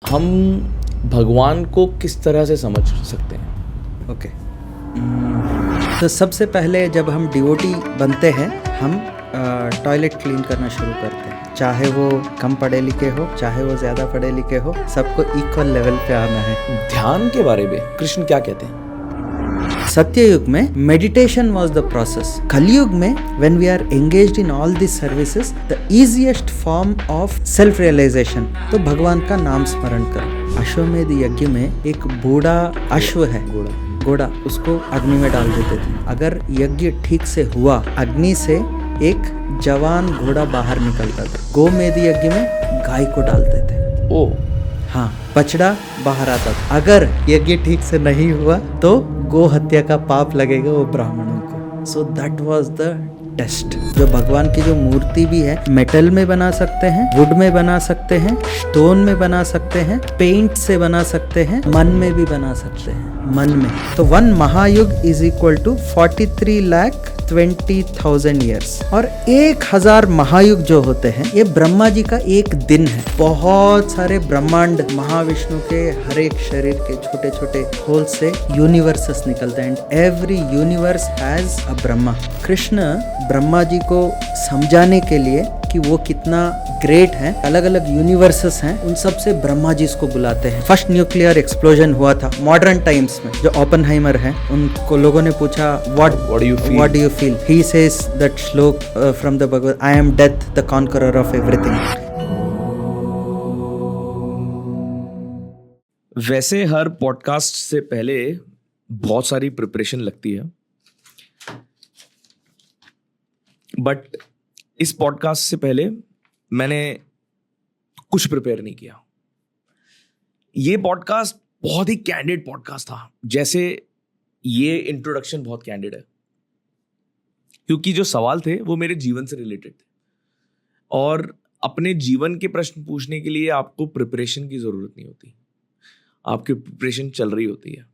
हम भगवान को किस तरह से समझ सकते हैं? ओके। तो सबसे पहले जब हम डिवोटी बनते हैं हम टॉयलेट क्लीन करना शुरू करते हैं, चाहे वो कम पढ़े लिखे हो चाहे वो ज़्यादा पढ़े लिखे हो, सबको इक्वल लेवल पे आना है। ध्यान के बारे में कृष्ण क्या कहते हैं? सत्ययुग में मेडिटेशन वाज द प्रोसेस। कलयुग में when we are engaged in all this services, the easiest form of self realisation तो भगवान का नाम स्मरण करो। अश्वमेध यज्ञ में एक बूढ़ा अश्व है, घोड़ा, उसको अग्नि में डाल देते थे। अगर यज्ञ ठीक से हुआ, अग्नि से एक जवान घोड़ा बाहर निकलता था। गोमेध यज्ञ में गाय को डालते थे। ओ हाँ, बछड़ा बाहर आता था। अगर यज्ञ ठीक से नहीं हुआ तो गो हत्या का पाप लगेगा वो ब्राह्मणों को। So that was the test. जो भगवान की जो मूर्ति भी है, मेटल में बना सकते हैं, वुड में बना सकते हैं, स्टोन में बना सकते हैं, पेंट से बना सकते हैं, मन में भी बना सकते हैं। मन में तो 1 Mahayuga is equal to 43,20,000 years. और 1000 महायुग जो होते हैं ये ब्रह्मा जी का एक दिन है। बहुत सारे ब्रह्मांड महाविष्णु के हर एक शरीर के छोटे छोटे होल से यूनिवर्सेस निकलते हैं। And every universe has a Brahma. Krishna Brahma ji को समझाने के लिए कि वो कितना ग्रेट है, अलग अलग यूनिवर्सेस हैं, उन सब से ब्रह्मा जी इसको बुलाते हैं। फर्स्ट न्यूक्लियर एक्सप्लोजन हुआ था मॉडर्न टाइम्स में। जो ओपेनहाइमर है, उनको लोगों ने पूछा what do you feel? He says that shloka from the Bhagavad, I am death the conqueror of everything. वैसे हर पॉडकास्ट से पहले बहुत सारी प्रिपरेशन लगती है, बट इस पॉडकास्ट से पहले मैंने कुछ प्रिपेयर नहीं किया। ये पॉडकास्ट बहुत ही कैंडिड पॉडकास्ट था। जैसे ये इंट्रोडक्शन बहुत कैंडिड है क्योंकि जो सवाल थे वो मेरे जीवन से रिलेटेड थे, और अपने जीवन के प्रश्न पूछने के लिए आपको प्रिपरेशन की जरूरत नहीं होती, आपकी प्रिपरेशन चल रही होती है।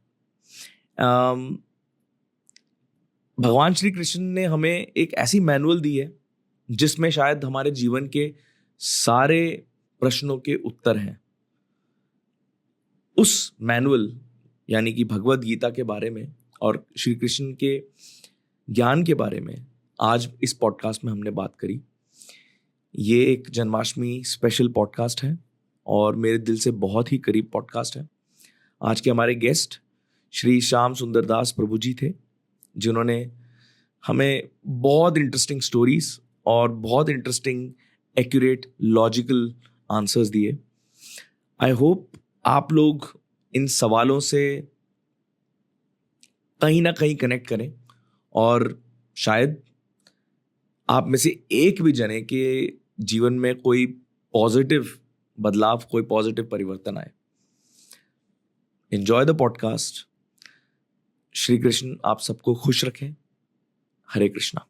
भगवान श्री कृष्ण ने हमें एक ऐसी मैनुअल दी है जिसमें शायद हमारे जीवन के सारे प्रश्नों के उत्तर हैं। उस मैनुअल यानी कि भगवद गीता के बारे में और श्री कृष्ण के ज्ञान के बारे में आज इस पॉडकास्ट में हमने बात करी। ये एक जन्माष्टमी स्पेशल पॉडकास्ट है और मेरे दिल से बहुत ही करीब पॉडकास्ट है। आज के हमारे गेस्ट श्री श्याम सुंदर दास प्रभु जी थे, जिन्होंने हमें बहुत इंटरेस्टिंग स्टोरीज और बहुत इंटरेस्टिंग एक्यूरेट लॉजिकल आंसर्स दिए। आई होप आप लोग इन सवालों से कहीं ना कहीं कनेक्ट करें और शायद आप में से एक भी जने के जीवन में कोई पॉजिटिव बदलाव, कोई पॉजिटिव परिवर्तन आए। Enjoy the podcast. Shri Krishna आप सबको खुश रखें। हरे कृष्णा।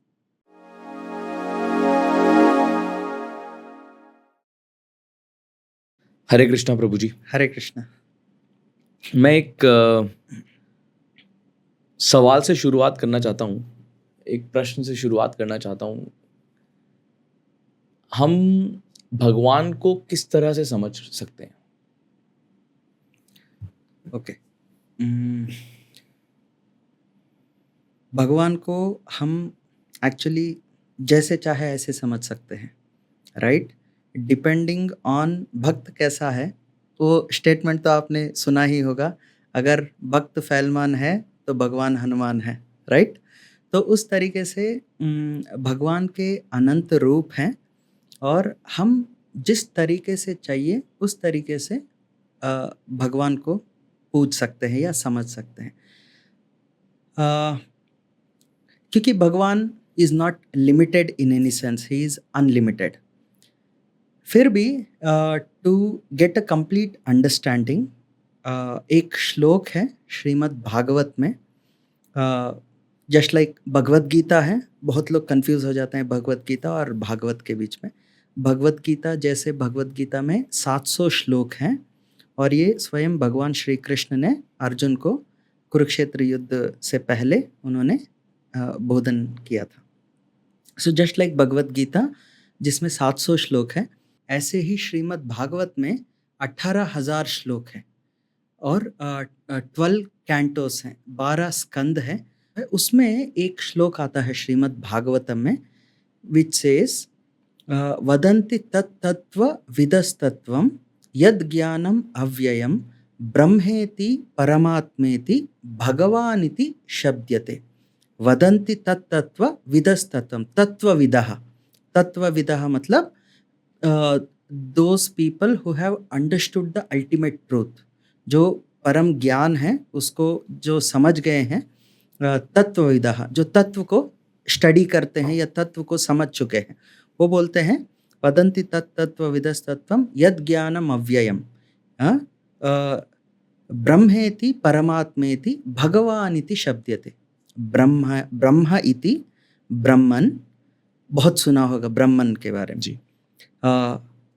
हरे कृष्णा प्रभु जी। हरे कृष्णा। मैं एक सवाल से शुरुआत करना चाहता हूँ, एक प्रश्न से शुरुआत करना चाहता हूँ। हम भगवान को किस तरह से समझ सकते हैं? ओके। भगवान को हम एक्चुअली जैसे चाहे ऐसे समझ सकते हैं, राइट? डिपेंडिंग ऑन भक्त कैसा है। वो स्टेटमेंट तो आपने सुना ही होगा, अगर भक्त फैलमान है तो भगवान हनुमान है, राइट? तो उस तरीके से भगवान के अनंत रूप हैं और हम जिस तरीके से चाहिए उस तरीके से भगवान को पूज सकते हैं या समझ सकते हैं। क्योंकि भगवान is not limited in any sense, he is unlimited. फिर भी to get a complete understanding, एक श्लोक है श्रीमद् भागवत में, जस्ट लाइक भगवद गीता है। बहुत लोग कंफ्यूज हो जाते हैं भगवद गीता और भागवत के बीच में। भगवद गीता जैसे भगवद गीता में 700 श्लोक हैं और ये स्वयं भगवान श्री कृष्ण ने अर्जुन को कुरुक्षेत्र युद्ध से पहले उन्होंने बोधन किया था। So just like Bhagavad Gita जिसमें 700 श्लोक है, ऐसे ही श्रीमद् भागवत में 18,000 श्लोक है और 12 कैंटोस हैं, 12 स्कंद हैं। उसमें एक श्लोक आता है श्रीमद् भागवतम में, विच सेज वदन्ति तत्तत्व विदस्तत्वम यद ज्ञानम अव्ययम ब्रह्मेति परमात्मेति भगवानिति शब्द्यते। वदन्ति तत्तत्व विदस्तत्वम, तत्वविदः, तत्वविदः मतलब those people who have understood the ultimate truth, जो परम ज्ञान है उसको जो समझ गए हैं, तत्वविदः जो तत्व को स्टडी करते हैं या तत्व को समझ चुके हैं, वो बोलते हैं वदन्ति तत्तत्व विदस्तत्वम यद ज्ञानम अव्ययम ब्रह्मेति परमात्मेति भगवानिति शब्द्यते। ब्रह्म इति, ब्रह्मन, बहुत सुना होगा ब्रह्मन के बारे में जी।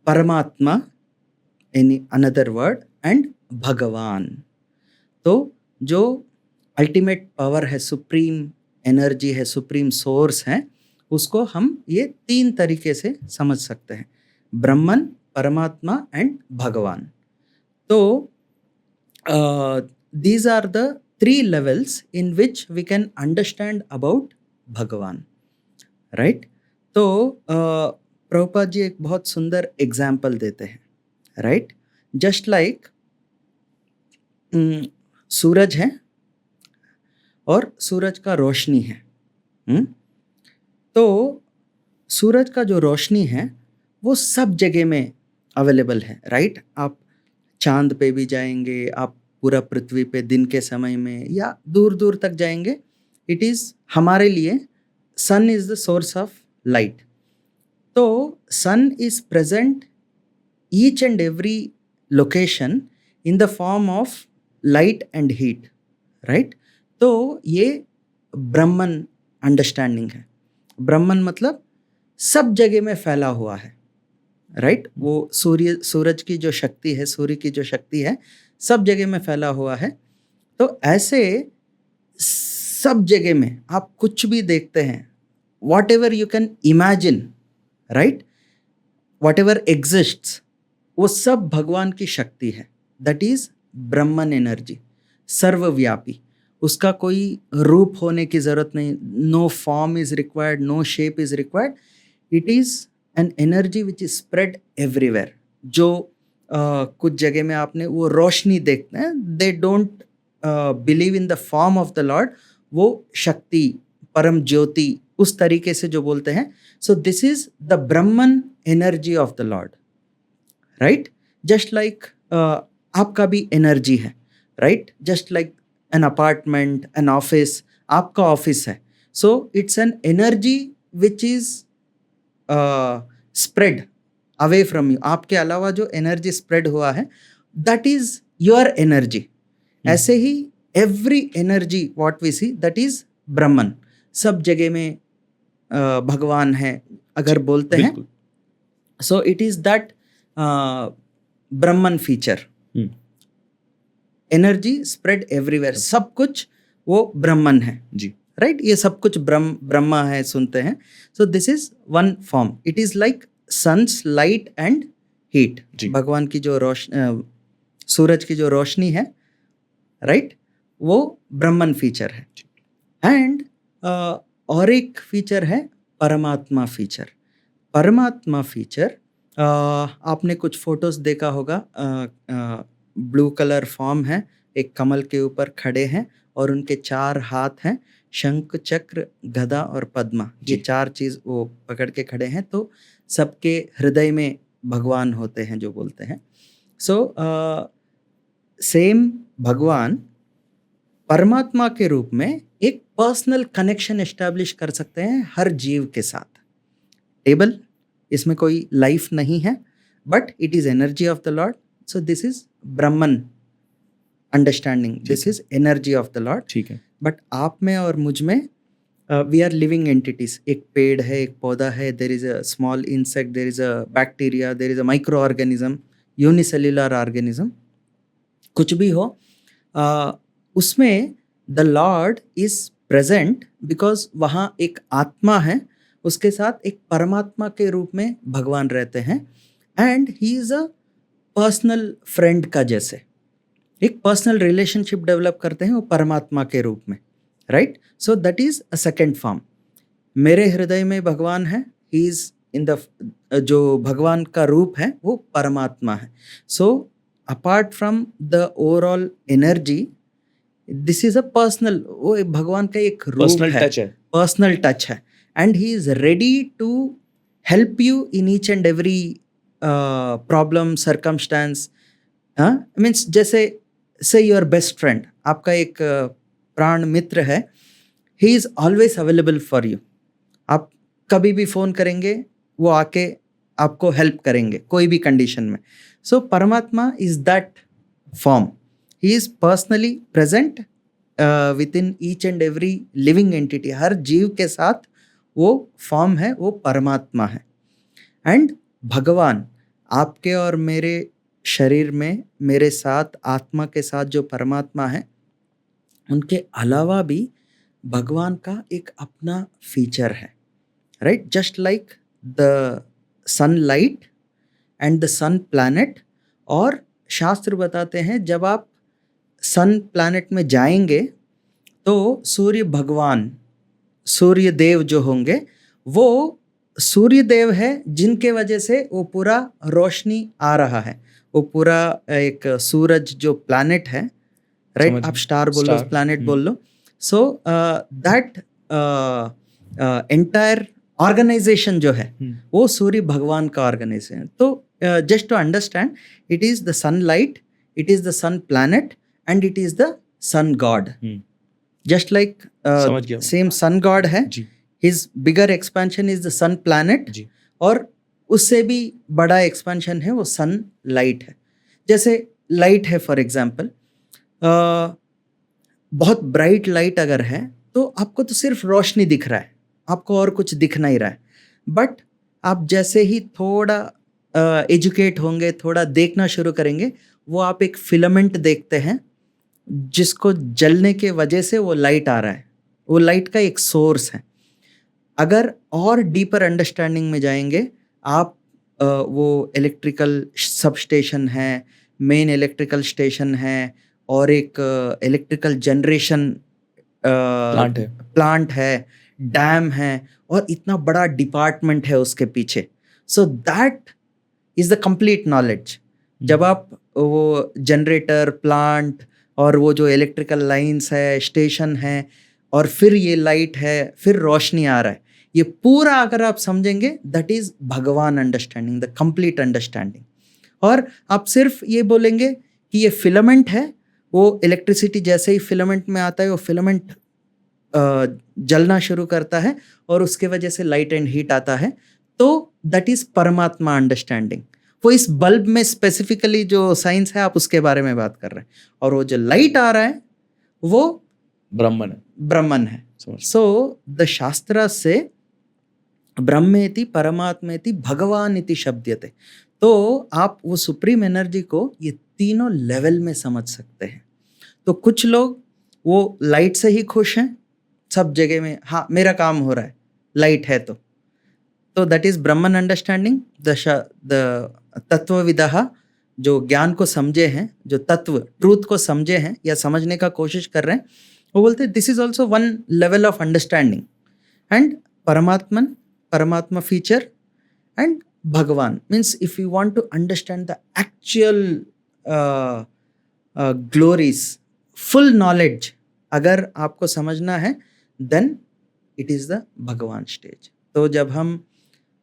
परमात्मा इन अनदर वर्ड एंड भगवान। तो जो अल्टीमेट पावर है, सुप्रीम एनर्जी है, सुप्रीम सोर्स है, उसको हम ये 3 तरीके से समझ सकते हैं, ब्रह्मन, परमात्मा एंड भगवान। तो these are the 3 levels in which we can understand about भगवान, राइट? तो प्रभुपाद जी एक बहुत सुंदर एग्जाम्पल देते हैं, राइट? जस्ट लाइक सूरज है और सूरज का रोशनी है। तो सूरज का जो रोशनी है वो सब जगह में अवेलेबल है, राइट? आप चांद पे भी जाएंगे, आप पूरा पृथ्वी पे दिन के समय में या दूर दूर तक जाएंगे, इट इज़ हमारे लिए sun is the source of light. तो sun is present each and every location in the form of light and heat, right? तो ये ब्रह्मन अंडरस्टैंडिंग है। ब्रह्मन मतलब सब जगह में फैला हुआ है, राइट? वो सूरज की जो शक्ति है, सूर्य की जो शक्ति है, सब जगह में फैला हुआ है। तो ऐसे सब जगह में आप कुछ भी देखते हैं, what ever you can imagine, right, what ever exists, वो सब भगवान की शक्ति है। दैट इज ब्रह्मन एनर्जी, सर्वव्यापी। उसका कोई रूप होने की ज़रूरत नहीं, no form is required, no shape is required, it is an energy which is spread everywhere. जो कुछ जगह में आपने वो रोशनी देखते हैं, they don't believe in the form of the Lord, वो शक्ति, परम ज्योति, उस तरीके से जो बोलते हैं। So this is the Brahman energy of the Lord, right? Just like आपका भी एनर्जी है, right? Just like an apartment, an office, आपका ऑफिस है। So it's an energy which is spread away from you. आपके अलावा जो energy spread हुआ है, दैट इज योर एनर्जी। ऐसे ही every energy what we see, that is Brahman. सब जगह में भगवान है अगर बोलते हैं, so it is that Brahman feature. Energy spread everywhere, सब कुछ वो ब्रह्मन है जी, राइट? ये सब कुछ ब्रह्मा है, सुनते हैं। So this is one form, it is like sun's light and heat. भगवान की जो सूरज की जो रोशनी है, राइट, वो ब्रह्मन फीचर है। एंड और एक फीचर है परमात्मा फीचर। परमात्मा फीचर, आपने कुछ फोटोज देखा होगा, ब्लू कलर फॉर्म है, एक कमल के ऊपर खड़े हैं और उनके 4 हाथ हैं, शंख, चक्र, गदा और पद्मा। ये 4 चीज वो पकड़ के खड़े हैं। तो सबके हृदय में भगवान होते हैं जो बोलते हैं। सो सेम भगवान परमात्मा के रूप में एक पर्सनल कनेक्शन एस्टैब्लिश कर सकते हैं हर जीव के साथ। टेबल, इसमें कोई लाइफ नहीं है, but it is energy of the Lord. So this is Brahman understanding, this is energy of the Lord. ठीक है। बट आप में और मुझ में वी आर लिविंग एंटिटीज। एक पेड़ है, एक पौधा है, there is a small insect, there is a bacteria, there is a micro organism, unicellular organism, कुछ भी हो, उसमें the Lord is present because वहाँ एक आत्मा है, उसके साथ एक परमात्मा के रूप में भगवान रहते हैं। And he is a personal friend का जैसे एक पर्सनल रिलेशनशिप डेवलप करते हैं वो परमात्मा के रूप में, right? So that is a second form. मेरे हृदय में भगवान है, ही इज इन द, जो भगवान का रूप है वो परमात्मा है. So apart from the overall energy, this is a personal, वो भगवान का एक रूप पर्सनल है, टच है. पर्सनल टच है. And he is ready to help you in each and every problem circumstance. Means जैसे से योर बेस्ट फ्रेंड, आपका एक प्राण मित्र है, he is always available for you. आप कभी भी फोन करेंगे वो आके आपको हेल्प करेंगे कोई भी कंडीशन में. So Paramatma is that form. He is personally present within each and every living entity. हर जीव के साथ वो फॉर्म है, वो परमात्मा है. एंड भगवान आपके और मेरे शरीर में, मेरे साथ आत्मा के साथ जो परमात्मा है, उनके अलावा भी भगवान का एक अपना फीचर है, right? Just like the sunlight and the sun planet. और शास्त्र बताते हैं जब आप सन प्लैनेट में जाएंगे तो सूर्य भगवान, सूर्य देव जो होंगे वो सूर्य देव है जिनके वजह से वो पूरा रोशनी आ रहा है. वो पूरा एक सूरज जो प्लैनेट है, राइट? समझ आप गया. स्टार बोल लो, Star. प्लैनेट बोल लो. सो दैट एंटायर ऑर्गेनाइजेशन जो है वो सूर्य भगवान का ऑर्गेनाइजेशन है. तो just to understand, it is the sunlight, it is the sun planet and it is the sun god. Just like समझ गया. सेम सन गॉड है, जी. His bigger expansion is the sun planet. जी. और उससे भी बड़ा एक्सपेंशन है वो सन लाइट है. जैसे लाइट है फॉर एग्जाम्पल, बहुत ब्राइट लाइट अगर है तो आपको तो सिर्फ रोशनी दिख रहा है, आपको और कुछ दिख नहीं रहा है. बट आप जैसे ही थोड़ा एजुकेट होंगे, थोड़ा देखना शुरू करेंगे, वो आप एक फिलामेंट देखते हैं जिसको जलने के वजह से वो लाइट आ रहा है. वो लाइट का एक सोर्स है. अगर और डीपर अंडरस्टैंडिंग में जाएंगे आप, वो इलेक्ट्रिकल सब स्टेशन है, मेन इलेक्ट्रिकल स्टेशन है, और एक इलेक्ट्रिकल जनरेशन प्लांट है, डैम है, और इतना बड़ा डिपार्टमेंट है उसके पीछे. So that is the complete knowledge. जब आप वो जनरेटर, प्लांट और वो जो इलेक्ट्रिकल लाइंस है, स्टेशन है, और फिर ये लाइट है, फिर रोशनी आ रहा है, ये पूरा अगर आप समझेंगे, दैट इज भगवान अंडरस्टैंडिंग, द कंप्लीट अंडरस्टैंडिंग. और आप सिर्फ ये बोलेंगे कि ये फिलामेंट है, वो इलेक्ट्रिसिटी जैसे ही फिलामेंट में आता है वो फिलामेंट जलना शुरू करता है और उसके वजह से लाइट एंड हीट आता है, तो दैट इज परमात्मा अंडरस्टैंडिंग. वो इस बल्ब में स्पेसिफिकली जो साइंस है आप उसके बारे में बात कर रहे हैं, और वो जो लाइट आ रहा है वो ब्रह्मन है. सो द शास्त्र से ब्रह्मेति परमात्मेति भगवान इति शब्दयते. तो आप वो सुप्रीम एनर्जी को ये तीनों लेवल में समझ सकते हैं. तो कुछ लोग वो लाइट से ही खुश हैं सब जगह में, हाँ मेरा काम हो रहा है, लाइट है तो that is Brahman understanding. The तत्वविदः जो ज्ञान को समझे हैं, जो तत्व ट्रूथ को समझे हैं या समझने का कोशिश कर रहे हैं, वो बोलते हैं this is also one level of understanding. And Paramatma feature and Bhagavan means if you want to understand the actual glories, full knowledge अगर आपको समझना है, then it is the Bhagavan stage. तो जब हम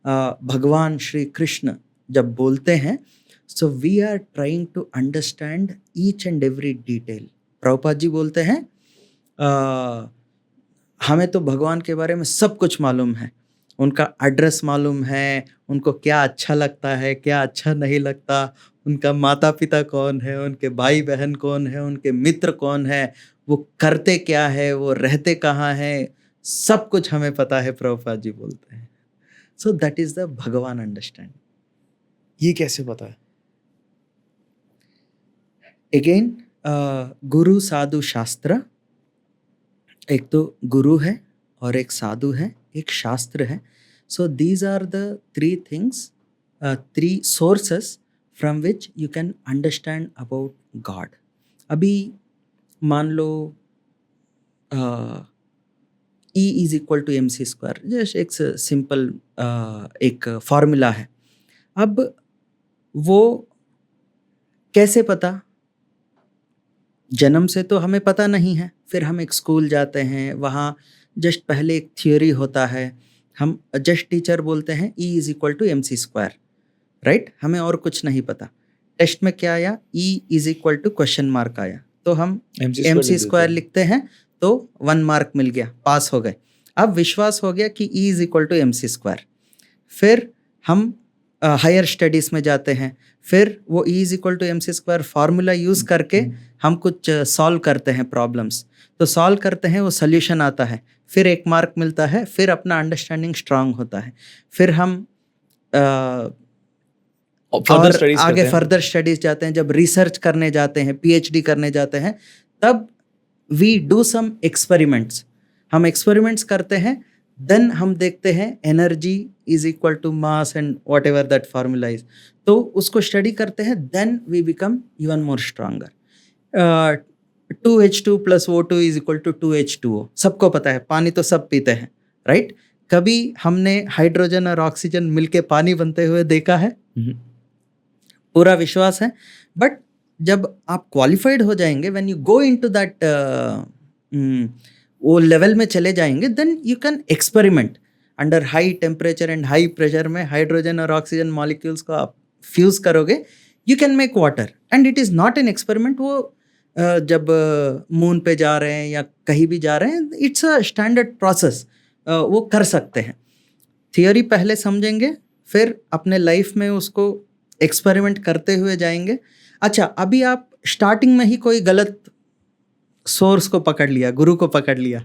भगवान श्री कृष्ण जब बोलते हैं, so we are trying to understand each and every detail. Prabhupada ji बोलते हैं हमें तो भगवान के बारे में सब कुछ मालूम है, उनका एड्रेस मालूम है, उनको क्या अच्छा लगता है, क्या अच्छा नहीं लगता, उनका माता पिता कौन है, उनके भाई बहन कौन है, उनके मित्र कौन है, वो करते क्या है, वो रहते कहाँ हैं, सब कुछ हमें पता है, प्रभुपाद जी बोलते हैं. सो दैट इज द भगवान अंडरस्टैंडिंग. ये कैसे पता है? अगेन गुरु साधु शास्त्र. एक तो गुरु है और एक साधु है, एक शास्त्र है. So these are the three things, three sources from which you can understand about God. अभी मान लो E is equal to MC square, just एक सिंपल एक फॉर्मूला है. अब वो कैसे पता? जन्म से तो हमें पता नहीं है. फिर हम एक स्कूल जाते हैं, वहाँ जस्ट पहले एक थियोरी होता है, हम जस्ट टीचर बोलते हैं E is equal to MC square, right. हमें और कुछ नहीं पता. टेस्ट में क्या आया? E is equal to question mark आया, तो हम MC स्क्वायर लिखते हैं, तो 1 मार्क मिल गया, पास हो गए. अब विश्वास हो गया कि E is equal to MC square. फिर हम हायर स्टडीज़ में जाते हैं, फिर वो E is equal to MC square formula use करके हम कुछ सॉल्व करते हैं प्रॉब्लम्स. तो सॉल्व करते हैं, वो सोल्यूशन आता है, फिर 1 मार्क मिलता है, फिर अपना अंडरस्टैंडिंग स्ट्रांग होता है. फिर हम और आगे फर्दर स्टडीज जाते हैं. जब रिसर्च करने जाते हैं, PhD करने जाते हैं, तब वी डू सम एक्सपेरिमेंट्स. हम एक्सपेरिमेंट्स करते हैं, देन हम देखते हैं energy is equal to mass and whatever that formula is. तो उसको स्टडी करते हैं, then we become even more stronger. 2H2 plus O2 is equal to 2H2O. सबको पता है, पानी तो सब पीते हैं, राइट. कभी हमने हाइड्रोजन और ऑक्सीजन मिलके पानी बनते हुए देखा है? पूरा विश्वास है. बट जब आप क्वालिफाइड हो जाएंगे, when you go into that वो लेवल में चले जाएंगे, then you can experiment under high temperature and high pressure में. हाइड्रोजन और ऑक्सीजन मॉलिक्यूल्स को आप फ्यूज करोगे, you can make water. And it is not an experiment. वो जब मून पे जा रहे हैं या कहीं भी जा रहे हैं, इट्स अ स्टैंडर्ड प्रोसेस. वो कर सकते हैं. थियोरी पहले समझेंगे, फिर अपने लाइफ में उसको एक्सपेरिमेंट करते हुए जाएंगे. अच्छा, अभी आप स्टार्टिंग में ही कोई गलत सोर्स को पकड़ लिया, गुरु को पकड़ लिया,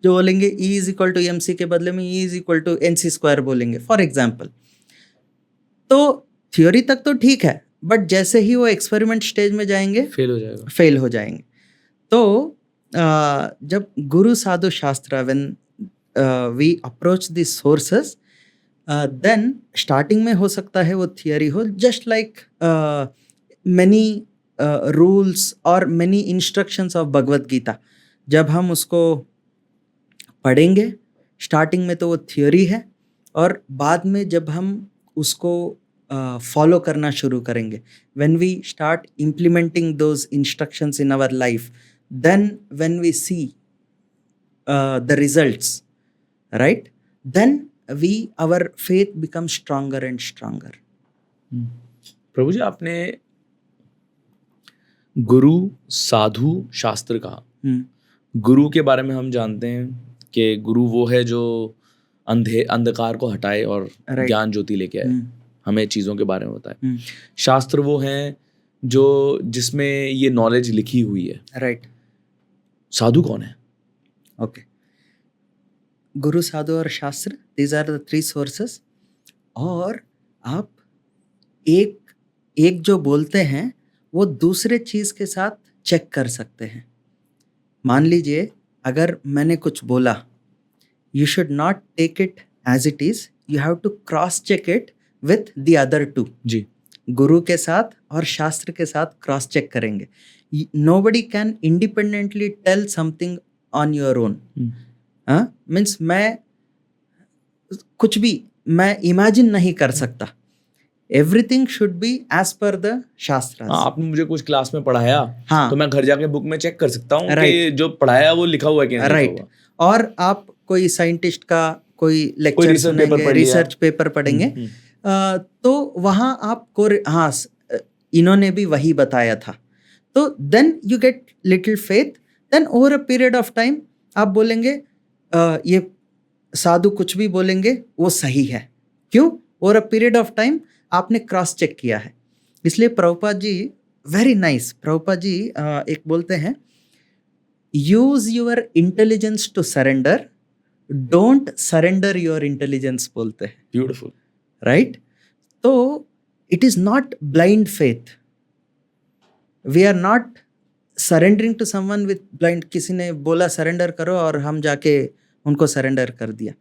जो बोलेंगे E is equal to MC के बदले में E is equal to NC square बोलेंगे फॉर एग्जाम्पल. तो थियोरी तक तो ठीक है, बट जैसे ही वो एक्सपेरिमेंट स्टेज में जाएंगे, फेल हो जाएंगे. तो जब गुरु साधु शास्त्र, when we approach this sources, then starting में हो सकता है वो थियरी हो, जस्ट लाइक मैनी रूल्स और many instructions of Bhagavad Gita. जब हम उसको पढ़ेंगे, स्टार्टिंग में तो वो थियरी है, और बाद में जब हम उसको फॉलो करना शुरू करेंगे, when we start implementing those instructions in our life, then when we see the results, right, then our faith becomes stronger and stronger. Prabhu ji, आपने गुरु साधु शास्त्र कहा. गुरु के बारे में हम जानते हैं कि गुरु वो है जो अंधकार को हटाए और ज्ञान ज्योति लेके आए, हमें चीज़ों के बारे में बताए. शास्त्र वो हैं जो जिसमें ये नॉलेज लिखी हुई है, राइट. साधु कौन है? ओके, गुरु साधु और शास्त्र, दीज आर द 3 सोर्सेस. और आप एक जो बोलते हैं वो दूसरे चीज़ के साथ चेक कर सकते हैं. मान लीजिए, अगर मैंने कुछ बोला, you should not take it as it is, you have to cross check it with the other 2. जी, गुरु के साथ और शास्त्र के साथ क्रॉस चेक करेंगे. Nobody can independently tell something on your own. Means मैं कुछ भी मैं इमेजिन नहीं कर सकता. Everything should be as per the shastra. आपने मुझे कुछ क्लास में पढ़ाया, हाँ, तो मैं घर जाके बुक में चेक कर सकता हूँ कि जो पढ़ाया वो लिखा हुआ है क्या, राइट. और आप कोई साइंटिस्ट का कोई लेक्चर सुनेंगे, रिसर्च पेपर पढ़ेंगे, तो वहाँ आपको हाँ इन्होंने भी वही बताया था, तो then you get little faith. Then over a period of time आप बोलेंगे ये साधु कुछ भी बोलेंगे वो सही है. क्यों? Over a period of time आपने क्रॉस चेक किया है. इसलिए प्रभुपाद जी, वेरी नाइस, प्रभुपाद जी एक बोलते हैं, use your intelligence to surrender, don't surrender your intelligence बोलते हैं. Beautiful, right. तो it is not blind faith. We are not surrendering to someone with blind. किसी ने बोला सरेंडर करो और हम जाके उनको सरेंडर कर दिया.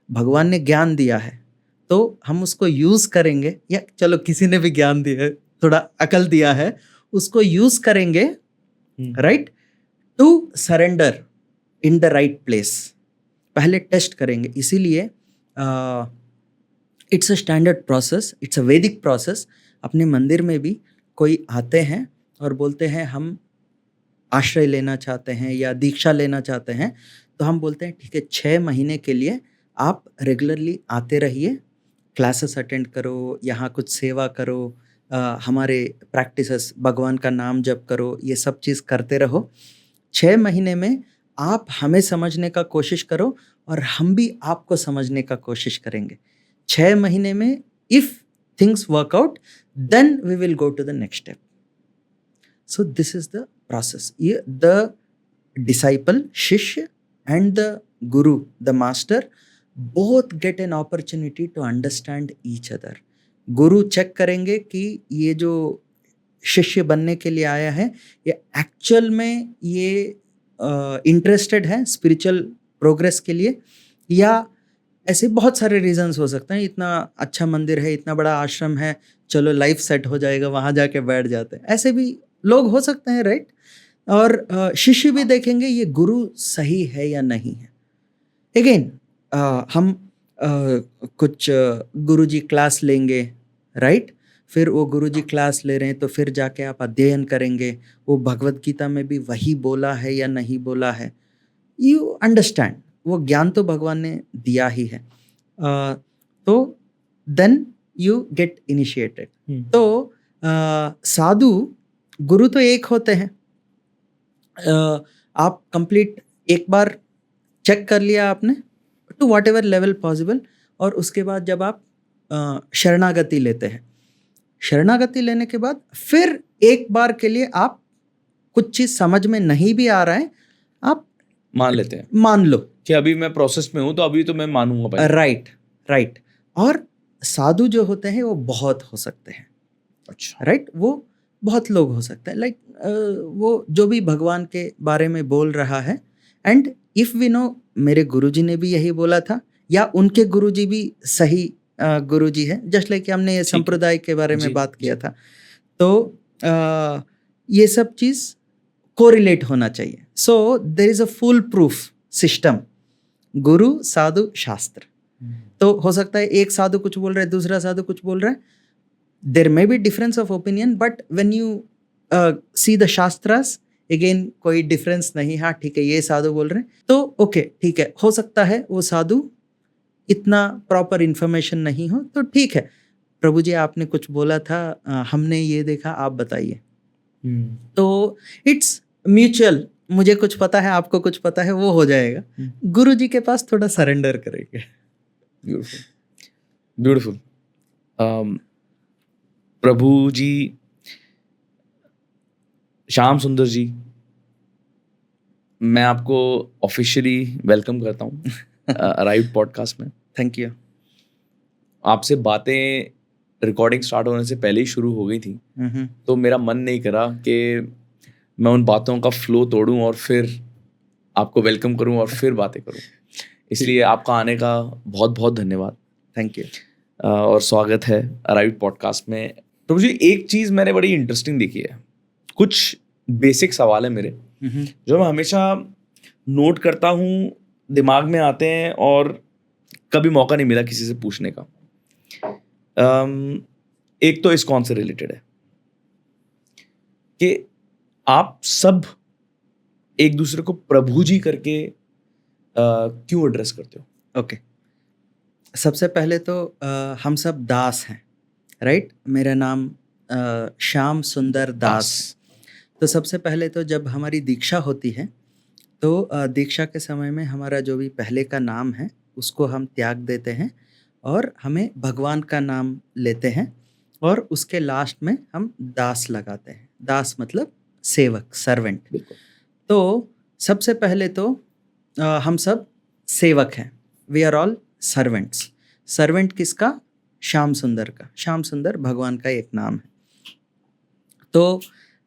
भगवान ने ज्ञान दिया है तो हम उसको यूज़ करेंगे, या चलो किसी ने भी ज्ञान दिया है थोड़ा अकल दिया है, उसको यूज करेंगे, right, to surrender in the right place. पहले टेस्ट करेंगे, इसीलिए it's a standard process, it's a Vedic process. अपने मंदिर में भी कोई आते हैं और बोलते हैं हम आश्रय लेना चाहते हैं या दीक्षा लेना चाहते हैं, तो हम बोलते हैं ठीक है, 6 महीने के लिए आप रेगुलरली आते रहिए, क्लासेस अटेंड करो, यहाँ कुछ सेवा करो, हमारे प्रैक्टिसेस, भगवान का नाम जप करो, ये सब चीज़ करते रहो। 6 महीने में आप हमें समझने का कोशिश करो और हम भी आपको समझने का कोशिश करेंगे। 6 महीने में if things work out, then we will go to the next step. So this is the process. ये the disciple, shishya, and the guru, the master, both get an opportunity to understand each other. गुरु check करेंगे कि ये जो शिष्य बनने के लिए आया है, ये एक्चुअल में ये इंटरेस्टेड है स्पिरिचुअल प्रोग्रेस के लिए, या ऐसे बहुत सारे रीजंस हो सकते हैं, इतना अच्छा मंदिर है, इतना बड़ा आश्रम है, चलो लाइफ सेट हो जाएगा, वहाँ जाके बैठ जाते हैं, ऐसे भी लोग हो सकते हैं, राइट। और शिष्य भी देखेंगे ये गुरु सही है या नहीं है। अगेन हम कुछ गुरुजी क्लास लेंगे, राइट, फिर वो गुरुजी क्लास ले रहे हैं तो फिर जाके आप अध्ययन करेंगे, वो भगवत गीता में भी वही बोला है या नहीं बोला है, यू अंडरस्टैंड, वो ज्ञान तो भगवान ने दिया ही है। तो देन यू गेट इनिशिएटेड। तो साधु गुरु तो एक होते हैं, आप कंप्लीट एक बार चेक कर लिया आपने to whatever level possible, और उसके बाद जब आप शरणागति लेते हैं, शरणागति लेने के बाद फिर एक बार के लिए आप कुछ चीज़ समझ में नहीं भी आ रहा है, आप मान लेते हैं, मान लो कि अभी मैं प्रोसेस में हूँ तो अभी तो मैं मानूंगा भाई। राइट। और साधु जो होते हैं वो बहुत हो सकते हैं, अच्छा, राइट, वो बहुत लोग हो सकते हैं, लाइक वो जो भी भगवान के बारे में बोल रहा है, एंड इफ वी नो मेरे गुरुजी ने भी यही बोला था या उनके गुरुजी भी सही गुरुजी है, जस्ट लाइक हमने ये संप्रदाय के बारे में बात किया था, तो ये सब चीज़ कोरिलेट होना चाहिए। So there is a foolproof system, guru, साधु, शास्त्र। तो हो सकता है एक साधु कुछ बोल रहा है, दूसरा साधु कुछ बोल रहा है, there may be difference of opinion, but when you see the shastras, again कोई डिफरेंस नहीं। हाँ ठीक है, ये साधु बोल रहे हैं तो ओके ठीक है, हो सकता है वो साधु इतना प्रॉपर इन्फॉर्मेशन नहीं हो, तो ठीक है, प्रभु जी आपने कुछ बोला था, हमने ये देखा, आप बताइए। तो इट्स म्यूचुअल, मुझे कुछ पता है, आपको कुछ पता है, वो हो जाएगा। गुरु जी के पास थोड़ा सरेंडर करेंगे। ब्यूटीफुल। प्रभु जी, श्याम सुंदर जी, मैं आपको ऑफिशियली वेलकम करता हूँ अराइव्ड पॉडकास्ट में। Thank you. आपसे बातें रिकॉर्डिंग स्टार्ट होने से पहले ही शुरू हो गई थी, तो मेरा मन नहीं करा कि मैं उन बातों का फ्लो तोड़ूं और फिर आपको वेलकम करूं और फिर बातें करूं, इसलिए आपका आने का बहुत बहुत धन्यवाद। Thank you. और स्वागत है अराइव्ड पॉडकास्ट में। प्रभु जी, एक चीज़ मैंने बड़ी इंटरेस्टिंग देखी है, कुछ बेसिक सवाल है मेरे जो मैं हमेशा नोट करता हूँ, दिमाग में आते हैं और कभी मौका नहीं मिला किसी से पूछने का। एक तो इस्कॉन से रिलेटेड है कि आप सब एक दूसरे को प्रभु जी करके क्यों एड्रेस करते हो? ओके, सबसे पहले तो हम सब दास हैं, राइट। मेरा नाम श्याम सुंदर दास। तो सबसे पहले तो जब हमारी दीक्षा होती है तो दीक्षा के समय में हमारा जो भी पहले का नाम है उसको हम त्याग देते हैं और हमें भगवान का नाम लेते हैं, और उसके लास्ट में हम दास लगाते हैं। दास मतलब सेवक, सर्वेंट। तो सबसे पहले तो हम सब सेवक हैं, we are all servants. Servant किसका? श्याम सुंदर का। श्याम सुंदर भगवान का एक नाम है। तो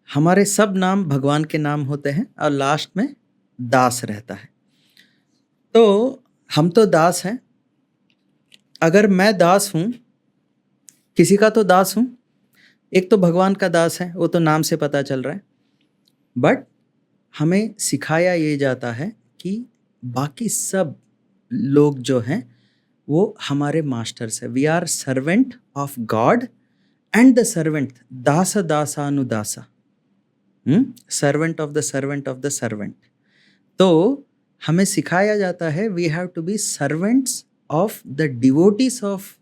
हमारे सब नाम भगवान के नाम होते हैं और लास्ट में दास रहता है। तो हम तो दास हैं। अगर मैं दास हूँ, किसी का तो दास हूँ, एक तो भगवान का दास है, वो तो नाम से पता चल रहा है, बट हमें सिखाया ये जाता है कि बाकी सब लोग जो हैं वो हमारे मास्टर्स है. We are servant of God and the servant दास दासानुदासा, servant of the servant of the servant. तो हमें सिखाया जाता है we have to be servants of the devotees of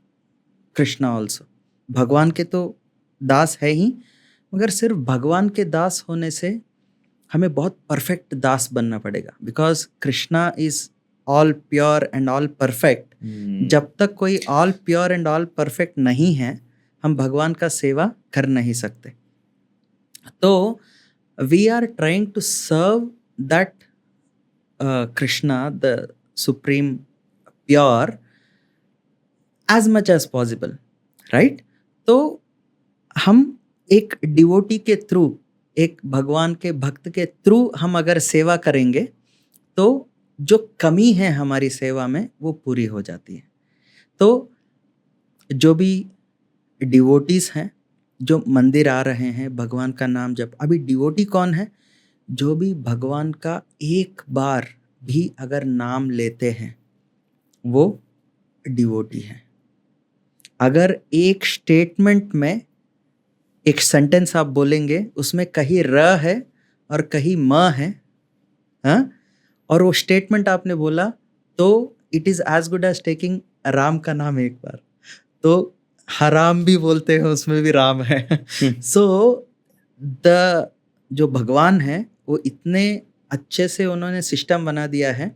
Krishna also. भगवान के तो दास है ही, मगर सिर्फ भगवान के दास होने से हमें बहुत परफेक्ट दास बनना पड़ेगा, because Krishna is all pure and all perfect. जब तक कोई all pure and all perfect नहीं है, हम भगवान का सेवा कर नहीं सकते. तो we are trying to serve that Krishna the supreme pure as much as possible, right. तो हम एक डिवोटी के थ्रू, एक भगवान के भक्त के थ्रू हम अगर सेवा करेंगे तो जो कमी है हमारी सेवा में वो पूरी हो जाती है. तो जो भी डिवोटीज हैं जो मंदिर आ रहे हैं, भगवान का नाम जप, अभी डिवोटी कौन है? जो भी भगवान का एक बार भी अगर नाम लेते हैं वो डिवोटी है. अगर एक स्टेटमेंट में एक सेंटेंस आप बोलेंगे, उसमें कहीं र है और कहीं म है, हाँ, और वो स्टेटमेंट आपने बोला, तो it is as good as taking Ram का नाम एक बार. तो हराम भी बोलते हैं, उसमें भी राम है. सो द जो भगवान है वो इतने अच्छे से उन्होंने सिस्टम बना दिया है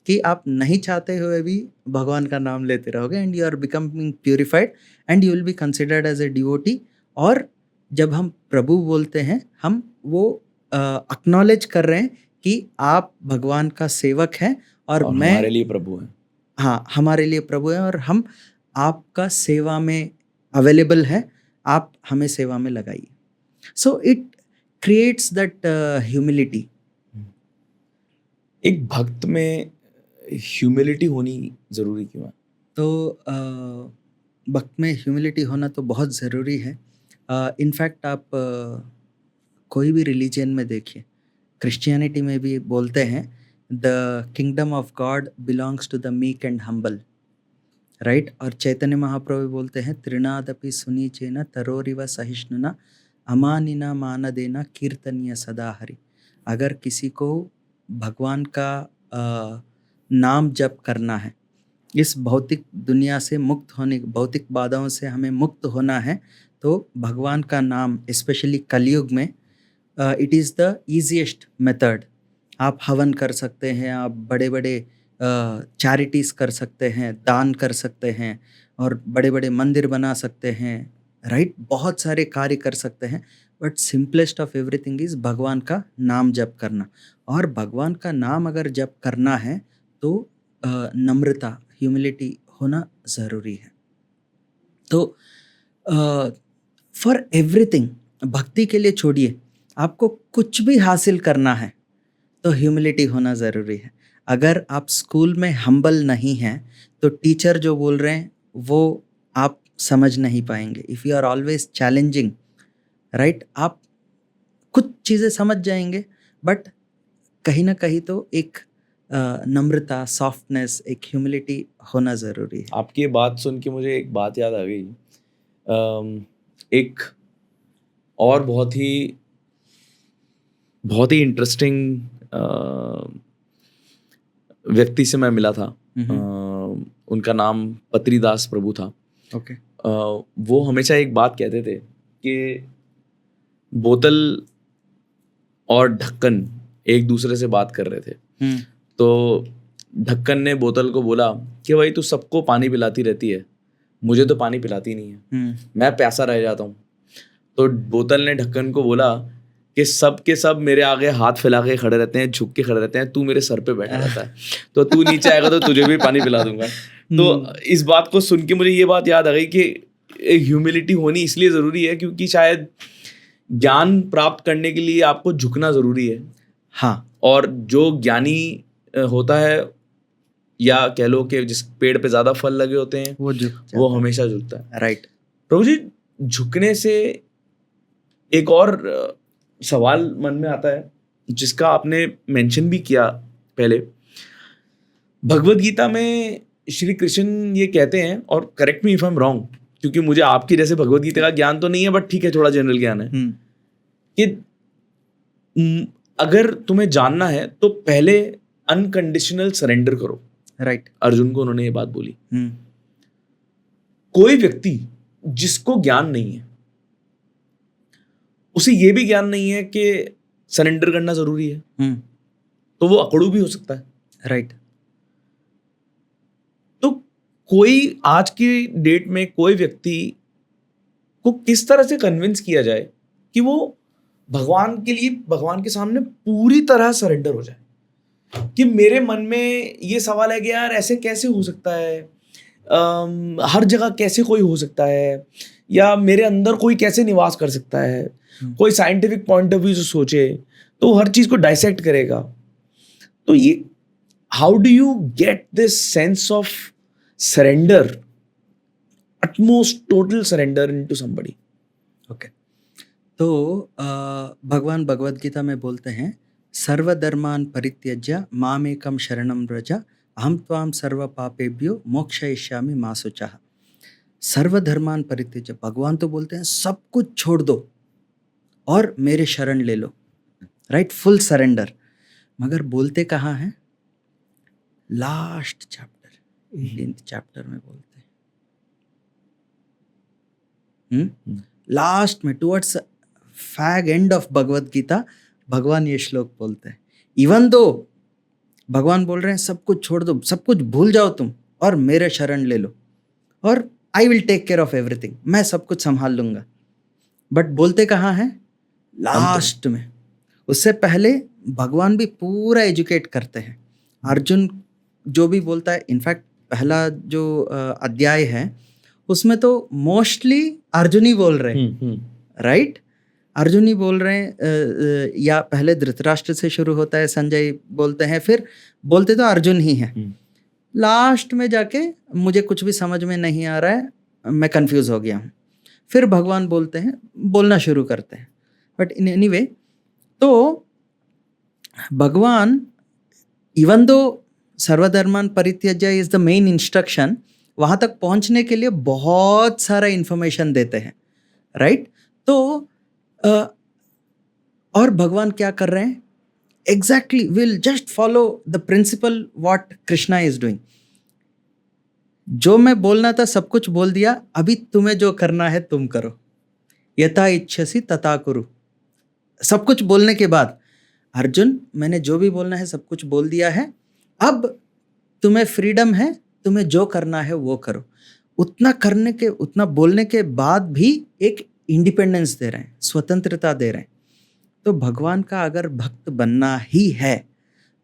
कि आप नहीं चाहते हुए भी भगवान का नाम लेते रहोगे and you are becoming purified and you will be considered as a devotee. और जब हम प्रभु बोलते हैं, हम वो एक्नॉलेज कर रहे हैं कि आप भगवान का सेवक हैं और मैं हमारे लिए प्रभु हैं. हाँ, हमारे लिए प्रभु हैं और हम आपका सेवा में अवेलेबल है, आप हमें सेवा में लगाइए. सो इट क्रिएट्स दैट ह्यूमिलिटी. एक भक्त में ह्यूमिलिटी होनी ज़रूरी क्यों है? तो भक्त में ह्यूमिलिटी होना तो बहुत ज़रूरी है. इनफैक्ट आप कोई भी रिलीजन में देखिए, क्रिश्चियनिटी में भी बोलते हैं the kingdom of God belongs to the meek and humble, right. और चैतन्य महाप्रभु बोलते हैं त्रिनादपि सुनीचेन तरोरिव सहिष्णुना अमानिना मानदेना कीर्तनीय सदा हरि. अगर किसी को भगवान का नाम जप करना है, इस भौतिक दुनिया से मुक्त होने, भौतिक बाधाओं से हमें मुक्त होना है, तो भगवान का नाम स्पेशली कलयुग में it is the easiest method. आप हवन कर सकते हैं, आप बड़े बड़े चैरिटीज़ कर सकते हैं, दान कर सकते हैं और बड़े बड़े मंदिर बना सकते हैं, राइट. बहुत सारे कार्य कर सकते हैं, but simplest of everything is भगवान का नाम जप करना. और भगवान का नाम अगर जप करना है तो नम्रता, ह्यूमिलिटी होना ज़रूरी है. तो फॉर एवरीथिंग, भक्ति के लिए छोड़िए, आपको कुछ भी हासिल करना है तो ह्यूमिलिटी होना ज़रूरी है. अगर आप स्कूल में हम्बल नहीं हैं तो टीचर जो बोल रहे हैं वो आप समझ नहीं पाएंगे. If you are always challenging, right, आप कुछ चीज़ें समझ जाएंगे, बट कहीं ना कहीं तो एक नम्रता, सॉफ्टनेस, एक ह्यूमिलिटी होना ज़रूरी है. आपकी ये बात सुन के मुझे एक बात याद आ गई. एक और बहुत ही इंटरेस्टिंग व्यक्ति से मैं मिला था. उनका नाम पत्रीदास प्रभु था. ओके. वो हमेशा एक बात कहते थे कि बोतल और ढक्कन एक दूसरे से बात कर रहे थे. तो ढक्कन ने बोतल को बोला कि भाई तू सबको पानी पिलाती रहती है, मुझे तो पानी पिलाती नहीं है, मैं प्यासा रह जाता हूँ. तो बोतल ने ढक्कन को बोला कि सब के सब मेरे आगे हाथ फैला के खड़े रहते हैं, झुक के खड़े रहते हैं, तू मेरे सर पे बैठा रहता है, तो तू नीचे आएगा तो तुझे भी पानी पिला दूंगा. तो इस बात को सुन के मुझे ये बात याद आ गई कि ह्यूमिलिटी होनी इसलिए ज़रूरी है क्योंकि शायद ज्ञान प्राप्त करने के लिए आपको झुकना ज़रूरी है. हाँ. और जो ज्ञानी होता है, या कह लो कि जिस पेड़ पे ज़्यादा फल लगे होते हैं, वो हमेशा झुकता है. राइट. प्रभु जी, झुकने से एक और सवाल मन में आता है जिसका आपने मेंशन भी किया पहले। भगवद गीता में श्री कृष्ण ये कहते हैं, और correct me if I am wrong, क्योंकि मुझे आपकी जैसे भगवद गीता का ज्ञान तो नहीं है, बट ठीक है थोड़ा जनरल ज्ञान है, कि अगर तुम्हें जानना है तो पहले अनकंडीशनल सरेंडर करो। राइट। अर्जुन को उन्होंने ये बात बोली। कोई व्यक्ति जिसको ज्ञान नहीं है, उसे ये भी ज्ञान नहीं है कि सरेंडर करना जरूरी है, तो वो अकड़ू भी हो सकता है। राइट। तो कोई आज की डेट में कोई व्यक्ति को किस तरह से कन्विंस किया जाए कि वो भगवान के लिए, भगवान के सामने पूरी तरह सरेंडर हो जाए? कि मेरे मन में ये सवाल है कि यार ऐसे कैसे हो सकता है, हर जगह कैसे कोई हो सकता है, या मेरे अंदर कोई कैसे निवास कर सकता है। कोई साइंटिफिक पॉइंट ऑफ व्यू से सोचे तो हर चीज को डाइसेक्ट करेगा। तो ये how do you get this sense of surrender, utmost total surrender into somebody? Okay. तो भगवान भगवद गीता में बोलते हैं, सर्वधर्मान परित्यज्य मामेकम शरणम व्रज अहम त्वाम सर्व पापेभ्यो मोक्षयिष्यामि मा शुचः। सर्वधर्मान परित्यज्य, भगवान तो बोलते हैं सब कुछ छोड़ दो और मेरे शरण ले लो। Right, full surrender. मगर बोलते कहाँ हैं? लास्ट चैप्टर, 18th चैप्टर में बोलते हैं, लास्ट में towards fag end of Bhagavad Gita भगवान ये श्लोक बोलते हैं। इवन दो भगवान बोल रहे हैं सब कुछ छोड़ दो, सब कुछ भूल जाओ तुम और मेरे शरण ले लो, और I will take care of everything, मैं सब कुछ संभाल लूंगा। बट बोलते कहाँ हैं? लास्ट में। उससे पहले भगवान भी पूरा एजुकेट करते हैं। अर्जुन जो भी बोलता है, इनफैक्ट पहला जो अध्याय है उसमें तो मोस्टली अर्जुन ही बोल रहे हैं। राइट, अर्जुन ही बोल रहे हैं, या पहले धृतराष्ट्र से शुरू होता है, संजय बोलते हैं, फिर बोलते तो अर्जुन ही हैं। लास्ट में जाके मुझे कुछ भी समझ में नहीं आ रहा है, मैं कंफ्यूज हो गया हूँ, फिर भगवान बोलते हैं, बोलना शुरू करते हैं। बट इन एनीवे, तो भगवान इवन दो सर्वधर्मान परित्यज्य इज द मेन इंस्ट्रक्शन, वहाँ तक पहुँचने के लिए बहुत सारा इंफॉर्मेशन देते हैं। राइट। तो और भगवान क्या कर रहे हैं? Exactly will just follow the principle what Krishna is doing. जो मैं बोलना था सब कुछ बोल दिया, अभी तुम्हें जो करना है तुम करो, यथा इच्छसि तथा कुरु। सब कुछ बोलने के बाद, अर्जुन मैंने जो भी बोलना है सब कुछ बोल दिया है, अब तुम्हें फ्रीडम है, तुम्हें जो करना है वो करो। उतना करने के, उतना बोलने के बाद भी एक इंडिपेंडेंस दे रहे हैं, स्वतंत्रता दे रहे हैं। तो भगवान का अगर भक्त बनना ही है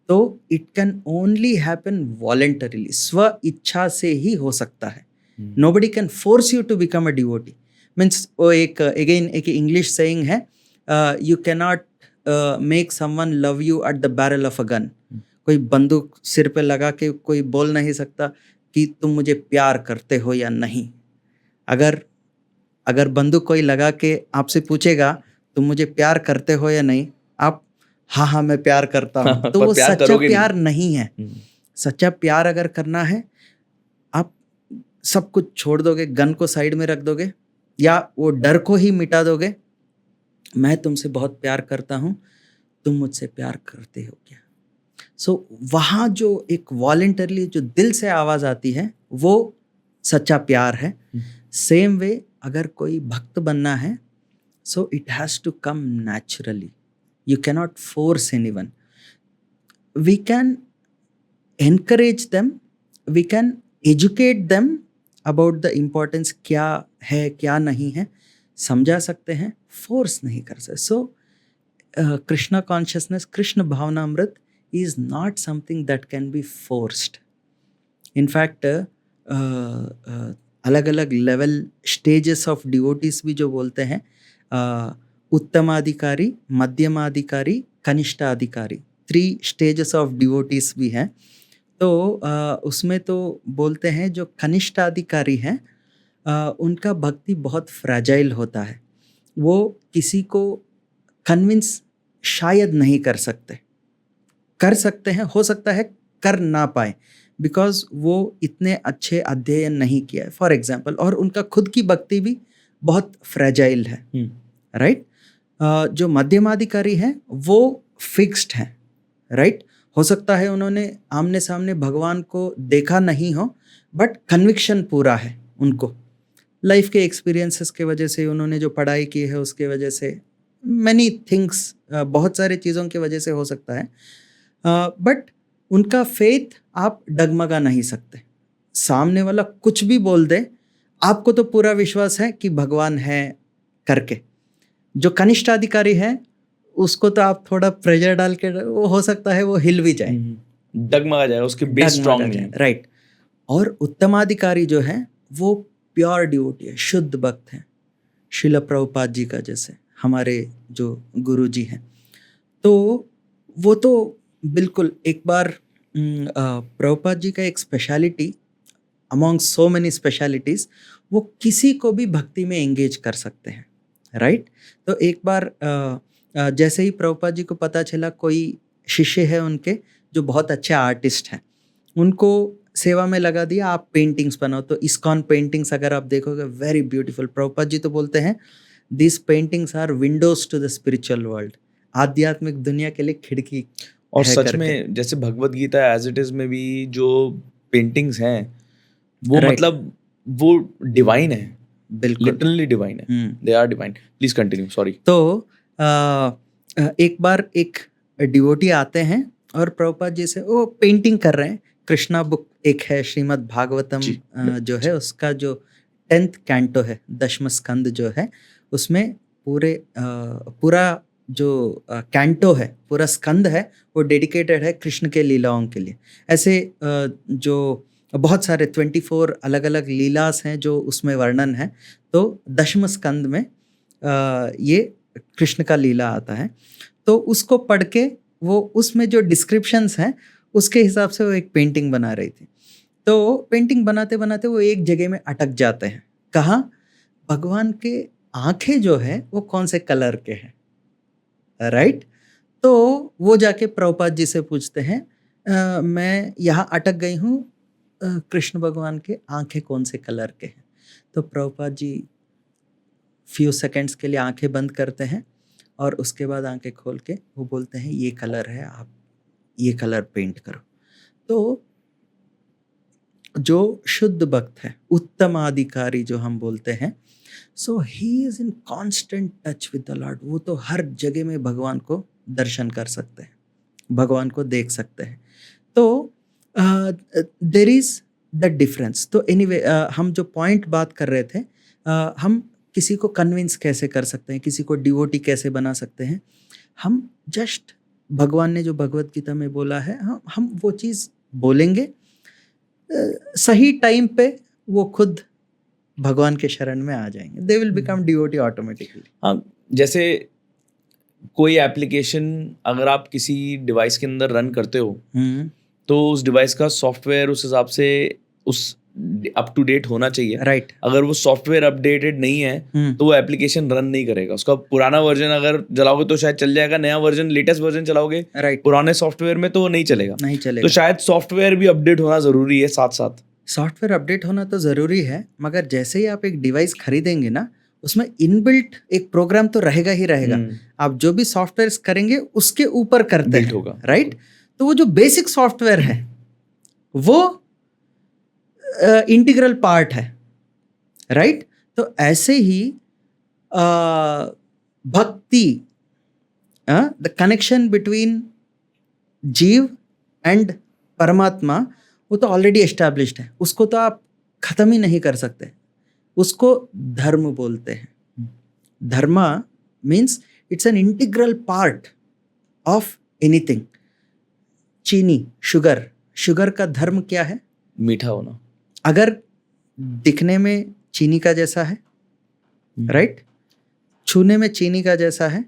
तो it can only happen voluntarily, स्व इच्छा से ही हो सकता है। Nobody can force you to become a devotee. Means वो एक अगेन एक इंग्लिश सेइंग है, you cannot make someone love you at the barrel of a gun. कोई बंदूक सिर पे लगा के कोई बोल नहीं सकता कि तुम मुझे प्यार करते हो या नहीं। अगर बंदूक कोई लगा के आपसे पूछेगा तुम मुझे प्यार करते हो या नहीं, आप हाँ मैं प्यार करता हूँ, तो वो सच्चा प्यार नहीं है। सच्चा प्यार अगर करना है, आप सब कुछ छोड़ दोगे, गन को साइड में रख दोगे, या वो डर को ही मिटा दोगे। मैं तुमसे बहुत प्यार करता हूँ, तुम मुझसे प्यार करते हो क्या? सो वहाँ जो एक वॉलेंटरली जो दिल से आवाज़ आती है वो सच्चा प्यार है। सेम वे अगर कोई भक्त बनना है, so it has to come naturally. You cannot force anyone. We can encourage them, we can educate them about the importance, क्या है क्या नहीं है, समझा सकते हैं, फोर्स नहीं कर सकते। सो कृष्णा कॉन्शियसनेस, कृष्ण भावनामृत is not something that can be forced. In fact, अलग अलग लेवल स्टेजेस ऑफ डिवोटीज भी जो बोलते हैं, उत्तमाधिकारी, मध्यमाधिकारी, कनिष्ठाधिकारी, 3 स्टेजेस ऑफ डिवोटीज भी हैं। तो उसमें तो बोलते हैं जो कनिष्ठाधिकारी हैं उनका भक्ति बहुत फ्रैजाइल होता है। वो किसी को कन्विंस शायद नहीं कर सकते हैं, हो सकता है कर ना पाए, बिकॉज वो इतने अच्छे अध्ययन नहीं किया है फॉर एग्जाम्पल, और उनका खुद की भक्ति भी बहुत फ्रेजाइल है, राइट। जो मध्यमाधिकारी हैं वो फिक्स्ड हैं, राइट। हो सकता है उन्होंने आमने सामने भगवान को देखा नहीं हो, बट कन्विक्शन पूरा है उनको, लाइफ के एक्सपीरियंसेस के वजह से, उन्होंने जो पढ़ाई की है उसके वजह से, मैनी थिंग्स, बहुत सारे चीज़ों की वजह से हो सकता है, बट उनका फेथ आप डगमगा नहीं सकते। सामने वाला कुछ भी बोल दे, आपको तो पूरा विश्वास है कि भगवान है करके। जो कनिष्ठ अधिकारी है उसको तो आप थोड़ा प्रेशर डाल के, वो हो सकता है वो हिल भी जाए, डगमगा जाए, उसके बेस स्ट्रांग नहीं है, राइट। और उत्तमाधिकारी जो है वो प्योर डिवोटी है, शुद्ध भक्त है, श्रील प्रभुपाद जी का जैसे हमारे जो गुरु जी हैं। तो वो तो बिल्कुल, एक बार प्रभुपाद जी का एक speciality among so many specialities, वो किसी को भी भक्ति में एंगेज कर सकते हैं, राइट। तो एक बार जैसे ही प्रभुपाद जी को पता चला कोई शिष्य है उनके जो बहुत अच्छे आर्टिस्ट हैं, उनको सेवा में लगा दिया, आप पेंटिंग्स बनाओ। तो इस्कॉन पेंटिंग्स अगर आप देखोगे, वेरी ब्यूटीफुल। प्रभुपाद जी तो बोलते हैं this paintings are windows to the spiritual world, आध्यात्मिक दुनिया के लिए खिड़की। और सच में जैसे Bhagavad Gita as it is में भी जो पेंटिंग्स हैं वो Right. मतलब वो डिवाइन है, बिल्कुल लिटरली डिवाइन है, they are divine. Please continue, sorry. तो एक बार एक डिवोटी आते हैं और प्रभुपाद जी से वो पेंटिंग कर रहे हैं। कृष्णा बुक एक है, श्रीमद् भागवतम जो है उसका जो 10th कैंटो है, 10वां स्कंद जो है, उसमें पूरा जो कैंटो है, पूरा स्कंद है, वो डेडिकेटेड है कृष्ण के लीलाओं के लिए। ऐसे जो बहुत सारे 24 अलग अलग लीलास हैं जो उसमें वर्णन है। तो 10वें स्कंद में ये कृष्ण का लीला आता है। तो उसको पढ़ के वो उसमें जो डिस्क्रिप्शंस हैं उसके हिसाब से वो एक पेंटिंग बना रही थी। तो पेंटिंग बनाते बनाते वो एक जगह में अटक जाते हैं। कहाँ? भगवान के आंखें जो है वो कौन से कलर के हैं, राइट। तो वो जाके प्रभुपाद जी से पूछते हैं मैं यहाँ अटक गई हूँ, कृष्ण भगवान के आंखें कौन से कलर के हैं। तो प्रभुपाद जी फ्यू सेकंड्स के लिए आंखें बंद करते हैं और उसके बाद आंखें खोल के वो बोलते हैं ये कलर है, आप ये कलर पेंट करो। तो जो शुद्ध भक्त है, उत्तमाधिकारी जो हम बोलते हैं, so he is in constant touch with the Lord. वो तो हर जगह में भगवान को दर्शन कर सकते हैं, भगवान को देख सकते हैं। तो देयर इज द डिफरेंस। तो एनीवे हम जो पॉइंट बात कर रहे थे, हम किसी को कन्विंस कैसे कर सकते हैं, किसी को डिवोटी कैसे बना सकते हैं। हम जस्ट भगवान ने जो भगवत गीता में बोला है, हम वो चीज़ बोलेंगे, सही टाइम पे वो खुद भगवान के शरण में आ जाएंगे, they will become devotee automatically. हाँ, जैसे कोई एप्लीकेशन अगर आप किसी डिवाइस के अंदर रन करते हो तो उस डिवाइस का सॉफ्टवेयर उस हिसाब से उस अप टू डेट होना चाहिए, राइट। अगर वो सॉफ्टवेयर अपडेटेड नहीं है तो वो एप्लीकेशन रन नहीं करेगा। उसका पुराना वर्जन अगर चलाओगे तो शायद चल जाएगा, नया वर्जन, लेटेस्ट वर्जन चलाओगे राइट, पुराने सॉफ्टवेयर में तो वो नहीं चलेगा। तो शायद सॉफ्टवेयर भी अपडेट होना जरूरी है। साथ साथ सॉफ्टवेयर अपडेट होना तो ज़रूरी है, मगर जैसे ही आप एक डिवाइस खरीदेंगे ना, उसमें इनबिल्ट एक प्रोग्राम तो रहेगा ही रहेगा। आप जो भी सॉफ्टवेयर करेंगे उसके ऊपर करते हैं होगा, राइट। तो वो जो बेसिक सॉफ्टवेयर है वो इंटीग्रल पार्ट है, राइट। तो ऐसे ही भक्ति, द कनेक्शन बिटवीन जीव एंड परमात्मा, वो तो ऑलरेडी एस्टैब्लिश्ड है, उसको तो आप खत्म ही नहीं कर सकते। उसको धर्म बोलते हैं। Dharma means it's an integral part of anything. चीनी, शुगर का धर्म क्या है? मीठा होना। अगर दिखने में चीनी का जैसा है, राइट, छूने में चीनी का जैसा है,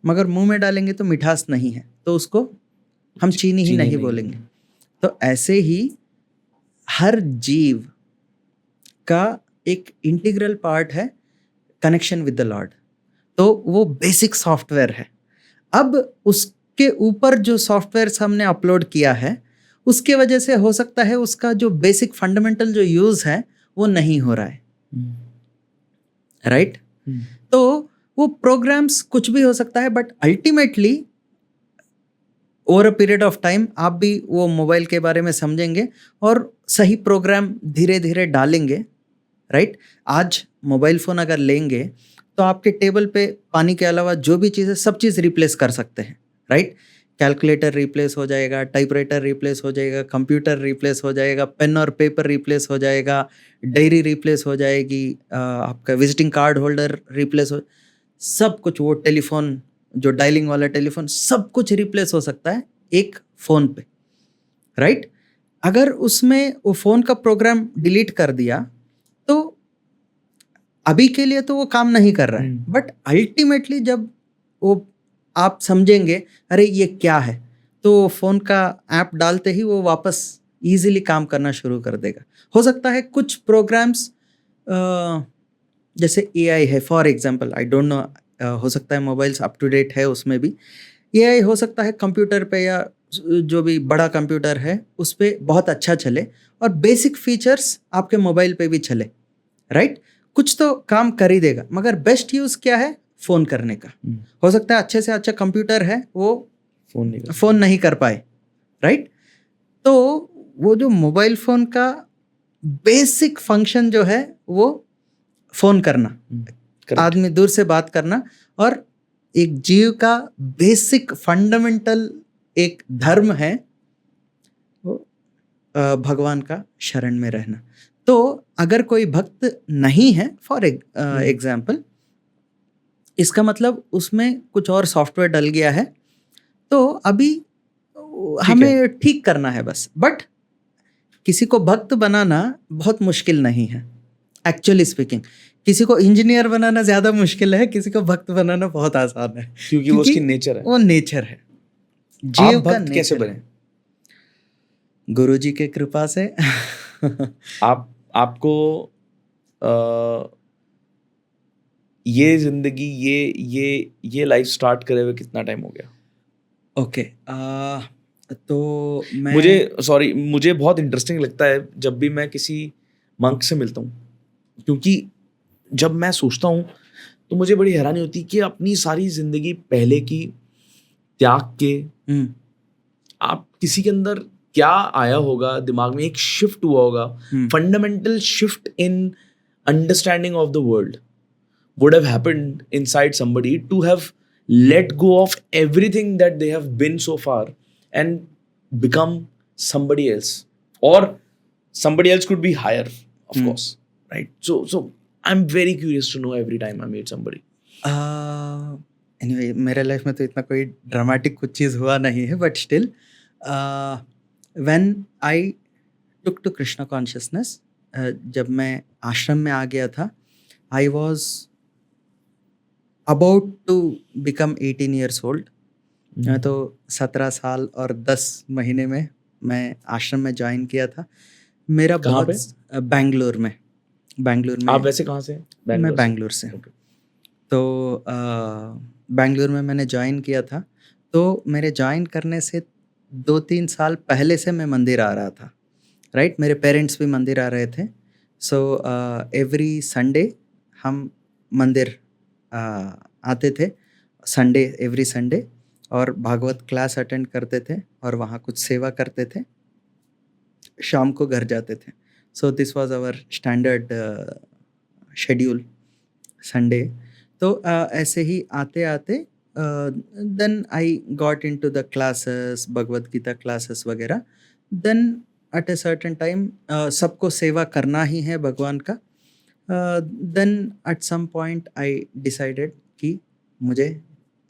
मगर मुंह में डालेंगे तो मिठास नहीं है, तो उसको हम चीनी ही नहीं बोलेंगे। तो ऐसे ही हर जीव का एक इंटीग्रल पार्ट है कनेक्शन विद द लॉर्ड। तो वो बेसिक सॉफ्टवेयर है। अब उसके ऊपर जो सॉफ्टवेयर हमने अपलोड किया है उसके वजह से हो सकता है उसका जो बेसिक फंडामेंटल जो यूज है वो नहीं हो रहा है, राइट? तो वो प्रोग्राम्स कुछ भी हो सकता है, but ultimately over a period of time आप भी वो मोबाइल के बारे में समझेंगे और सही प्रोग्राम धीरे धीरे डालेंगे, राइट? आज मोबाइल फ़ोन अगर लेंगे तो आपके टेबल पे पानी के अलावा जो भी चीज़ है सब चीज़ रिप्लेस कर सकते हैं, राइट? कैलकुलेटर रिप्लेस हो जाएगा, टाइपराइटर रिप्लेस हो जाएगा, कंप्यूटर रिप्लेस हो जाएगा, पेन और पेपर रिप्लेस हो जाएगा, डायरी रिप्लेस हो जाएगी, आपका विजिटिंग कार्ड होल्डर रिप्लेस हो, सब कुछ, वो टेलीफोन जो डायलिंग वाला टेलीफोन, सब कुछ रिप्लेस हो सकता है एक फ़ोन पे, राइट? अगर उसमें वो फ़ोन का प्रोग्राम डिलीट कर दिया तो अभी के लिए तो वो काम नहीं कर रहा है, बट अल्टीमेटली जब वो आप समझेंगे अरे ये क्या है, तो फ़ोन का ऐप डालते ही वो वापस इजीली काम करना शुरू कर देगा। हो सकता है कुछ प्रोग्राम्स जैसे एआई है for example, I don't no, हो सकता है मोबाइल्स अप टू डेट है उसमें भी एआई, हो सकता है कंप्यूटर पे या जो भी बड़ा कंप्यूटर है उस पर बहुत अच्छा चले और बेसिक फीचर्स आपके मोबाइल पे भी चले, राइट? कुछ तो काम कर ही देगा, मगर बेस्ट यूज़ क्या है? फ़ोन करने का। हो सकता है अच्छे से अच्छा कंप्यूटर है वो फ़ोन नहीं कर पाए, राइट? तो वो जो मोबाइल फ़ोन का बेसिक फंक्शन जो है वो फ़ोन करना, आदमी दूर से बात करना, और एक जीव का बेसिक फंडामेंटल एक धर्म है वो भगवान का शरण में रहना। तो अगर कोई भक्त नहीं है फॉर एग्जाम्पल, इसका मतलब उसमें कुछ और सॉफ्टवेयर डल गया है, तो अभी हमें ठीक करना है बस। बट किसी को भक्त बनाना बहुत मुश्किल नहीं है, एक्चुअली स्पीकिंग। किसी को इंजीनियर बनाना ज़्यादा मुश्किल है, किसी को भक्त बनाना बहुत आसान है, क्योंकि वो उसकी नेचर है, वो नेचर है, जीव का नेचर। कैसे बने? गुरुजी के कृपा से। आपको ये जिंदगी ये लाइफ स्टार्ट करे हुए कितना टाइम हो गया? ओके, तो मैं मुझे बहुत इंटरेस्टिंग लगता है जब भी मैं किसी मंक से मिलता हूँ, क्योंकि जब मैं सोचता हूँ तो मुझे बड़ी हैरानी होती है कि अपनी सारी जिंदगी पहले की त्याग के आप किसी के अंदर क्या आया होगा, दिमाग में एक शिफ्ट हुआ होगा, fundamental shift in understanding of the world would have happened inside somebody to have let go of everything that they have been so far and become somebody else, or somebody else could be higher, of course, right? So I'm very curious to know every time I meet somebody. Anyway, मेरे life में तो इतना कोई dramatic कुछ चीज़ हुआ नहीं है, but still when I took to Krishna consciousness, जब मैं आश्रम में आ गया था, I was about to become 18 years old. तो 17 साल और 10 महीने में मैं आश्रम में ज्वाइन किया था। मेरा बहुत बेंगलोर में। आप वैसे कहाँ से? मैं बेंगलोर से। Okay. तो बेंगलोर में मैंने ज्वाइन किया था। तो मेरे ज्वाइन करने से 2-3 साल पहले से मैं मंदिर आ रहा था, राइट? मेरे पेरेंट्स भी मंदिर आ रहे थे। सो एवरी संडे हम मंदिर आते थे, एवरी संडे, और भागवत क्लास अटेंड करते थे और वहाँ कुछ सेवा करते थे, शाम को घर जाते थे। So this was our standard schedule Sunday. तो ऐसे ही आते आते then I got into the classes, Bhagavad Gita classes वगैरह। Then at a certain time सबको सेवा करना ही है भगवान का। Then at some point I decided कि मुझे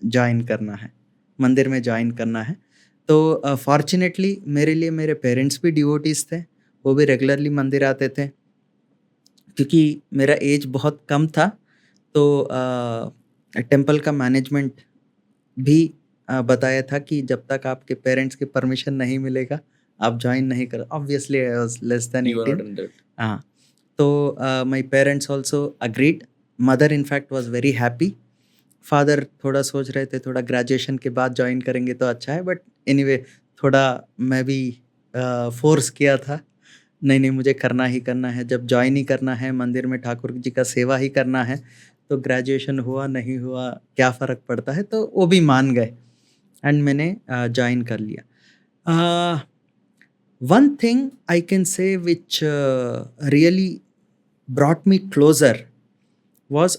ज्वाइन करना है, मंदिर में ज्वाइन करना है। तो फॉर्चुनेटली मेरे लिए मेरे पेरेंट्स भी डिवोटीज थे, वो भी रेगुलरली मंदिर आते थे। क्योंकि मेरा एज बहुत कम था, तो टेम्पल का मैनेजमेंट भी बताया था कि जब तक आपके पेरेंट्स की परमिशन नहीं मिलेगा आप ज्वाइन नहीं कर। Obviously I was less than 18। हाँ, तो my parents also agreed. Mother in fact was very happy father थोड़ा सोच रहे थे थोड़ा ग्रेजुएशन के बाद ज्वाइन करेंगे तो अच्छा है, बट एनीवे थोड़ा मैं भी फोर्स किया था, नहीं नहीं मुझे करना ही करना है, जब ज्वाइन ही करना है, मंदिर में ठाकुर जी का सेवा ही करना है, तो ग्रेजुएशन हुआ नहीं हुआ क्या फ़र्क पड़ता है, तो वो भी मान गए एंड मैंने ज्वाइन कर लिया. One thing I can say which really brought me closer was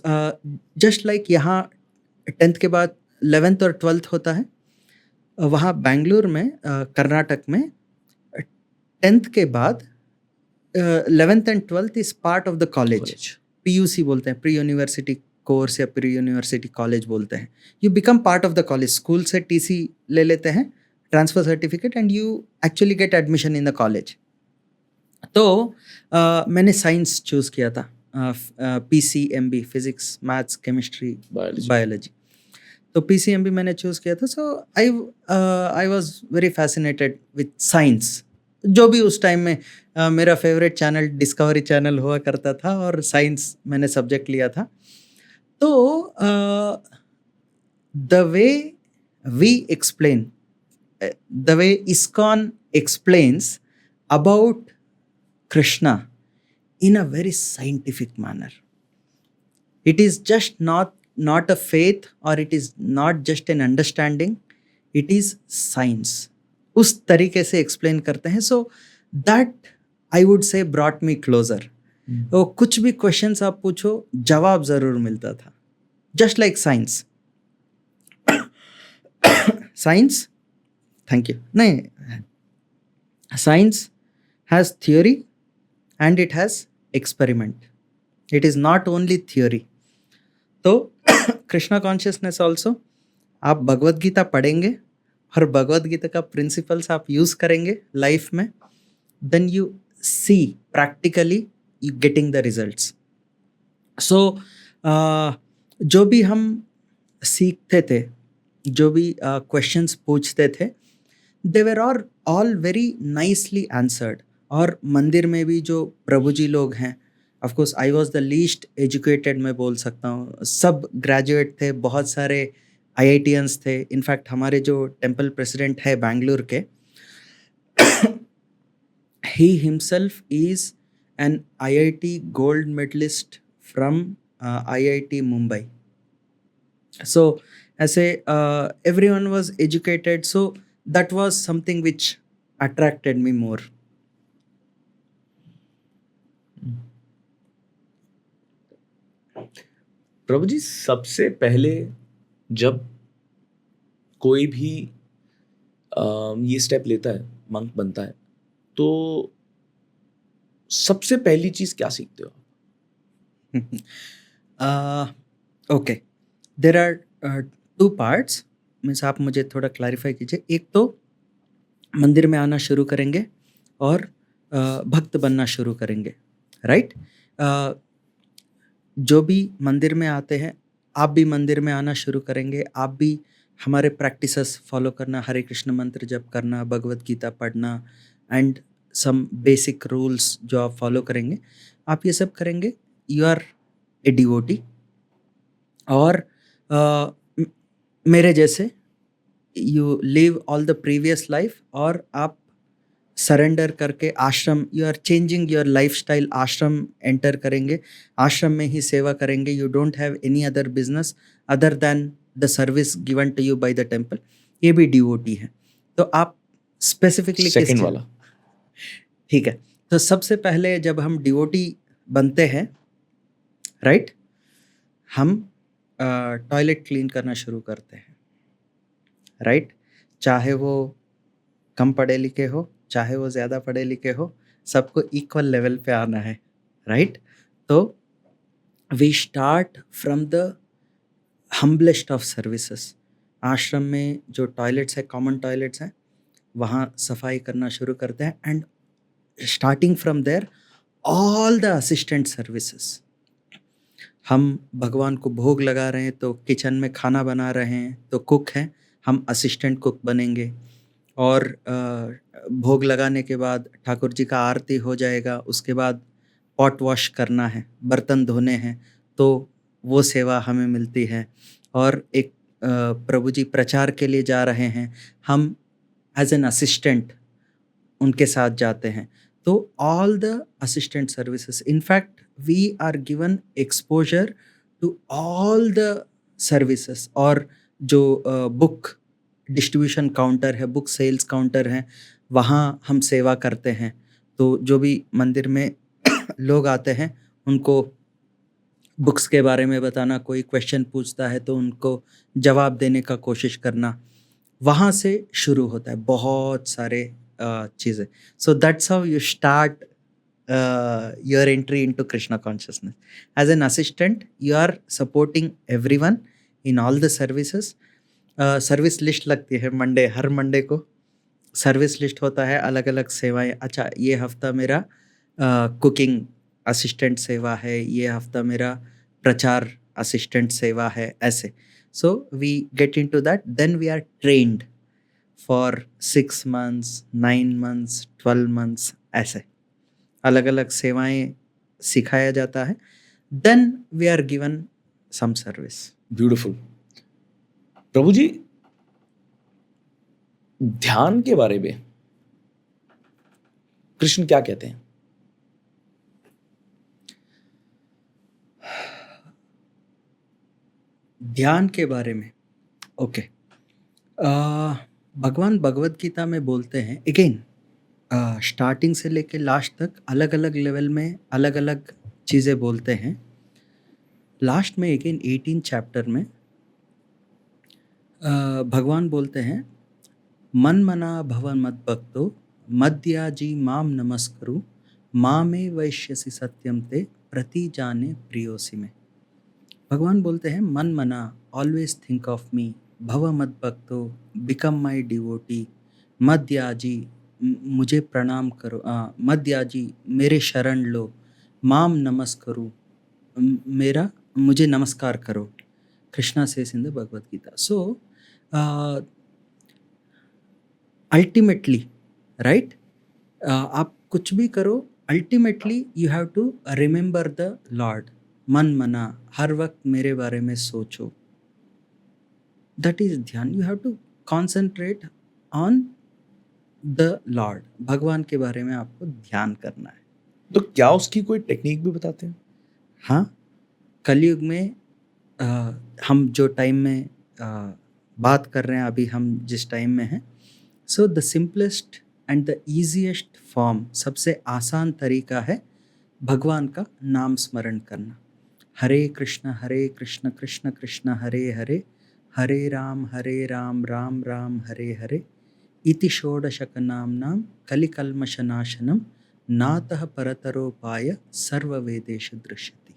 just like यहाँ 10th के बाद 11th और 12th होता है, वहाँ बेंगलुरु में कर्नाटक में 10th के बाद 11th and 12th is part of the college. PUC बोलते हैं, प्री यूनिवर्सिटी कोर्स या प्री यूनिवर्सिटी कॉलेज बोलते हैं. You become part of the college, school से TC ले लेते हैं, transfer certificate, and you actually get admission in the college. तो मैंने साइंस चूज़ किया था, PCMB, physics maths chemistry biology. तो PCMB मैंने चूज़ किया था. So I was very fascinated with science. जो भी उस टाइम में मेरा फेवरेट चैनल डिस्कवरी चैनल हुआ करता था, और साइंस मैंने सब्जेक्ट लिया था. तो the way we explain, the way ISKCON explains about Krishna in a very scientific manner. It is just not a faith, or it is not just an understanding, it is science. उस तरीके से explain करते हैं. So that I would say brought me closer. तो कुछ भी questions आप पूछो जवाब ज़रूर मिलता था. Just like science. Science, thank you. नहीं, science has theory and it has experiment. It is not only theory. तो कृष्णा कॉन्शियसनेस ऑल्सो, आप भगवद गीता पढ़ेंगे और भगवद गीता का प्रिंसिपल्स आप यूज़ करेंगे लाइफ में, then you see practically you getting the results. So जो भी हम सीखते थे, जो भी क्वेश्चंस पूछते थे, they were all very nicely answered. और मंदिर में भी जो प्रभु जी लोग हैं, of course I was the least educated, मैं बोल सकता हूँ. सब ग्रेजुएट थे, बहुत सारे IITians थे. इनफैक्ट हमारे जो टेम्पल प्रेसिडेंट है बेंगलुरु के, he himself is an IIT gold medalist from IIT Mumbai. So ऐसे everyone was educated, so that was something which attracted me more. प्रभु जी, सबसे पहले जब कोई भी ये स्टेप लेता है, मंक बनता है, तो सबसे पहली चीज क्या सीखते हो? Okay, there are 2 parts. Means आप मुझे थोड़ा क्लैरिफाई कीजिए. एक तो मंदिर में आना शुरू करेंगे और भक्त बनना शुरू करेंगे, राइट? जो भी मंदिर में आते हैं, आप भी मंदिर में आना शुरू करेंगे, आप भी हमारे प्रैक्टिसेस फॉलो करना, हरे कृष्ण मंत्र जप करना, भगवद गीता पढ़ना, एंड सम बेसिक रूल्स जो आप फॉलो करेंगे, आप ये सब करेंगे, यू आर ए डिवोटी. और मेरे जैसे you live all the previous life, और आप सरेंडर करके आश्रम, you are changing your lifestyle, आश्रम एंटर करेंगे, आश्रम में ही सेवा करेंगे. You don't have any other business other than the service given to you by the temple. ये भी डिवोटी है. तो आप स्पेसिफिकली सेकंड वाला, ठीक है. तो सबसे पहले जब हम डिवोटी बनते हैं, राइट, हम टॉयलेट क्लीन करना शुरू करते हैं, राइट? चाहे वो कम पढ़े लिखे हो, चाहे वो ज़्यादा पढ़े लिखे हो, सबको इक्वल लेवल पे आना है, राइट? तो we start from the humblest of services. आश्रम में जो टॉयलेट्स है, कॉमन टॉयलेट्स हैं, वहाँ सफाई करना शुरू करते हैं. And starting from there all the assistant services. हम भगवान को भोग लगा रहे हैं तो किचन में खाना बना रहे हैं तो कुक हैं, हम असिस्टेंट कुक बनेंगे. और भोग लगाने के बाद ठाकुर जी का आरती हो जाएगा, उसके बाद पॉट वॉश करना है, बर्तन धोने हैं, तो वो सेवा हमें मिलती है. और एक प्रभु जी प्रचार के लिए जा रहे हैं, हम एज एन असिस्टेंट उनके साथ जाते हैं। तो all the assistant services, in fact we are given exposure to all the services. और जो बुक डिस्ट्रीब्यूशन काउंटर है, बुक सेल्स काउंटर है, वहाँ हम सेवा करते हैं। तो जो भी मंदिर में लोग आते हैं उनको बुक्स के बारे में बताना, कोई क्वेश्चन पूछता है तो उनको जवाब देने का कोशिश करना, वहाँ से शुरू होता है बहुत सारे चीज़ें। So that's how you start your entry into Krishna consciousness. As an assistant you are supporting everyone in all the services. Service list लगती है मंडे, हर मंडे को सर्विस लिस्ट होता है, अलग अलग सेवाएं। अच्छा, ये हफ्ता मेरा कुकिंग असिस्टेंट सेवा है, ये हफ्ता मेरा प्रचार असिस्टेंट सेवा है, ऐसे। So we get into that, then we are trained for 6 months, 9 months, 12 months, ऐसे अलग अलग सेवाएं सिखाया जाता है। Then we are given some service. Beautiful. प्रभु जी, ध्यान के बारे में कृष्ण क्या कहते हैं? ध्यान के बारे में, ओके। भगवान भगवत गीता में बोलते हैं, अगेन स्टार्टिंग से लेके लास्ट तक अलग अलग लेवल में अलग अलग चीज़ें बोलते हैं। लास्ट में अगेन 18 चैप्टर में भगवान बोलते हैं, मन मना भव मद भक्तो मद्याजी माम नमस्करु मामे वैश्यसि सत्यम ते प्रति जाने प्रियोसी में। भगवान बोलते हैं, मन मना, ऑलवेज थिंक ऑफ मी, भव मद भक्तो, बिकम माई डिवोटी, मद्याजी, मुझे प्रणाम करो, मद्याजी, मेरे शरण लो, माम नमस्करु, मेरा मुझे नमस्कार करो। Krishna says in the Bhagavad Gita. So ultimately, right, आप कुछ भी करो, ultimately you have to remember the Lord. मन मना, हर वक्त मेरे बारे में सोचो, that is dhyan. You have to concentrate on the Lord, भगवान के बारे में आपको ध्यान करना है। तो क्या उसकी कोई टेक्निक भी बताते हैं? हाँ, कलयुग में हम जो टाइम में बात कर रहे हैं, अभी हम जिस टाइम में हैं, so the simplest and the easiest form, सबसे आसान तरीका है भगवान का नाम स्मरण करना। हरे कृष्ण कृष्ण कृष्ण हरे हरे, हरे राम राम राम हरे हरे, इति षोडशक नाम कलिकल्मषनाशनम नातः परतरोपाय सर्ववेदेषु दृश्यति।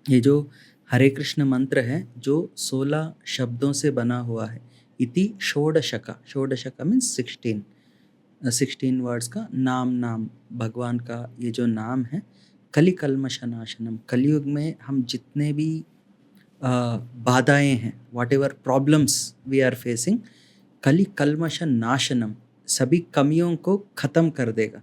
ये जो हरे कृष्ण मंत्र है, जो 16 शब्दों से बना हुआ है, इति षोडशका, षोडशका मीन्स 16 वर्ड्स का नाम, भगवान का ये जो नाम है, कलिकल्मषनाशनम। कलयुग में हम जितने भी बाधाएं हैं, whatever problems we are facing, कलिकल्मषनाशनम, सभी कमियों को खत्म कर देगा।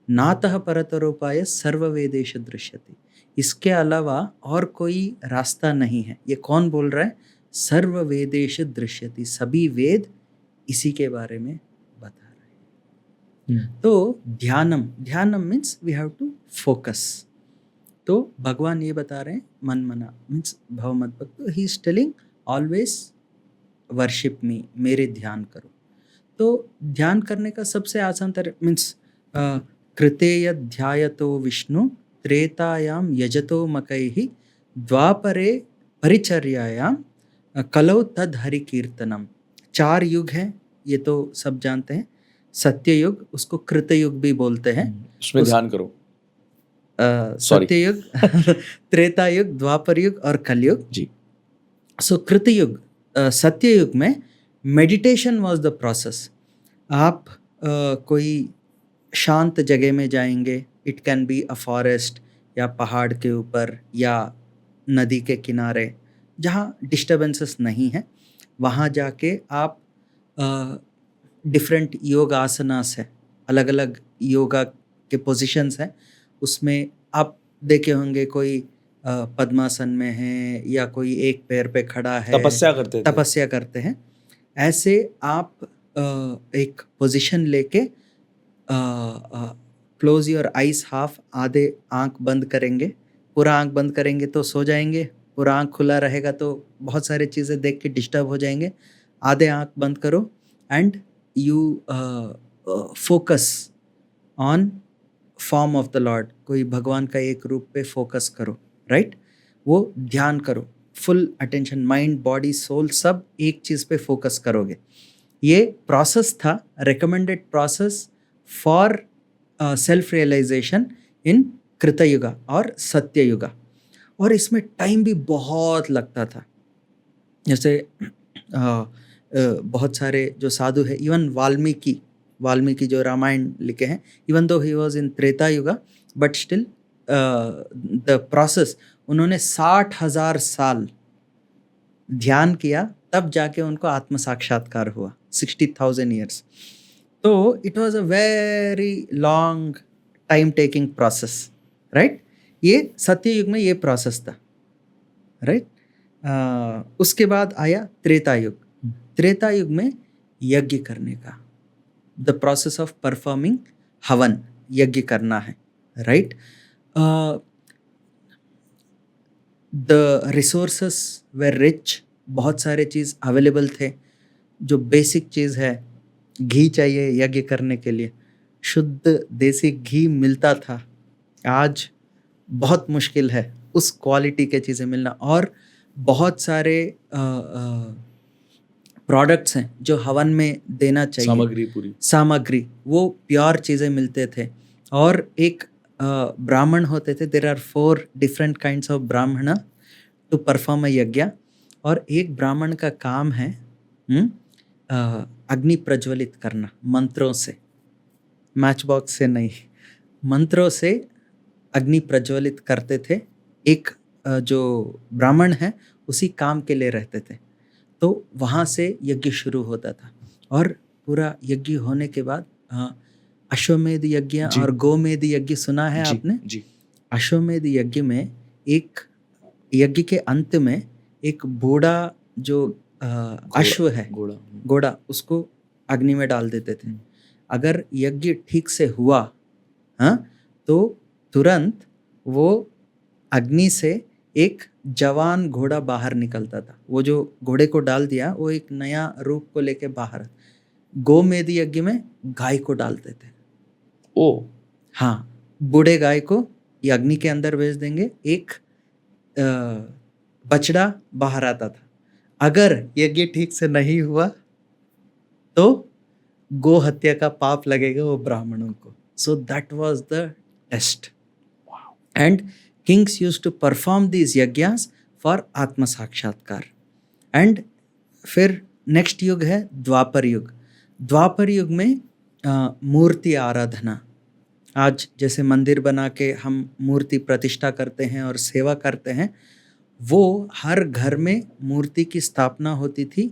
नातः परतरोपाय सर्ववेदेषु दृश्यति, इसके अलावा और कोई रास्ता नहीं है। ये कौन बोल रहा है? सर्ववेदेषु दृश्यति, सभी वेद इसी के बारे में बता रहे हैं। तो ध्यानम means we have to focus. तो भगवान ये बता रहे हैं, मन मना मीन्स भव मद भक्तो, he is telling always worship me, मेरे ध्यान करो। तो ध्यान करने का सबसे आसान तरीका मीन्स कृतेय ध्यायतो विष्णु त्रेतायाम यजतो मकैहि द्वापरे परिचर्यायाम कलौ तद हरि कीर्तनम। 4 युग हैं, ये तो सब जानते हैं। सत्ययुग, उसको कृतयुग भी बोलते हैं, उसमें ध्यान करो। सत्ययुग त्रेता युग, द्वापर युग और कलयुग जी। सो कृतयुग, सत्ययुग में मेडिटेशन वाज द प्रोसेस। आप कोई शांत जगह में जाएंगे, it can be a forest या पहाड़ के ऊपर या नदी के किनारे, जहाँ डिस्टर्बेंसेस नहीं है, वहाँ जाके आप डिफरेंट योग आसनास है, अलग अलग योगा के पोजीशंस हैं, उसमें आप देखे होंगे कोई पद्मासन में हैं या कोई एक पैर पे खड़ा है, तपस्या करते हैं, ऐसे आप एक पोजीशन लेके क्लोज योर आइज हाफ, आधे आंख बंद करेंगे। पूरा आंख बंद करेंगे तो सो जाएंगे, पूरा आंख खुला रहेगा तो बहुत सारी चीज़ें देख के डिस्टर्ब हो जाएंगे। आधे आंख बंद करो and you focus on form of the Lord, कोई भगवान का एक रूप पे फोकस करो, राइट? वो ध्यान करो, full attention, mind body soul सब एक चीज़ पे फोकस करोगे। ये प्रोसेस था, recommended process for self realization in Kritayuga और सत्ययुगा, और इसमें टाइम भी बहुत लगता था। जैसे बहुत सारे जो साधु है, इवन वाल्मीकि जो रामायण लिखे हैं, even though he was in Treta yuga but still the process, उन्होंने 60,000 साल ध्यान किया तब जाके उनको आत्म साक्षात्कार हुआ, 60,000 ईयर्स। तो it was a very long time taking process, right? ये सत्ययुग में ये प्रोसेस था, राइट? उसके बाद आया त्रेता युग। त्रेता युग में यज्ञ करने का, द प्रोसेस ऑफ परफॉर्मिंग हवन, यज्ञ करना है, right? The resources were rich, बहुत सारे चीज़ अवेलेबल थे। जो बेसिक चीज़ है, घी चाहिए यज्ञ करने के लिए, शुद्ध देसी घी मिलता था, आज बहुत मुश्किल है उस क्वालिटी के चीज़ें मिलना। और बहुत सारे प्रोडक्ट्स हैं जो हवन में देना चाहिए, सामग्री वो प्योर चीज़ें मिलते थे। और एक ब्राह्मण होते थे, there are 4 different kinds of brahmin to perform a yagya. और एक ब्राह्मण का काम है अग्नि प्रज्वलित करना मंत्रों से, मैच बॉक्स से नहीं, मंत्रों से अग्नि प्रज्वलित करते थे। एक जो ब्राह्मण है उसी काम के लिए रहते थे, तो वहाँ से यज्ञ शुरू होता था। और पूरा यज्ञ होने के बाद अश्वमेध यज्ञ और गोमेध यज्ञ सुना है आपने? जी। अश्वमेध यज्ञ में एक यज्ञ के अंत में एक बूढ़ा जो अश्व है, घोड़ा, उसको अग्नि में डाल देते थे। अगर यज्ञ ठीक से हुआ तो तुरंत वो अग्नि से एक जवान घोड़ा बाहर निकलता था। वो जो घोड़े को डाल दिया वो एक नया रूप को लेके बाहर। गोमेध यज्ञ में गाय को डालते थे। ओ हाँ, बूढ़े गाय को ये अग्नि के अंदर भेज देंगे, एक बछड़ा बाहर आता था। अगर यज्ञ ठीक से नहीं हुआ तो गो हत्या का पाप लगेगा वो ब्राह्मणों को। So that was the test and kings used to perform these यज्ञास फॉर आत्म साक्षात्कार। एंड फिर नेक्स्ट युग है द्वापर युग। द्वापर युग में मूर्ति आराधना, आज जैसे मंदिर बना के हम मूर्ति प्रतिष्ठा करते हैं और सेवा करते हैं, वो हर घर में मूर्ति की स्थापना होती थी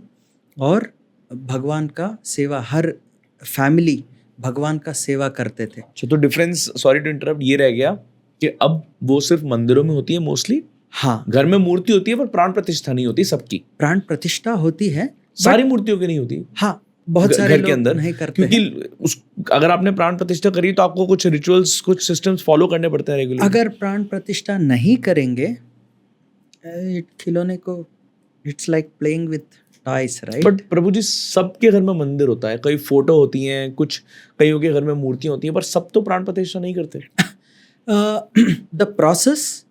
और भगवान का सेवा, हर फैमिली भगवान का सेवा करते थे। तो डिफरेंस, सॉरी टू इंटरप्ट, ये रह गया कि अब वो सिर्फ मंदिरों में होती है मोस्टली। हाँ, घर में मूर्ति होती है पर प्राण प्रतिष्ठा नहीं होती सबकी। प्राण प्रतिष्ठा होती है, सारी मूर्तियों की नहीं होती। हाँ, बहुत सारे घर के अंदर नहीं करते, क्योंकि अगर आपने प्राण प्रतिष्ठा करी तो आपको कुछ रिचुअल्स, कुछ सिस्टम्स फॉलो करने पड़ते हैं रेगुलर। अगर प्राण प्रतिष्ठा नहीं करेंगे, खिलौने को, it's like playing with toys, right? But प्रभु जी, सबके घर में मंदिर होता है, कई फोटो होती हैं, कुछ कईयों के घर में मूर्तियां होती हैं, पर सब तो प्राण प्रतिष्ठा नहीं करते। द प्रोसेस,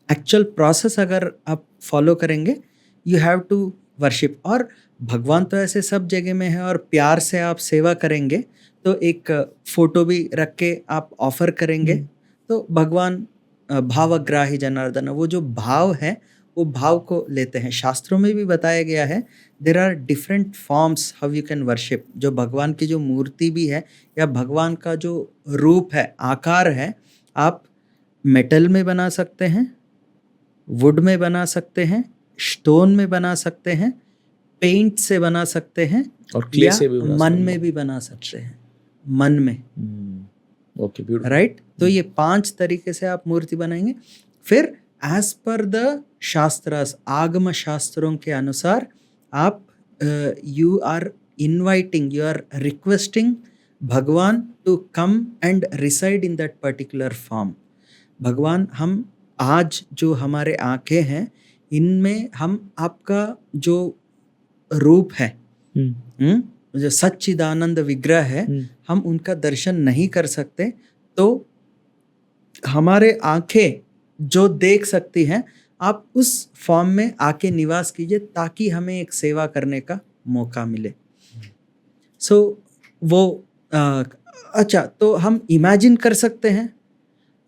एक्चुअल प्रोसेस अगर आप फॉलो करेंगे, यू हैव टू वर्शिप। और भगवान तो ऐसे सब जगह में है, और प्यार से आप सेवा करेंगे तो एक फोटो भी रख के आप ऑफर करेंगे तो भगवान भावग्राही जनार्दन, वो जो भाव है वो भाव को लेते हैं। शास्त्रों में भी बताया गया है, there are different forms how you can worship. जो भगवान की जो मूर्ति भी है या भगवान का जो रूप है, आकार है, आप मेटल में बना सकते हैं, वुड में बना सकते हैं, स्टोन में बना सकते हैं, पेंट से बना सकते हैं, और क्ले से भी मन में भी बना सकते हैं, मन में। Okay, beautiful, right? तो ये 5 तरीके से आप मूर्ति बनाएंगे। फिर एज पर द शास्त्रास, आगम शास्त्रों के अनुसार आप you are inviting, you are requesting Bhagavan to come and reside in that particular form. भगवान, हम आज जो हमारे आंखें हैं इनमें हम आपका जो रूप है, जो सच्चिदानंद विग्रह है, हम उनका दर्शन नहीं कर सकते, तो हमारे आंखें जो देख सकती हैं, आप उस फॉर्म में आके निवास कीजिए ताकि हमें एक सेवा करने का मौका मिले। सो वो अच्छा, तो हम इमेजिन कर सकते हैं।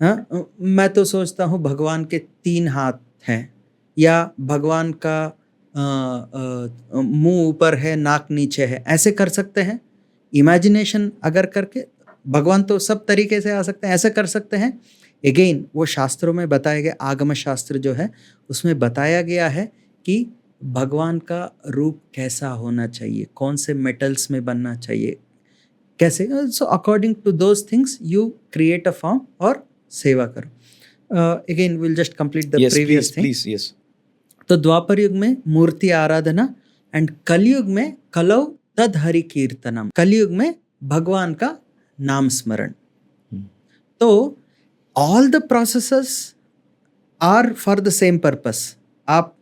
हाँ, मैं तो सोचता हूँ भगवान के 3 हाथ हैं, या भगवान का मुंह ऊपर है, नाक नीचे है, ऐसे कर सकते हैं इमेजिनेशन अगर करके। भगवान तो सब तरीके से आ सकते हैं, ऐसे कर सकते हैं। अगेन वो शास्त्रों में बताया गया, आगम शास्त्र जो है उसमें बताया गया है कि भगवान का रूप कैसा होना चाहिए, कौन से मेटल्स में बनना चाहिए, कैसे। So according to those things you create a form और सेवा करो। Again will just complete the previous thing. तो द्वापर युग में मूर्ति आराधना एंड कलयुग में कलौ तद हरि कीर्तनम, कलयुग में भगवान का नाम स्मरण। तो all the processes are for the same purpose. आप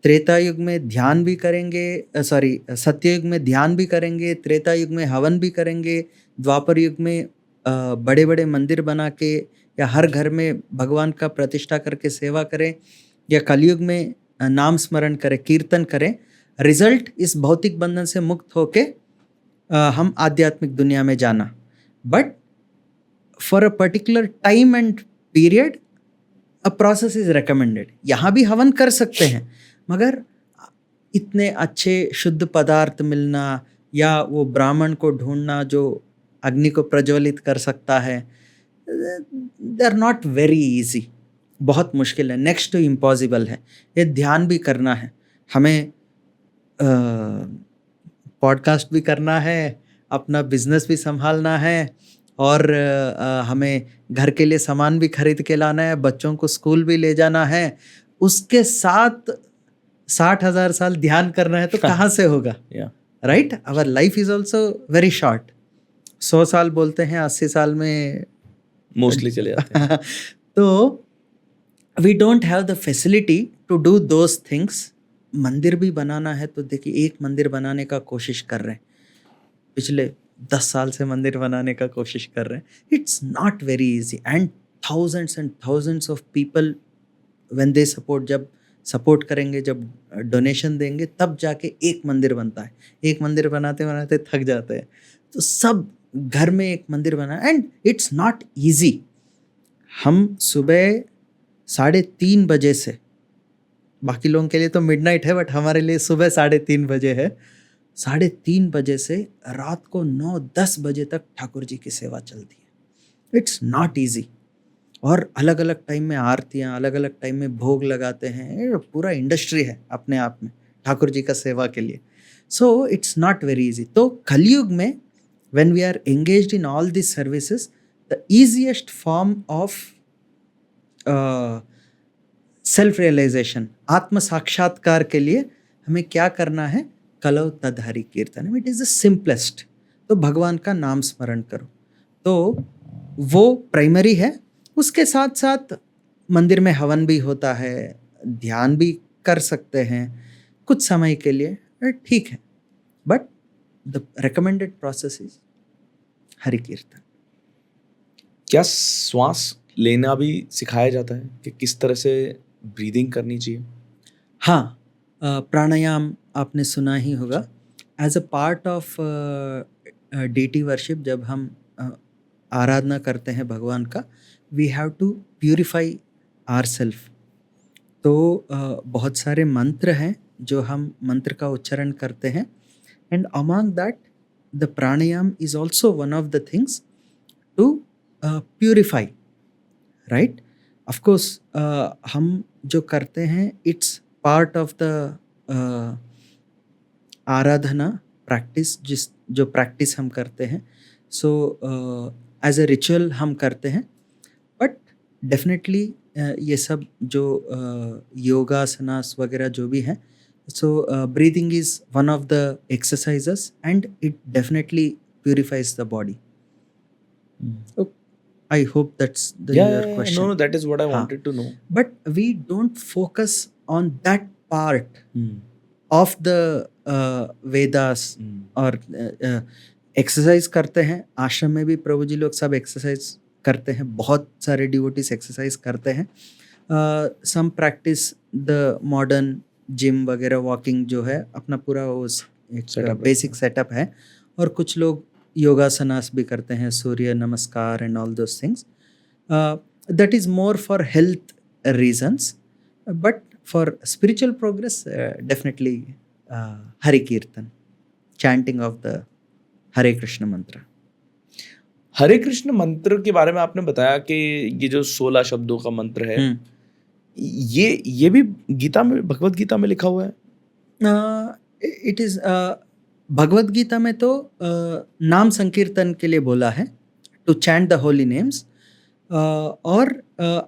त्रेता युग में ध्यान भी करेंगे, सत्ययुग में ध्यान भी करेंगे, त्रेता युग में हवन भी करेंगे, द्वापर युग में बड़े बड़े मंदिर बना के या हर घर में भगवान का प्रतिष्ठा करके सेवा करें, या कलयुग में नाम स्मरण करें, कीर्तन करें। रिजल्ट इस भौतिक बंधन से मुक्त होके हम आध्यात्मिक दुनिया में जाना। But for a particular time and period a process is recommended. यहाँ भी हवन कर सकते हैं, मगर इतने अच्छे शुद्ध पदार्थ मिलना या वो ब्राह्मण को ढूंढना जो अग्नि को प्रज्वलित कर सकता है, they are not very easy, बहुत मुश्किल है, नेक्स्ट टू इम्पॉसिबल है। ये ध्यान भी करना है हमें, पॉडकास्ट भी करना है, अपना बिजनेस भी संभालना है, और हमें घर के लिए सामान भी खरीद के लाना है, बच्चों को स्कूल भी ले जाना है, उसके साथ 60,000 साल ध्यान करना है तो कहाँ से होगा, right? Our life is also very short. 100 साल बोलते हैं, 80 साल में मोस्टली चले जाते हैं। तो we don't have the facility to do those things. मंदिर भी बनाना है तो देखिए, एक मंदिर बनाने का कोशिश कर रहे हैं, पिछले 10 साल से मंदिर बनाने का कोशिश कर रहे हैं। It's not very easy and thousands of people when they support, जब सपोर्ट करेंगे, जब डोनेशन देंगे, तब जाके एक मंदिर बनता है। एक मंदिर बनाते बनाते थक जाते हैं, तो सब घर में एक मंदिर बना, एंड इट्स नॉट ईजी। हम सुबह 3:30 बजे से, बाकी लोगों के लिए तो मिडनाइट है, बट हमारे लिए सुबह 3:30 बजे है। 3:30 बजे से रात को 9-10 बजे तक ठाकुर जी की सेवा चलती है। It's not easy. और अलग अलग टाइम में आरतियाँ, अलग अलग टाइम में भोग लगाते हैं, पूरा इंडस्ट्री है अपने आप में ठाकुर जी का सेवा के लिए। So it's not very easy. तो कलयुग में when we are engaged in all these services, the easiest form of self realisation, आत्म साक्षात्कार के लिए हमें क्या करना है? कलौ तद हरि कीर्तन, इट इज द सिंपलेस्ट। तो भगवान का नाम स्मरण करो, तो वो प्राइमरी है। उसके साथ साथ मंदिर में हवन भी होता है, ध्यान भी कर सकते हैं कुछ समय के लिए, ठीक है, but the recommended process is Hari कीर्तन। क्या श्वास लेना भी सिखाया जाता है कि किस तरह से ब्रीदिंग करनी चाहिए? हाँ, प्राणायाम आपने सुना ही होगा। As a part of deity worship, जब हम आराधना करते हैं भगवान का, we have to purify ourselves. तो बहुत सारे मंत्र हैं जो हम मंत्र का उच्चारण करते हैं, and among that the pranayama is also one of the things to purify, right? Of course हम जो करते हैं, it's part of the aradhana practice, जो प्रैक्टिस हम करते हैं। सो एज ए रिचुअल हम करते हैं, बट डेफिनेटली ये सब जो योगासनास वगैरह जो भी हैं, so breathing is one of the exercises and it definitely purifies the body. So I hope that's your question. No, that is what I हाँ. wanted to know. But we don't focus on that part of the Vedas और exercise करते हैं। आश्रम में भी प्रभु जी लोग सब एक्सरसाइज करते हैं, बहुत सारे डिवोटीज एक्सरसाइज करते हैं। सम प्रैक्टिस द मॉडर्न जिम वगैरह, वॉकिंग जो है अपना पूरा वो एक बेसिक सेटअप है। और कुछ लोग योगासनास भी करते हैं, सूर्य नमस्कार and all those things. That is more for health reasons, but for spiritual progress definitely Hari कीर्तन, चैंटिंग ऑफ द हरे कृष्ण मंत्र। हरे कृष्ण मंत्र के बारे में आपने बताया कि ये जो 16 शब्दों का मंत्र है, ये भी गीता में, भगवत गीता में लिखा हुआ है। इट इज भगवत गीता में तो नाम संकीर्तन के लिए बोला है, to chant the holy names. और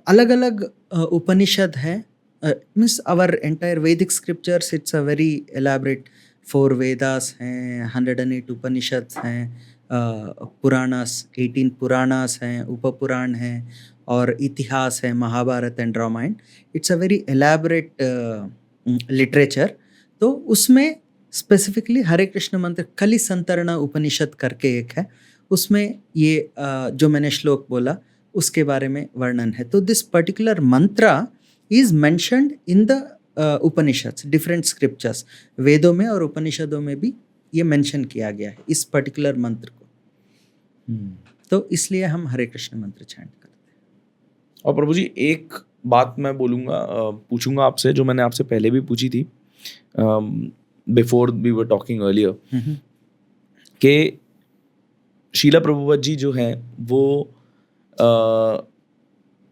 अलग अलग उपनिषद है, means our entire Vedic scriptures, it's a very elaborate. 4 Vedas हैं, 108 उपनिषद हैं, पुराणास 18 पुराणास हैं, उपपुराण हैं, और इतिहास है, Mahabharata and Ramayana. It's a very elaborate literature. तो उसमें स्पेसिफिकली हरे कृष्ण मंत्र कलि संतरण उपनिषद करके एक है, उसमें ये जो मैंने श्लोक बोला उसके बारे में वर्णन है। तो दिस पर्टिकुलर मंत्र is mentioned in the Upanishads, different scriptures, वेदों में और उपनिषदों में भी ये मेंशन किया गया है इस पर्टिकुलर मंत्र को। तो इसलिए हम हरे कृष्ण मंत्र चैंट करते हैं। और प्रभु जी, एक बात मैं बोलूँगा, पूछूंगा आपसे, जो मैंने आपसे पहले भी पूछी थी, before we were talking earlier, कि शीला प्रभुपाद जी जो हैं वो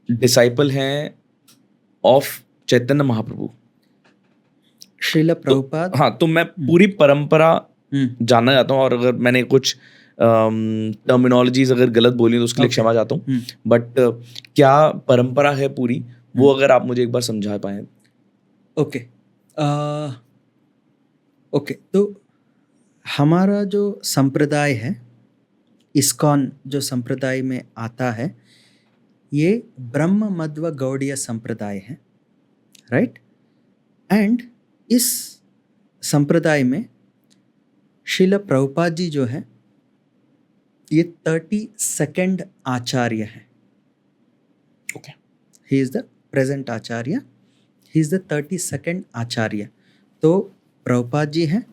डिसाइपल हैं ऑफ चैतन्य महाप्रभु। श्रीला प्रभुपाद, हाँ, तो मैं पूरी परंपरा जानना चाहता हूँ, और अगर मैंने कुछ टर्मिनोलॉजीज अगर गलत बोली तो उसके लिए क्षमा चाहता हूँ, बट क्या परंपरा है पूरी, वो अगर आप मुझे एक बार समझा पाए। ओके ओके, तो हमारा जो संप्रदाय है, इस्कॉन जो संप्रदाय में आता है, ये ब्रह्म मध्व गौड़ीय संप्रदाय है, राइट। एंड इस संप्रदाय में श्रील प्रभुपाद जी जो है ये 32nd आचार्य है। Okay, he is the present Acharya, he is the 32nd आचार्य। तो प्रभुपाद जी हैं,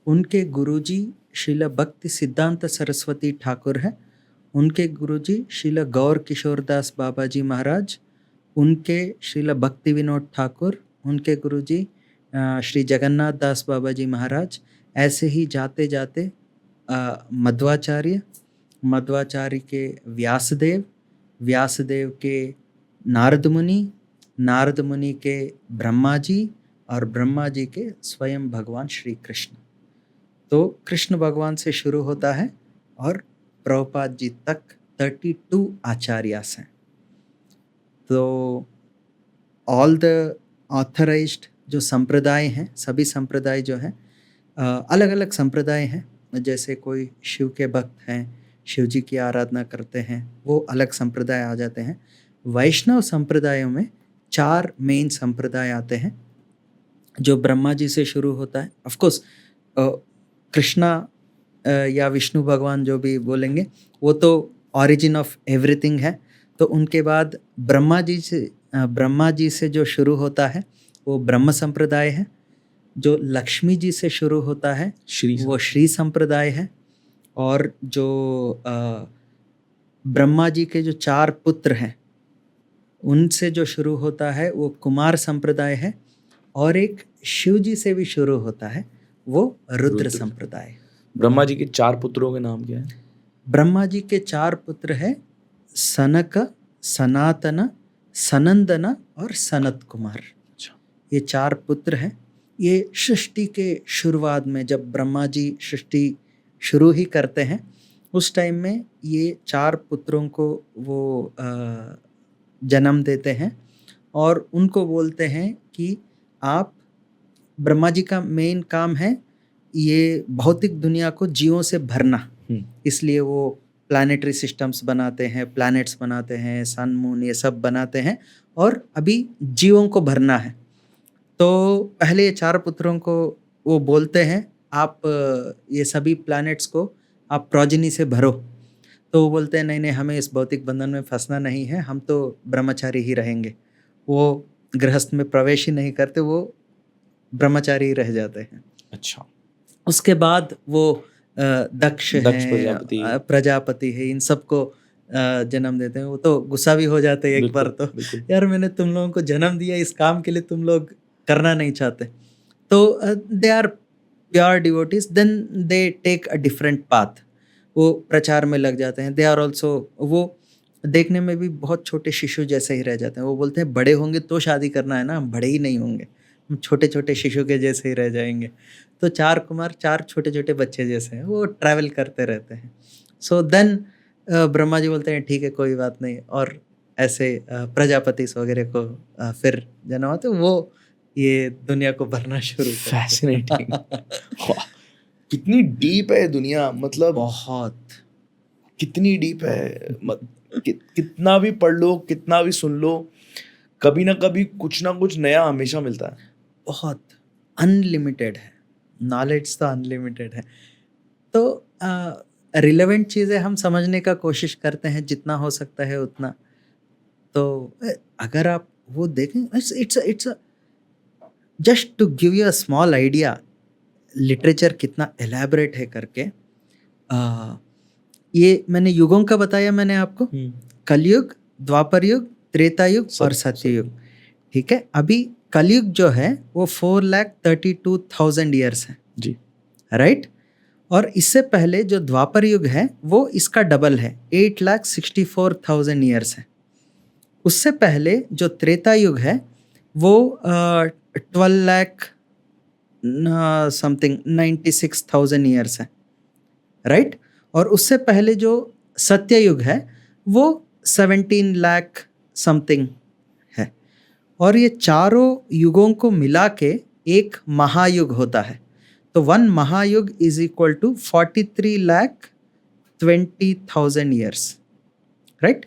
उनके गुरुजी श्रील भक्ति सिद्धांत सरस्वती ठाकुर है, उनके गुरुजी श्रील गौर किशोर दास बाबा जी महाराज, उनके श्रील भक्ति विनोद ठाकुर, उनके गुरुजी श्री जगन्नाथ दास बाबा जी महाराज। ऐसे ही जाते जाते मध्वाचार्य, मध्वाचार्य के व्यासदेव, व्यासदेव के नारद मुनि, नारद मुनि के ब्रह्मा जी, और ब्रह्मा जी के स्वयं भगवान श्री कृष्ण। तो कृष्ण भगवान से शुरू होता है और प्रभुपाद जी तक 32 आचार्यास हैं। तो ऑल द ऑथराइज्ड जो संप्रदाय हैं, सभी संप्रदाय जो हैं, अलग अलग संप्रदाय हैं। जैसे कोई शिव के भक्त हैं, शिव जी की आराधना करते हैं, वो अलग संप्रदाय आ जाते हैं। वैष्णव संप्रदायों में 4 मेन संप्रदाय आते हैं, जो ब्रह्मा जी से शुरू होता है। ऑफ कोर्स कृष्णा या विष्णु भगवान जो भी बोलेंगे वो तो ओरिजिन ऑफ एवरीथिंग है। तो उनके बाद ब्रह्मा जी से जो शुरू होता है वो ब्रह्म संप्रदाय है। जो लक्ष्मी जी से शुरू होता है वो श्री संप्रदाय है। और जो ब्रह्मा जी के जो 4 पुत्र हैं उनसे जो शुरू होता है वो कुमार संप्रदाय है। और एक शिव जी से भी शुरू होता है, वो रुद्र संप्रदाय। ब्रह्मा जी के 4 पुत्रों के नाम क्या है? ब्रह्मा जी के 4 पुत्र है, सनक, सनातन, सनंदन और सनत कुमार। ये 4 पुत्र हैं। ये सृष्टि के शुरुआत में जब ब्रह्मा जी सृष्टि शुरू ही करते हैं उस टाइम में ये 4 पुत्रों को वो जन्म देते हैं। और उनको बोलते हैं कि आप, ब्रह्मा जी का मेन काम है ये भौतिक दुनिया को जीवों से भरना, इसलिए वो प्लानिटरी सिस्टम्स बनाते हैं, प्लैनेट्स बनाते हैं, सन मून ये सब बनाते हैं, और अभी जीवों को भरना है। तो पहले ये 4 पुत्रों को वो बोलते हैं आप ये सभी प्लैनेट्स को आप प्रोजनी से भरो। तो वो बोलते हैं नहीं नहीं, हमें इस भौतिक बंधन में फंसना नहीं है, हम तो ब्रह्मचारी ही रहेंगे। वो गृहस्थ में प्रवेश ही नहीं करते, वो ब्रह्मचारी ही रह जाते हैं। अच्छा। उसके बाद वो दक्ष दक्ष हैं, प्रजापति है, इन सबको जन्म देते हैं। वो तो गुस्सा भी हो जाते हैं एक बार तो, यार मैंने तुम लोगों को जन्म दिया इस काम के लिए, तुम लोग करना नहीं चाहते। तो they are pure devotees, then they take a different path, वो प्रचार में लग जाते हैं। दे आर ऑल्सो, वो देखने में भी बहुत छोटे शिशु जैसे ही रह जाते हैं। वो बोलते हैं बड़े होंगे तो शादी करना है ना, हम बड़े ही नहीं होंगे, हम छोटे छोटे शिशु के जैसे ही रह जाएंगे। तो 4 कुमार 4 छोटे छोटे बच्चे जैसे हैं, वो ट्रैवल करते रहते हैं। सो देन ब्रह्मा जी बोलते हैं ठीक है कोई बात नहीं, और ऐसे प्रजापति वगैरह को फिर जन्म आते, वो ये दुनिया को भरना शुरू करते। फैसिनेटिंग। कितनी डीप है दुनिया, मतलब बहुत, कितनी डीप है। कितना भी पढ़ लो, कितना भी सुन लो, कभी ना कभी कुछ ना कुछ नया हमेशा मिलता है। बहुत अनलिमिटेड है नॉलेज, तो अनलिमिटेड है। तो रिलेवेंट चीज़ें हम समझने का कोशिश करते हैं जितना हो सकता है उतना। तो अगर आप वो देखें, it's just to give you a small idea, literature कितना एलैबोरेट है करके। ये मैंने युगों का बताया मैंने आपको, कलयुग, द्वापर युग, त्रेता युग और सत्ययुग, ठीक है। अभी कलयुग जो है वो 4,32,000 ईयर्स है जी, राइट। और इससे पहले जो द्वापर युग है वो इसका डबल है, 8,64,000 ईयर्स है। उससे पहले जो त्रेता युग है वो 12 लाख समथिंग 96,000 ईयर्स है राइट। और उससे पहले जो सत्य युग है वो 17 लाख समथिंग है। और ये चारों युगों को मिला के एक महायुग होता है। तो 1 Mahayuga is equal to 43,20,000 years right.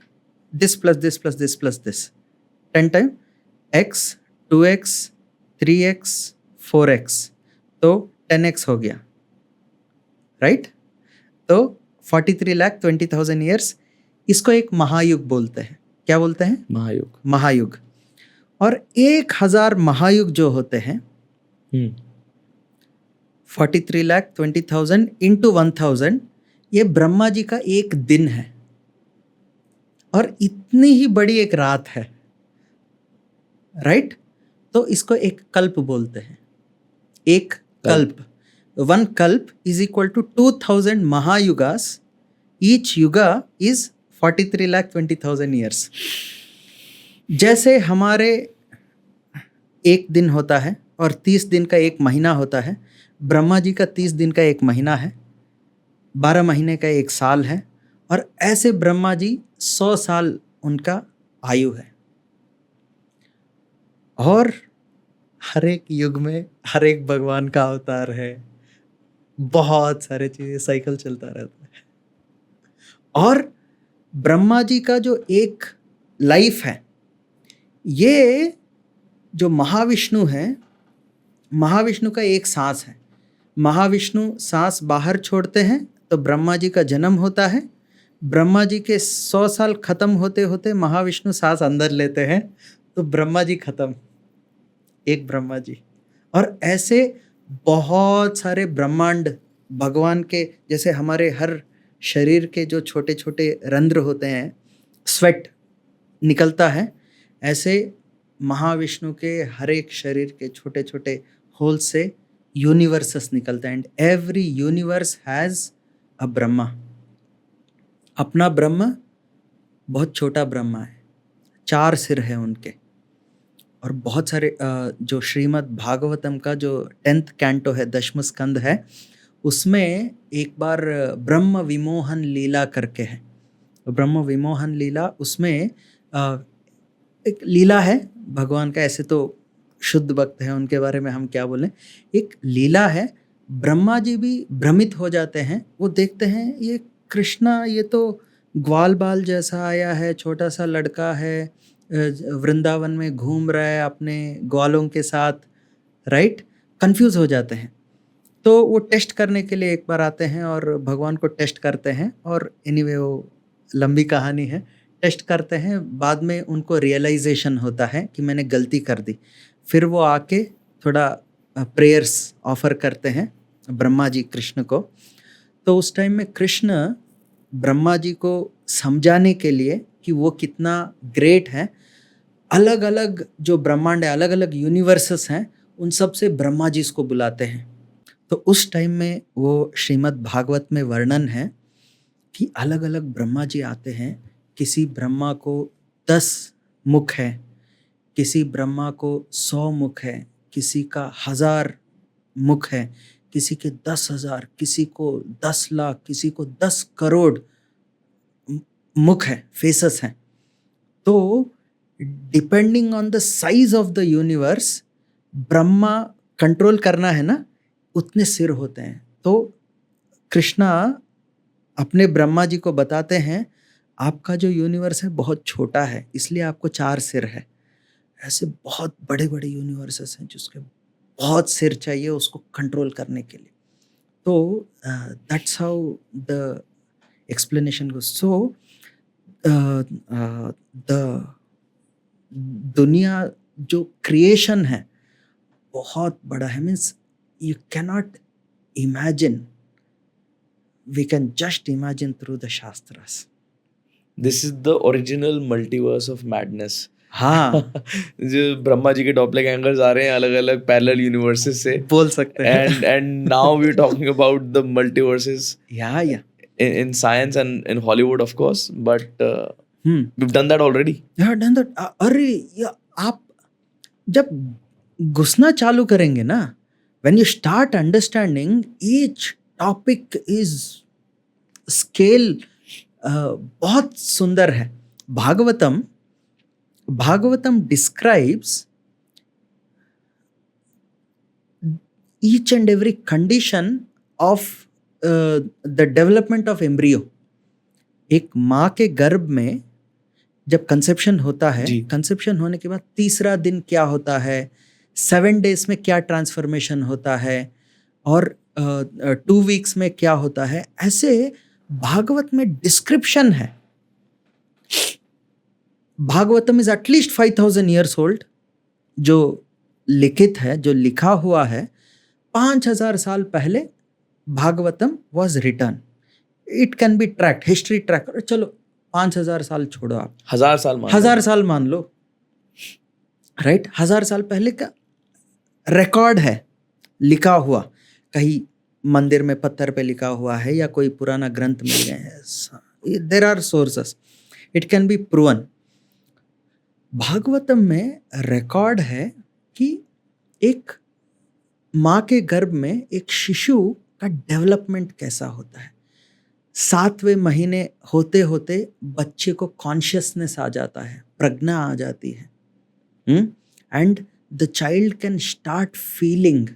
This plus this plus this plus this 10 time x 2x 3x 4x, तो 10x हो गया राइट। तो 43,20,000 ईयर्स, इसको एक महायुग बोलते हैं। क्या बोलते हैं? महायुग। महायुग। और 1,000 महायुग जो होते हैं 43,20,000 इंटू 1,000, ये ब्रह्मा जी का एक दिन है, और इतनी ही बड़ी एक रात है राइट। तो इसको एक कल्प बोलते हैं। एक कल्प, 1 कल्प इज इक्वल टू 2,000 महायुगास, ईच युगा इज 43,20,000 ईयर्स। जैसे हमारे एक दिन होता है और 30 दिन का एक महीना होता है, ब्रह्मा जी का 30 दिन का एक महीना है, 12 महीने का एक साल है, और ऐसे ब्रह्मा जी 100 साल उनका आयु है। और हर एक युग में हर एक भगवान का अवतार है, बहुत सारे चीज़ें, साइकिल चलता रहता है। और ब्रह्मा जी का जो एक लाइफ है, ये जो महाविष्णु है, महाविष्णु का एक सांस है। महाविष्णु सांस बाहर छोड़ते हैं तो ब्रह्मा जी का जन्म होता है। ब्रह्मा जी के 100 साल खत्म होते होते महाविष्णु सांस अंदर लेते हैं, तो ब्रह्मा जी खत्म, एक ब्रह्मा जी। और ऐसे बहुत सारे ब्रह्मांड भगवान के, जैसे हमारे हर शरीर के जो छोटे छोटे रंध्र होते हैं, स्वेट निकलता है, ऐसे महाविष्णु के हर एक शरीर के छोटे छोटे होल से यूनिवर्सेस निकलते हैं। And every universe has a Brahma. अपना ब्रह्म बहुत छोटा ब्रह्मा है, 4 सिर है उनके। और बहुत सारे जो श्रीमद् भागवतम का जो 10th कैंटो है, 10वां स्कंद है, उसमें एक बार ब्रह्म विमोहन लीला करके है। ब्रह्म विमोहन लीला, उसमें एक लीला है भगवान का, ऐसे तो शुद्ध भक्त है, उनके बारे में हम क्या बोलें, एक लीला है। ब्रह्मा जी भी भ्रमित हो जाते हैं, वो देखते हैं ये कृष्णा ये तो ग्वाल बाल जैसा आया है, छोटा सा लड़का है, वृंदावन में घूम रहा है अपने ग्वालों के साथ, राइट, कंफ्यूज हो जाते हैं। तो वो टेस्ट करने के लिए एक बार आते हैं और भगवान को टेस्ट करते हैं, और एनीवे वो लंबी कहानी है, टेस्ट करते हैं, बाद में उनको रियलाइजेशन होता है कि मैंने गलती कर दी। फिर वो आके थोड़ा प्रेयर्स ऑफर करते हैं ब्रह्मा जी कृष्ण को। तो उस टाइम में कृष्ण ब्रह्मा जी को समझाने के लिए कि वो कितना ग्रेट है, अलग अलग जो ब्रह्मांड है, अलग अलग यूनिवर्सेस हैं, उन सब से ब्रह्मा जी इसको बुलाते हैं। तो उस टाइम में वो श्रीमद् भागवत में वर्णन है कि अलग अलग ब्रह्मा जी आते हैं। किसी ब्रह्मा को 10 मुख है, किसी ब्रह्मा को 100 मुख है, किसी का 1000 मुख है, किसी के 10,000, किसी को 10 लाख, किसी को 10 करोड़ मुख है, फेसेस हैं। तो depending on the size of the universe, Brahma control करना है ना, उतने सिर होते हैं। तो कृष्णा अपने ब्रह्मा जी को बताते हैं आपका जो यूनिवर्स है बहुत छोटा है, इसलिए आपको 4 सिर है। ऐसे बहुत बड़े बड़े यूनिवर्सेस हैं जिसके बहुत सिर चाहिए उसको कंट्रोल करने के लिए। तो that's how the explanation goes. So the दुनिया जो क्रिएशन है बहुत बड़ा है, means you cannot imagine, we can just imagine through the shastras. This is the original multiverse of madness. हाँ जो ब्रह्मा जी के डॉपलगैंगर्स आ रहे हैं अलग अलग पैरेलल यूनिवर्सेस से, बोल सकते हैं। and now we're talking about the multiverses या in science and in Hollywood of course, but we've done that already. Yeah, done that. अरे या आप जब घुसना चालू करेंगे ना, when you start understanding each topic is scale बहुत सुंदर है। Bhagavatam describes each and every condition of the development of embryo। एक माँ के गर्भ में जब कंसेप्शन होता है, कंसेप्शन होने के बाद तीसरा दिन क्या होता है, 7 days में क्या ट्रांसफॉर्मेशन होता है, और 2 weeks में क्या होता है, ऐसे भागवत में डिस्क्रिप्शन है। Bhagavatam is at least 5000 years old, जो लिखित है, जो लिखा हुआ है। 5000 साल पहले Bhagavatam was return. It can be tracked, history track, चलो 5000 साल छोड़ो, आप 1000 साल मान लो, राइट। 1000 साल पहले का रिकॉर्ड है लिखा हुआ, कहीं मंदिर में पत्थर पे लिखा हुआ है या कोई पुराना ग्रंथ मिल गए हैं, there are sources, it can be proven. Bhagavatam में रिकॉर्ड है कि एक माँ के गर्भ में एक शिशु का डेवलपमेंट कैसा होता है। 7वें महीने होते होते बच्चे को कॉन्शियसनेस आ जाता है, प्रज्ञा आ जाती है, and the child can start feeling,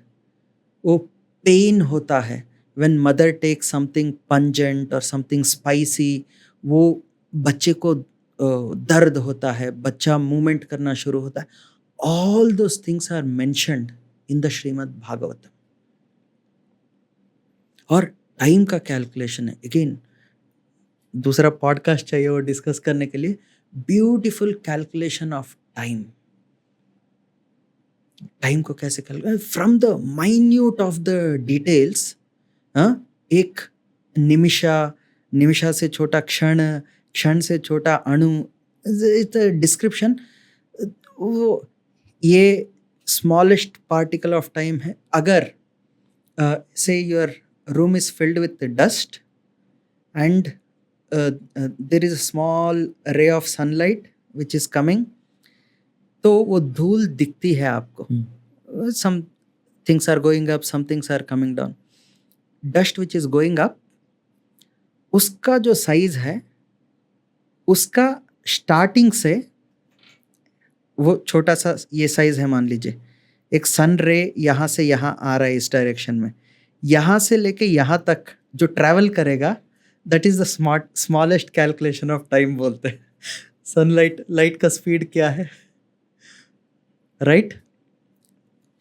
वो पेन होता है when mother take something pungent और समथिंग स्पाइसी, वो बच्चे को दर्द होता है, बच्चा मूवमेंट करना शुरू होता है। All those things are mentioned in the Shrimad Bhagavatam. और टाइम का कैलकुलेशन है, अगेन दूसरा पॉडकास्ट चाहिए वो डिस्कस करने के लिए। Beautiful calculation of time, time को कैसे calculate from the minute of the details. एक निमिषा से छोटा क्षण, क्षण से छोटा अणु, डिस्क्रिप्शन। वो ये स्मॉलेस्ट पार्टिकल ऑफ टाइम है। अगर से your room is filled with dust and there is a small ray of sunlight which is coming, तो वो धूल दिखती है आपको। some things are going up, some things are coming down. dust which is going up, उसका जो size है, उसका स्टार्टिंग से वो छोटा सा ये साइज है, मान लीजिए एक सन रे यहाँ से यहाँ आ रहा है इस डायरेक्शन में, यहाँ से लेके यहाँ तक जो ट्रैवल करेगा that is the smallest calculation of time बोलते हैं। लाइट का स्पीड क्या है, right?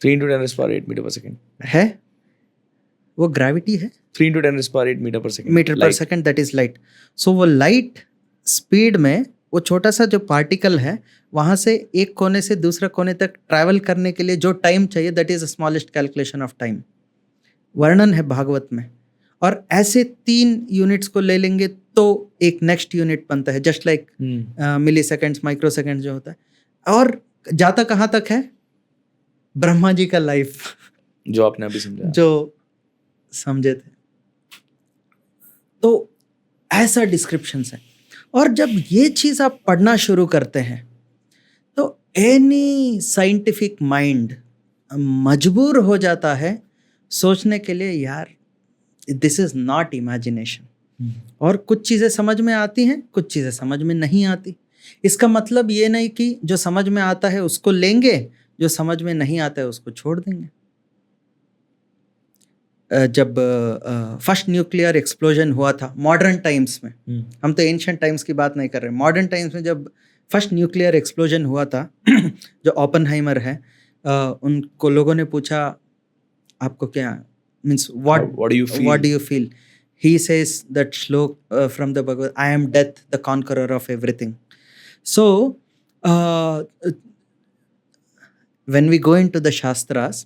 3 into 10 raised to 8 meter per second. है वो ग्रेविटी है, 3 into 10 raised to 8 meter per second. Metre पर सेकंड, दैट इज लाइट। सो वो लाइट स्पीड में वो छोटा सा जो पार्टिकल है वहां से एक कोने से दूसरे कोने तक ट्रैवल करने के लिए जो टाइम चाहिए that is the smallest calculation of time. वर्णन है भागवत में। और ऐसे 3 यूनिट्स को ले लेंगे तो एक नेक्स्ट यूनिट बनता है, जस्ट लाइक मिली सेकेंड्स, माइक्रो सेकेंड्स जो होता है। और जाता कहाँ तक है? ब्रह्मा जी का लाइफ जो आपने अभी समझा, जो समझे थे। तो ऐसा डिस्क्रिप्शन है। और जब ये चीज आप पढ़ना शुरू करते हैं तो एनी साइंटिफिक माइंड मजबूर हो जाता है सोचने के लिए, यार दिस इज नॉट इमेजिनेशन। और कुछ चीजें समझ में आती हैं, कुछ चीजें समझ में नहीं आती। इसका मतलब ये नहीं कि जो समझ में आता है उसको लेंगे, जो समझ में नहीं आता है उसको छोड़ देंगे। जब फर्स्ट न्यूक्लियर एक्सप्लोजन हुआ था मॉडर्न टाइम्स में, हम तो एंशिएंट टाइम्स की बात नहीं कर रहे, मॉडर्न टाइम्स में जब फर्स्ट न्यूक्लियर एक्सप्लोजन हुआ था जो ओपेनहाइमर है, उनको लोगों ने पूछा आपको क्या means what do you feel? He says that shloka from the Bhagavad, I am death the conqueror of everything. So when we go into the शास्त्रास,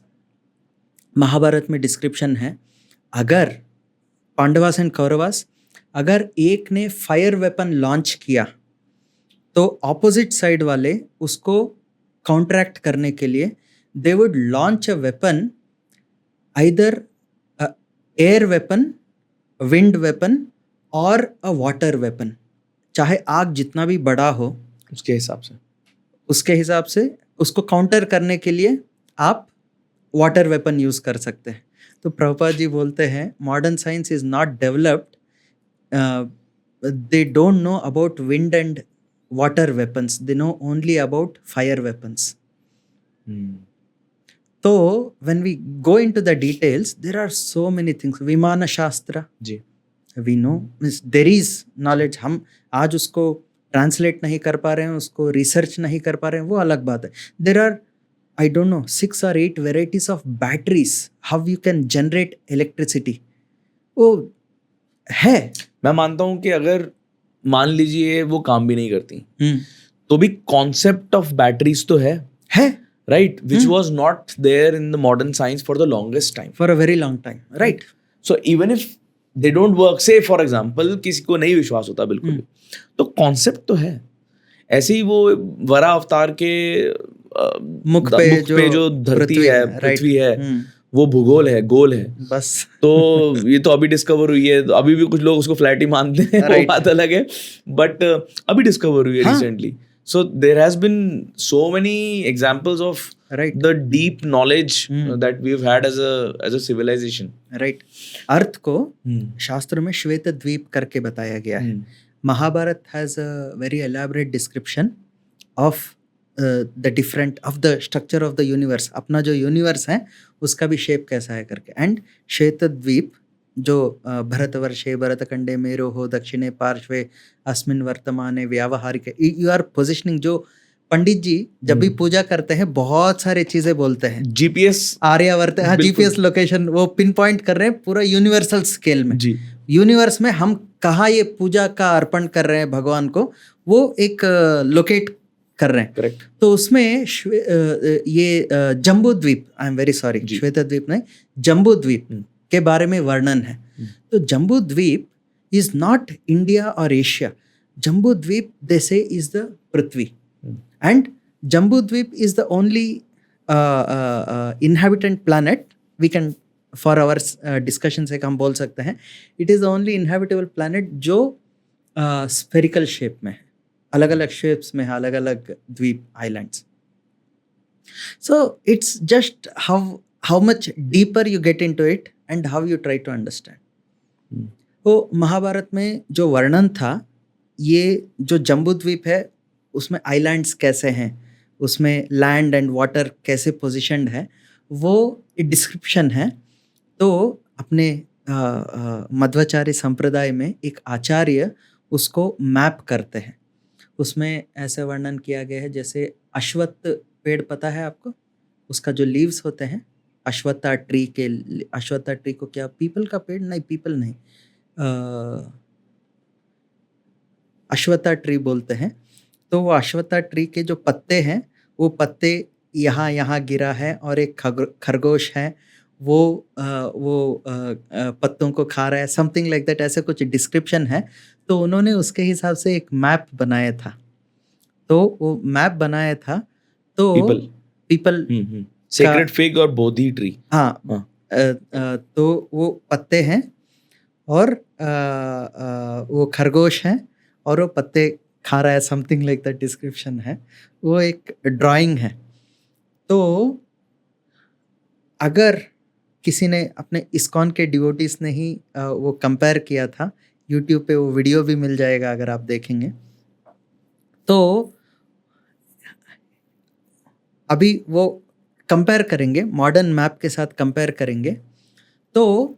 महाभारत में डिस्क्रिप्शन है, अगर पांडवास एंड कौरवास, अगर एक ने फायर वेपन लॉन्च किया तो ऑपोजिट साइड वाले उसको काउंटरैक्ट करने के लिए they would launch a weapon, either air weapon, wind weapon और अ वाटर वेपन। चाहे आग जितना भी बड़ा हो उसके हिसाब से उसको काउंटर करने के लिए आप वाटर वेपन यूज कर सकते हैं। तो प्रभुपाद जी बोलते हैं modern science is not developed, they don't know about wind and water weapons, they know only about fire weapons. तो when we go into the details there are so many things. Vimana Shastra जी we know, means there is knowledge. हम आज उसको translate नहीं कर पा रहे हैं, उसको रिसर्च नहीं कर पा रहे हैं, वो अलग बात है। There are I don't know 6 or 8 varieties of batteries, how you can generate electricity. वो है। मैं मानता हूँ कि अगर मान लीजिए वो काम भी नहीं करती तो भी कॉन्सेप्ट ऑफ बैटरीज तो है right, which was not there in the modern science for the longest time, for a very long time, right. So even if they don't work, say for example किसी को नहीं विश्वास होता बिल्कुल भी, तो कॉन्सेप्ट तो है। ऐसे ही वो वरा अवतार के मुख पे जो धरती है, पृथ्वी है, वो भूगोल है, गोल है बस। तो ये तो अभी डिस्कवर हुई है, अभी भी कुछ लोग उसको फ्लैट ही मानते हैं, वो बात अलग है, बट अभी डिस्कवर हुई है recently. So there has been so many examples of the deep knowledge that we have had as a civilization, right. Earth को शास्त्र में श्वेत द्वीप करके बताया गया है। Mahabharata has a very elaborate description of the different of the structure of the universe. अपना जो universe है उसका भी शेप कैसा है करके। एंड श्वेत द्वीप जो भरतवर्षे भरतखंडे मेरो हो दक्षिणे पार्श्वे अस्मिन वर्तमाने व्यावहारिक, यू आर पोजिशनिंग। जो पंडित जी जब भी पूजा करते हैं बहुत सारे चीजें बोलते हैं, जीपीएस आर्यावर्त, हाँ जीपीएस लोकेशन, वो पिन पॉइंट कर रहे हैं पूरा यूनिवर्सल स्केल में जी। यूनिवर्स में हम कहाँ ये पूजा का अर्पण कर रहे हैं भगवान को, वो एक लोकेट कर रहे हैं, करेक्ट। तो उसमें ये जम्बू द्वीप, आई एम वेरी सॉरी, श्वेत द्वीप नहीं, जम्बू द्वीप के बारे में वर्णन है। तो Jambu Dvipa is not India और Asia. Jambu Dvipa they say is the Prithvi, and Jambu Dvipa is the only inhabitant planet we can for our discussion से हम बोल सकते हैं it is the only inhabitable planet जो स्फेरिकल शेप में है, अलग अलग शेप्स में है, अलग अलग द्वीप, islands. So it's just how much deeper you get into it and how you try to understand. तो महाभारत में जो वर्णन था, ये जो जम्बू द्वीप है उसमें आइलैंड्स कैसे हैं, उसमें लैंड एंड वाटर कैसे पोजिशन्ड है, वो डिस्क्रिप्शन है। तो अपने मध्वाचार्य संप्रदाय में एक आचार्य उसको मैप करते हैं। उसमें ऐसे वर्णन किया गया है, जैसे अश्वत्थ पेड़ पता है आपको, उसका जो लीव्स होते हैं, अश्वत्था ट्री को क्या पीपल का पेड़ नहीं, पीपल नहीं, अश्वत्था ट्री बोलते हैं। तो वो अश्वत्था ट्री के जो पत्ते हैं, वो पत्ते यहाँ गिरा है और एक खरगोश है, वो पत्तों को खा रहा है, समथिंग लाइक दैट, ऐसे कुछ डिस्क्रिप्शन है। तो उन्होंने उसके हिसाब से एक मैप बनाया था। तो वो मैप बनाया था तो पीपल सेक्रेड फिग और बोधि ट्री, हाँ, तो वो पत्ते हैं और वो खरगोश हैं और वो पत्ते खा रहा है, समथिंग लाइक दैट डिस्क्रिप्शन है। वो एक ड्राइंग है। तो अगर किसी ने अपने इस्कॉन के डिवोटीज ने ही वो कंपेयर किया था, यूट्यूब पे वो वीडियो भी मिल जाएगा अगर आप देखेंगे। तो अभी वो कंपेयर करेंगे, मॉडर्न मैप के साथ कंपेयर करेंगे। तो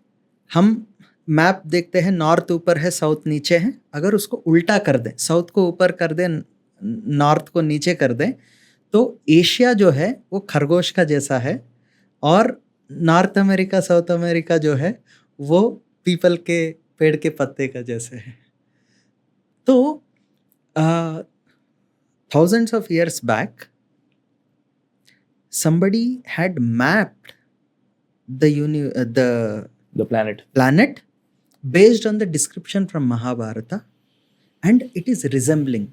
हम मैप देखते हैं, नॉर्थ ऊपर है, साउथ नीचे है। अगर उसको उल्टा कर दें, साउथ को ऊपर कर दें, नॉर्थ को नीचे कर दें, तो एशिया जो है वो खरगोश का जैसा है और नॉर्थ अमेरिका, साउथ अमेरिका जो है वो पीपल के पेड़ के पत्ते का जैसे है। तो thousands of years back, somebody had mapped the planet based on the description from Mahabharata, and it is resembling.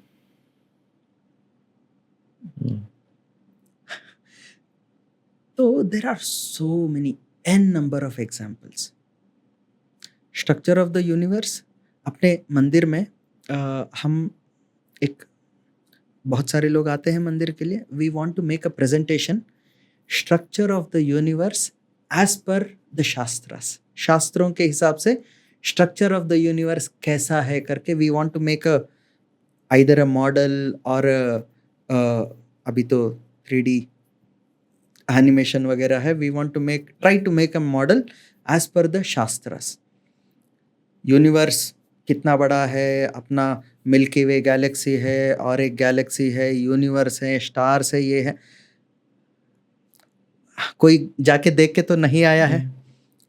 So there are so many n number of examples. Structure of the universe, अपने मंदिर में हम एक बहुत सारे लोग आते हैं मंदिर के लिए। We want to make a presentation, structure of the universe as per the shastras, शास्त्रों के हिसाब से स्ट्रक्चर ऑफ द यूनिवर्स कैसा है करके we want to make a either a model और अभी तो 3D एनिमेशन वगैरह है। We want to try to make a model as per the shastras. Universe कितना बड़ा है, अपना मिल्की वे गैलेक्सी है और एक गैलेक्सी है, यूनिवर्स है, स्टार्स है, ये है। कोई जाके देख के तो नहीं आया है।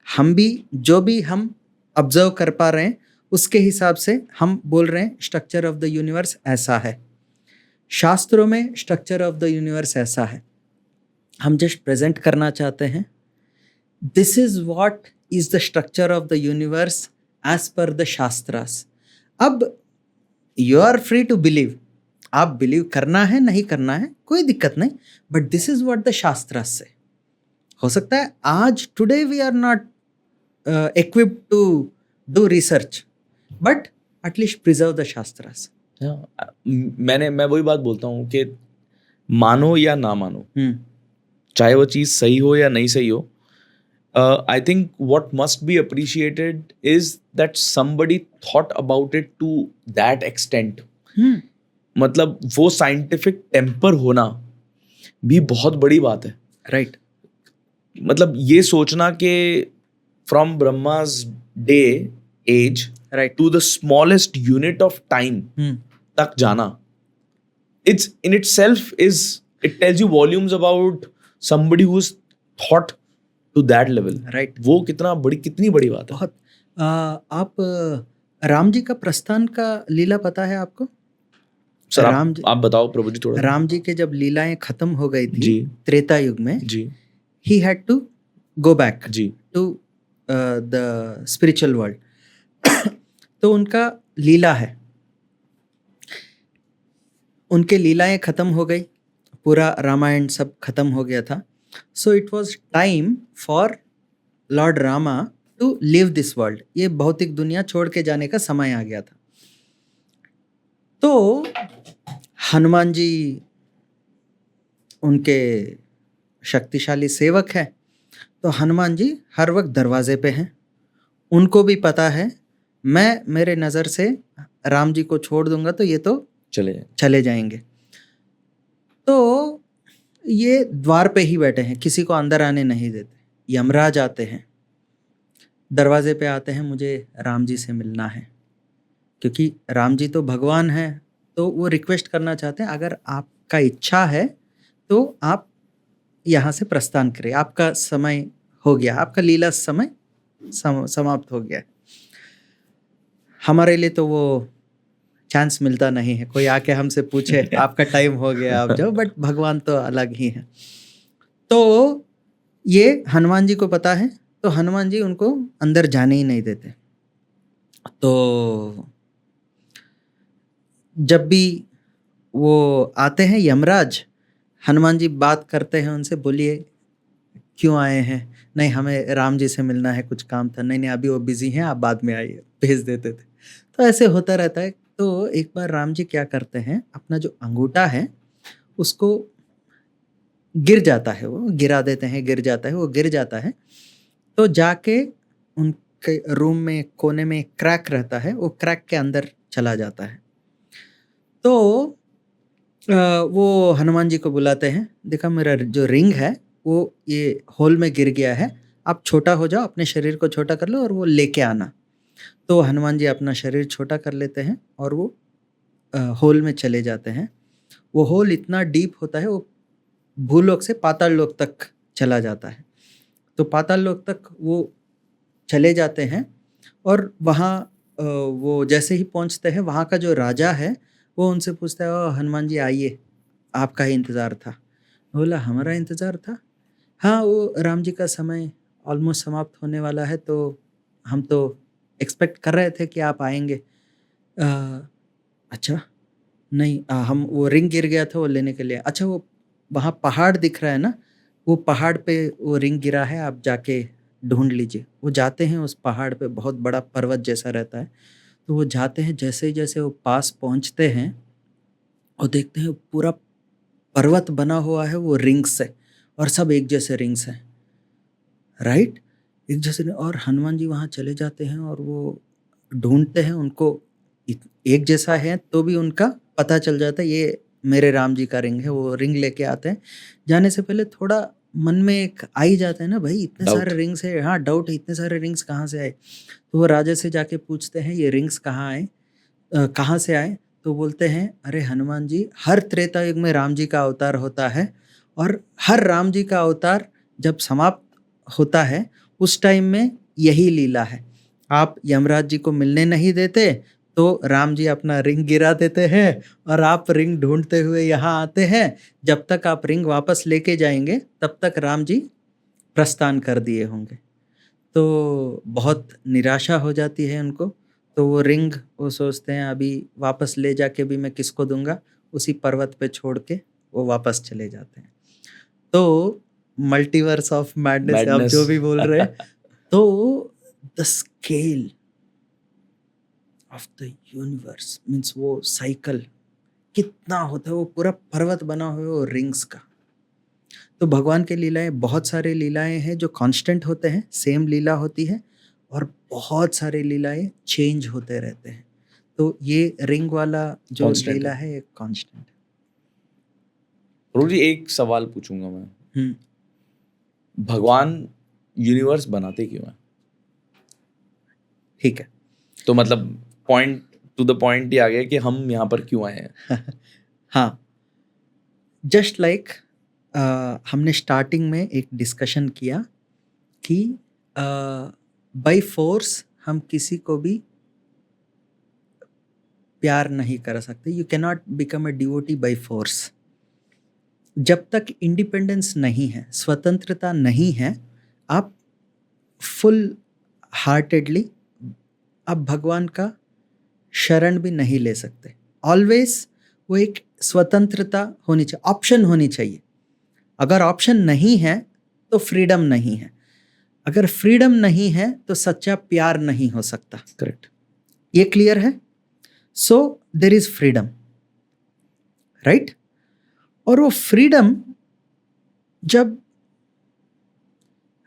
हम भी जो भी हम ऑब्जर्व कर पा रहे हैं उसके हिसाब से हम बोल रहे हैं स्ट्रक्चर ऑफ द यूनिवर्स ऐसा है। शास्त्रों में स्ट्रक्चर ऑफ द यूनिवर्स ऐसा है। हम जस्ट प्रेजेंट करना चाहते हैं, this is what is the structure of the universe as per the shastras. अब you are free to believe, आप बिलीव करना है नहीं करना है कोई दिक्कत नहीं, but this is what the shastras say. हो सकता है आज today we are not equipped to do research, but at least preserve the shastras. मैं वही बात बोलता हूँ कि मानो या ना मानो, चाहे वो चीज़ सही हो या नहीं सही हो, I think what must be appreciated is that somebody thought about it to that extent. मतलब वो साइंटिफिक टेम्पर होना भी बहुत बड़ी बात है, राइट? मतलब ये सोचना कि from Brahma's day age, right, to the smallest unit of time तक जाना, it's in itself it tells you volumes about somebody who's thought to that level, right? वो कितनी बड़ी बात है। बहुत। आप राम जी का प्रस्थान का लीला पता है आपको? सर आप बताओ प्रभु जी थोड़ा। राम जी के जब लीलाएं खत्म हो गई थी जी, त्रेता युग में जी, he had to go back जी to द स्पिरिचुअल वर्ल्ड। तो उनका लीला है, उनके लीलाएं खत्म हो गई, पूरा रामायण सब खत्म हो गया था। So it was time for Lord Rama to leave this world, ये भौतिक दुनिया छोड़ के जाने का समय आ गया था। तो हनुमान जी उनके शक्तिशाली सेवक हैं, तो हनुमान जी हर वक्त दरवाजे पे हैं। उनको भी पता है मैं मेरे नज़र से राम जी को छोड़ दूंगा तो ये तो चले जाएंगे। तो ये द्वार पे ही बैठे हैं, किसी को अंदर आने नहीं देते। यमराज आते हैं, दरवाजे पे आते हैं, मुझे राम जी से मिलना है, क्योंकि राम जी तो भगवान हैं, तो वो रिक्वेस्ट करना चाहते हैं, अगर आपका इच्छा है तो आप यहाँ से प्रस्थान करें, आपका समय हो गया, आपका लीला समय समाप्त हो गया। हमारे लिए तो वो चांस मिलता नहीं है, कोई आके हमसे पूछे आपका टाइम हो गया आप जाओ, बट भगवान तो अलग ही है। तो ये हनुमान जी को पता है, तो हनुमान जी उनको अंदर जाने ही नहीं देते। तो जब भी वो आते हैं यमराज, हनुमान जी बात करते हैं उनसे, बोलिए क्यों आए हैं? नहीं, हमें राम जी से मिलना है, कुछ काम था। नहीं नहीं, अभी वो बिजी हैं, आप बाद में आइए, भेज देते थे। तो ऐसे होता रहता है। तो एक बार राम जी क्या करते हैं, अपना जो अंगूठा है उसको गिर जाता है, वो गिरा देते हैं, गिर जाता है, वो गिर जाता है। तो जाके उनके रूम में कोने में क्रैक रहता है, वो क्रैक के अंदर चला जाता है। तो वो हनुमान जी को बुलाते हैं, देखा मेरा जो रिंग है वो ये होल में गिर गया है, आप छोटा हो जाओ, अपने शरीर को छोटा कर लो और वो लेके आना। तो हनुमान जी अपना शरीर छोटा कर लेते हैं और वो होल में चले जाते हैं। वो होल इतना डीप होता है, वो भूलोक से पाताल लोक तक चला जाता है। तो पाताल लोक तक वो चले जाते हैं और वहाँ वो जैसे ही पहुँचते हैं, वहाँ का जो राजा है वो उनसे पूछता है, ओ हनुमान जी आइए, आपका ही इंतज़ार था। बोला, हमारा इंतज़ार था? हाँ, वो राम जी का समय ऑलमोस्ट समाप्त होने वाला है, तो हम तो एक्सपेक्ट कर रहे थे कि आप आएंगे। अच्छा, नहीं, हम वो रिंग गिर गया था, वो लेने के लिए। अच्छा, वो वहाँ पहाड़ दिख रहा है ना, वो पहाड़ पे वो रिंग गिरा है, आप जाके ढूंढ लीजिए। वो जाते हैं उस पहाड़ पे, बहुत बड़ा पर्वत जैसा रहता है। तो वो जाते हैं, जैसे जैसे वो पास पहुँचते हैं और देखते हैं पूरा पर्वत बना हुआ है वो रिंग्स से, और सब एक जैसे रिंग्स हैं, राइट, एक जैसे। और हनुमान जी वहाँ चले जाते हैं और वो ढूंढते हैं उनको, एक जैसा है तो भी उनका पता चल जाता है ये मेरे राम जी का रिंग है। वो रिंग लेके आते हैं। जाने से पहले थोड़ा मन में एक आ ही जाता है ना, भाई इतने Doubt. सारे रिंग्स है, हाँ डाउट है, इतने सारे रिंग्स कहाँ से आए। तो वो राजा से जाके पूछते हैं ये रिंग्स कहाँ आए, कहाँ से आए। तो बोलते हैं, अरे हनुमान जी, हर त्रेता युग में राम जी का अवतार होता है, और हर राम जी का अवतार जब समाप्त होता है उस टाइम में यही लीला है। आप यमराज जी को मिलने नहीं देते, तो राम जी अपना रिंग गिरा देते हैं और आप रिंग ढूंढते हुए यहाँ आते हैं। जब तक आप रिंग वापस लेके जाएंगे तब तक राम जी प्रस्थान कर दिए होंगे। तो बहुत निराशा हो जाती है उनको। तो वो रिंग वो सोचते हैं अभी वापस ले जाके भी मैं किसको दूंगा, उसी पर्वत पे छोड़ के वो वापस चले जाते हैं। तो मल्टीवर्स ऑफ मैडनेस, आप जो भी बोल रहे हैं। तो the scale of the universe means वो साइकिल कितना होता है, वो पूरा पर्वत बना हुआ है वो रिंग्स का। तो भगवान के लीलाएं, बहुत सारे लीलाएं हैं जो कांस्टेंट होते हैं, सेम लीला होती है, और बहुत सारे लीलाएं चेंज होते रहते हैं। तो ये रिंग वाला जो Constant लीला है। है एक कांस्टेंट है। प्रभु जी, एक सवाल पूछूंगा मैं, भगवान यूनिवर्स बनाते क्यों है? ठीक है। तो मतलब पॉइंट टू द पॉइंट ही आ गया कि हम यहाँ पर क्यों आए हैं। हाँ, जस्ट लाइक हमने स्टार्टिंग में एक डिस्कशन किया कि बाय फोर्स हम किसी को भी प्यार नहीं कर सकते। You can not become a devotee by force. जब तक इंडिपेंडेंस नहीं है, स्वतंत्रता नहीं है, आप फुल हार्टेडली आप भगवान का शरण भी नहीं ले सकते। ऑलवेज वो एक स्वतंत्रता होनी चाहिए, ऑप्शन होनी चाहिए। अगर ऑप्शन नहीं है तो फ्रीडम नहीं है, अगर फ्रीडम नहीं है तो सच्चा प्यार नहीं हो सकता। करेक्ट। ये क्लियर है? So there is freedom, right. और वो फ्रीडम जब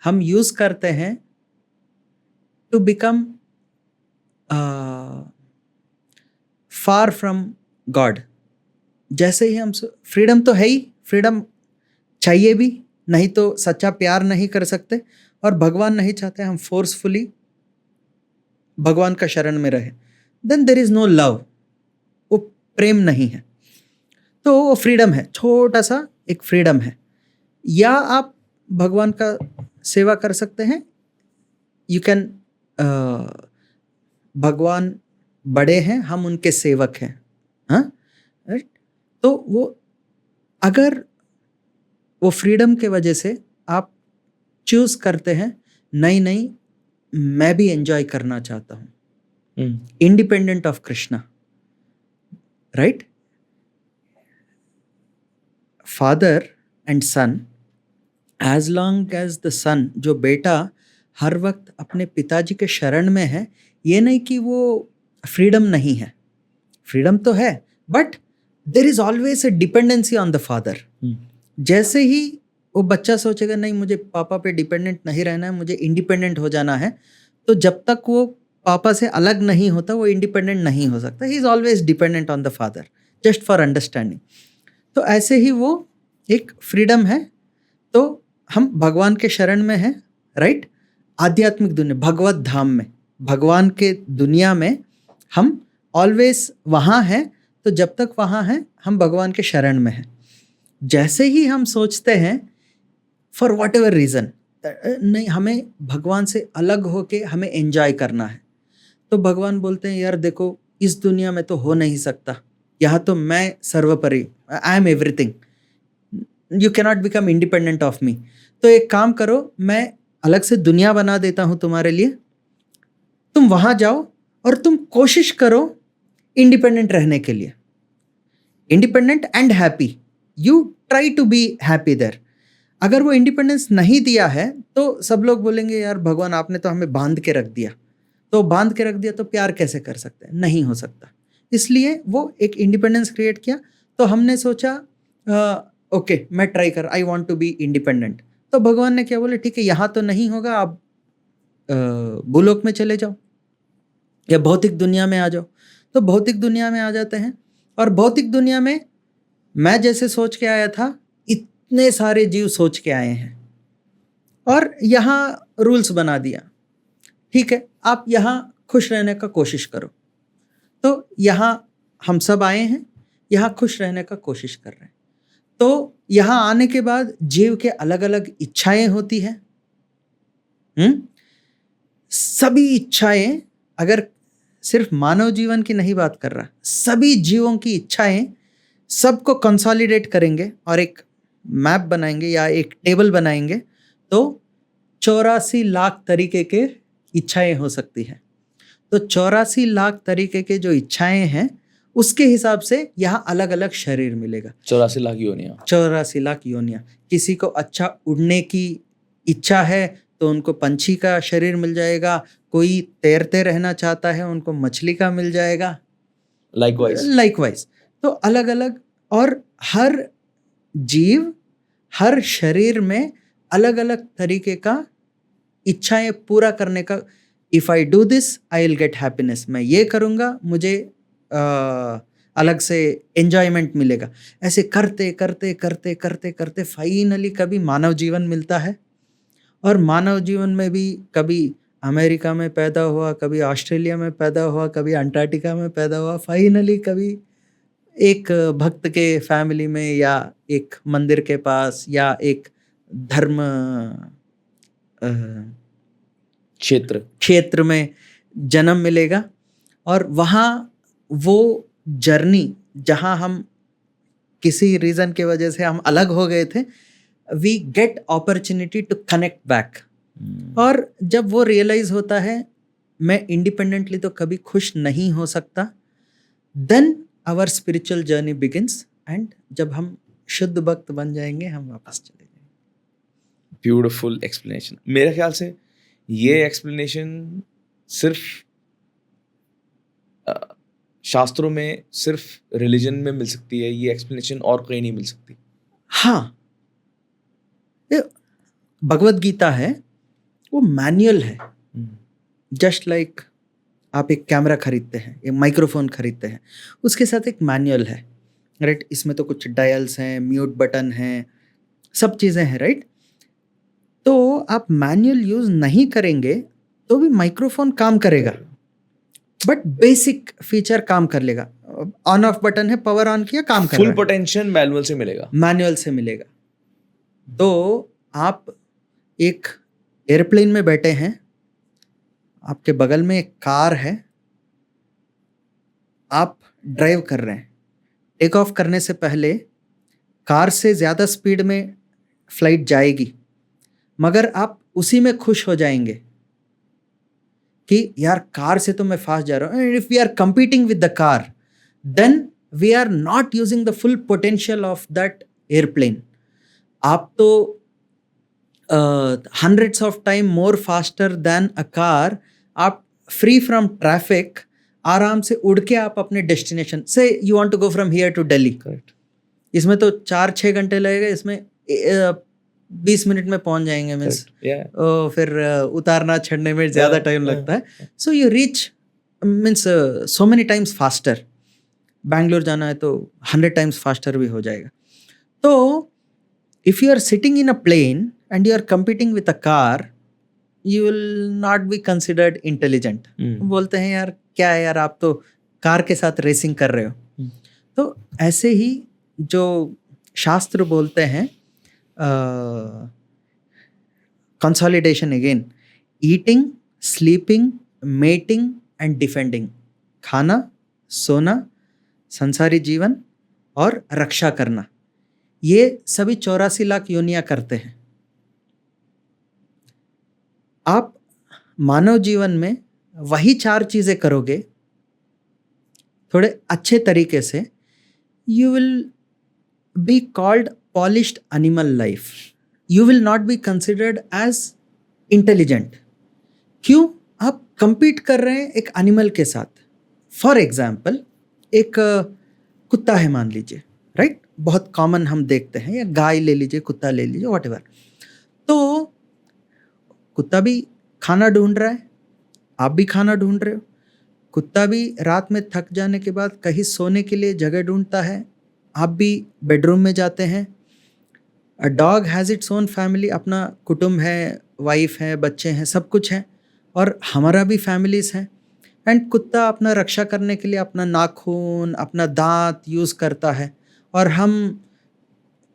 हम यूज करते हैं to become far from God, जैसे ही हम, फ्रीडम तो है ही, फ्रीडम चाहिए भी, नहीं तो सच्चा प्यार नहीं कर सकते, और भगवान नहीं चाहते हम फोर्सफुली भगवान का शरण में रहे, then there is no love, वो प्रेम नहीं है। तो वो फ्रीडम है, छोटा सा एक फ्रीडम है। या आप भगवान का सेवा कर सकते हैं, यू कैन, भगवान बड़े हैं, हम उनके सेवक हैं, हाँ, राइट। तो वो, अगर वो फ्रीडम के वजह से आप चूज करते हैं, नहीं नहीं मैं भी एंजॉय करना चाहता हूँ, independent of Krishna, right. Father and son, as long as the son, जो बेटा हर वक्त अपने पिताजी के शरण में है, ये नहीं कि वो फ्रीडम नहीं है, फ्रीडम तो है, but there is always a dependency on the father. जैसे ही वो बच्चा सोचेगा नहीं मुझे पापा पे डिपेंडेंट नहीं रहना है, मुझे इंडिपेंडेंट हो जाना है, तो जब तक वो पापा से अलग नहीं होता वो इंडिपेंडेंट नहीं हो सकता। He is always dependent on the father, just for understanding. तो ऐसे ही वो एक फ्रीडम है। तो हम भगवान के शरण में हैं, राइट, आध्यात्मिक दुनिया, भगवत धाम में, भगवान के दुनिया में हम ऑलवेज वहाँ हैं। तो जब तक वहाँ हैं हम भगवान के शरण में हैं। जैसे ही हम सोचते हैं फॉर वॉट एवर रीज़न, नहीं हमें भगवान से अलग होके हमें एंजॉय करना है, तो भगवान बोलते हैं यार देखो इस दुनिया में तो हो नहीं सकता, यहाँ तो मैं सर्वोपरि, I am everything, you cannot become independent of me. तो एक काम करो, मैं अलग से दुनिया बना देता हूँ तुम्हारे लिए, तुम वहाँ जाओ और तुम कोशिश करो इंडिपेंडेंट रहने के लिए, independent and happy, you try to be happy there. अगर वो इंडिपेंडेंस नहीं दिया है तो सब लोग बोलेंगे यार भगवान आपने तो हमें बांध के रख दिया, तो बांध के रख दिया तो प्यार कैसे कर सकते हैं, नहीं हो सकता। इसलिए वो एक इंडिपेंडेंस क्रिएट किया। तो हमने सोचा ओके मैं ट्राई कर, I want to be independent. तो भगवान ने क्या बोले, ठीक है यहाँ तो नहीं होगा, आप भूलोक में चले जाओ या भौतिक दुनिया में आ जाओ। तो भौतिक दुनिया में आ जाते हैं, और भौतिक दुनिया में मैं जैसे सोच के आया था इतने सारे जीव सोच के आए हैं, और यहाँ रूल्स बना दिया, ठीक है आप यहाँ खुश रहने का कोशिश करो। तो यहाँ हम सब आए हैं, यहाँ खुश रहने का कोशिश कर रहे हैं। तो यहाँ आने के बाद जीव के अलग अलग इच्छाएं होती हैं, सभी इच्छाएं, अगर सिर्फ मानव जीवन की नहीं बात कर रहा, सभी जीवों की इच्छाएं सबको कंसोलिडेट करेंगे और एक मैप बनाएंगे या एक टेबल बनाएंगे, तो 84 लाख तरीके के इच्छाएं हो सकती है। तो 84 लाख तरीके के जो इच्छाएं हैं उसके हिसाब से यहाँ अलग अलग शरीर मिलेगा। 84 लाख योनियाँ, 84 लाख योनियाँ। किसी को अच्छा उड़ने की इच्छा है तो उनको पंछी का शरीर मिल जाएगा, कोई तैरते रहना चाहता है उनको मछली का मिल जाएगा, लाइकवाइज। तो अलग अलग, और हर जीव हर शरीर में अलग अलग तरीके का इच्छाएं पूरा करने का, if I do this I will get happiness, मैं ये करूँगा मुझे अलग से एंजॉयमेंट मिलेगा। ऐसे करते करते करते करते करते फाइनली कभी मानव जीवन मिलता है, और मानव जीवन में भी कभी अमेरिका में पैदा हुआ, कभी ऑस्ट्रेलिया में पैदा हुआ, कभी अंटार्कटिका में पैदा हुआ, फाइनली कभी एक भक्त के फैमिली में या एक मंदिर के पास या एक धर्म क्षेत्र में जन्म मिलेगा। और वहाँ वो जर्नी जहाँ हम किसी रीज़न के वजह से हम अलग हो गए थे, we get opportunity to connect back. और जब वो रियलाइज होता है मैं इंडिपेंडेंटली तो कभी खुश नहीं हो सकता, then our spiritual journey begins, and जब हम शुद्ध भक्त बन जाएंगे हम वापस चले जाएंगे। Beautiful explanation. मेरे ख्याल से ये एक्सप्लेनेशन सिर्फ शास्त्रों में, सिर्फ रिलीजन में मिल सकती है, ये एक्सप्लेनेशन और कहीं नहीं मिल सकती। हाँ, भगवत गीता है वो मैनुअल है, जस्ट लाइक आप एक कैमरा खरीदते हैं, एक माइक्रोफोन खरीदते हैं, उसके साथ एक मैनुअल है, राइट। इसमें तो कुछ डायल्स हैं, म्यूट बटन हैं, सब चीज़ें हैं, राइट? तो आप मैनुअल यूज़ नहीं करेंगे तो भी माइक्रोफोन काम करेगा, बट बेसिक फीचर काम कर लेगा। ऑन ऑफ बटन है, पावर ऑन किया, काम कर फुल रहा है, पोटेंशियल मैनुअल से मिलेगा। मैनुअल से मिलेगा। तो आप एक एयरप्लेन में बैठे हैं, आपके बगल में एक कार है, आप ड्राइव कर रहे हैं, टेक ऑफ करने से पहले कार से ज़्यादा स्पीड में फ्लाइट जाएगी, मगर आप उसी में खुश हो जाएंगे कि यार कार से तो मैं फास्ट जा रहा हूँ। And if we are competing with the car, then we are not using the full potential of that airplane. आप तो hundreds of time more faster than a car, आप फ्री फ्रॉम ट्रैफिक आराम से उड़ के आप अपने डेस्टिनेशन से, you want to go from here to Delhi, correct. इसमें तो 4-6 घंटे लगेगा, इसमें 20 मिनट में पहुंच जाएंगे। मीन्स फिर उतारना चढ़ने में ज़्यादा टाइम लगता है। So you reach means so many times faster. Bangalore जाना है तो 100 टाइम्स फास्टर भी हो जाएगा। तो if you are sitting in a plane and you are competing with a car, you will not be considered intelligent. बोलते हैं यार क्या है यार, आप तो कार के साथ रेसिंग कर रहे हो। तो ऐसे ही जो शास्त्र बोलते हैं, consolidation again, eating, sleeping, mating and defending, खाना, सोना, संसारी जीवन और रक्षा करना, ये सभी 84 लाख योनियां करते हैं। आप मानव जीवन में वही 4 चीज़ें करोगे थोड़े अच्छे तरीके से, you will be called polished animal life. You will not be considered as intelligent. क्यों? आप compete कर रहे हैं एक एनिमल के साथ। फॉर एग्जाम्पल, एक कुत्ता है मान लीजिए, राइट? बहुत कॉमन हम देखते हैं, या गाय ले लीजिए, कुत्ता ले लीजिए, व्हाटएवर। तो कुत्ता भी खाना ढूंढ रहा है, आप भी खाना ढूंढ रहे हो। कुत्ता भी रात में थक जाने के बाद कहीं सोने के लिए जगह ढूंढता है, आप भी बेडरूम में जाते हैं। A dog has its own family, अपना कुटुंब है, वाइफ है, बच्चे हैं, सब कुछ है, और हमारा भी फैमिलीज़ हैं। एंड कुत्ता अपना रक्षा करने के लिए अपना नाखून, अपना दांत यूज़ करता है, और हम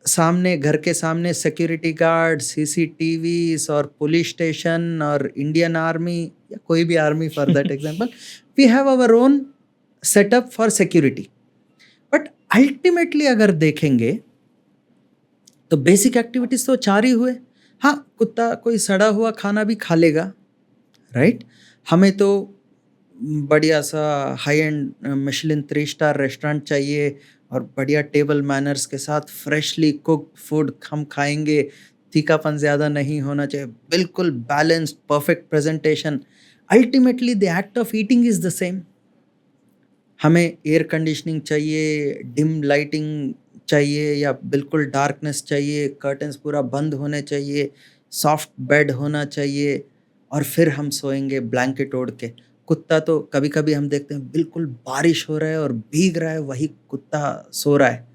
सामने, घर के सामने सिक्योरिटी गार्ड, CCTVs और पुलिस स्टेशन और इंडियन आर्मी या कोई भी army for that example, we have our own setup for security. But ultimately अगर देखेंगे तो बेसिक एक्टिविटीज़ तो 4 ही हुए। हाँ, कुत्ता कोई सड़ा हुआ खाना भी खा लेगा, राइट? हमें तो बढ़िया सा high and Michelin 3 star restaurant चाहिए, और बढ़िया टेबल मैनर्स के साथ फ्रेशली कुक्ड फूड हम खाएंगे, तीखापन ज़्यादा नहीं होना चाहिए, बिल्कुल balanced, perfect presentation. Ultimately the act of eating is the same. हमें एयर कंडीशनिंग चाहिए, डिम लाइटिंग चाहिए, या बिल्कुल डार्कनेस चाहिए, कर्टन्स पूरा बंद होने चाहिए, सॉफ्ट बेड होना चाहिए, और फिर हम सोएंगे ब्लैंकेट ओढ़ के। कुत्ता तो कभी कभी हम देखते हैं बिल्कुल बारिश हो रहा है और भीग रहा है, वही कुत्ता सो रहा है।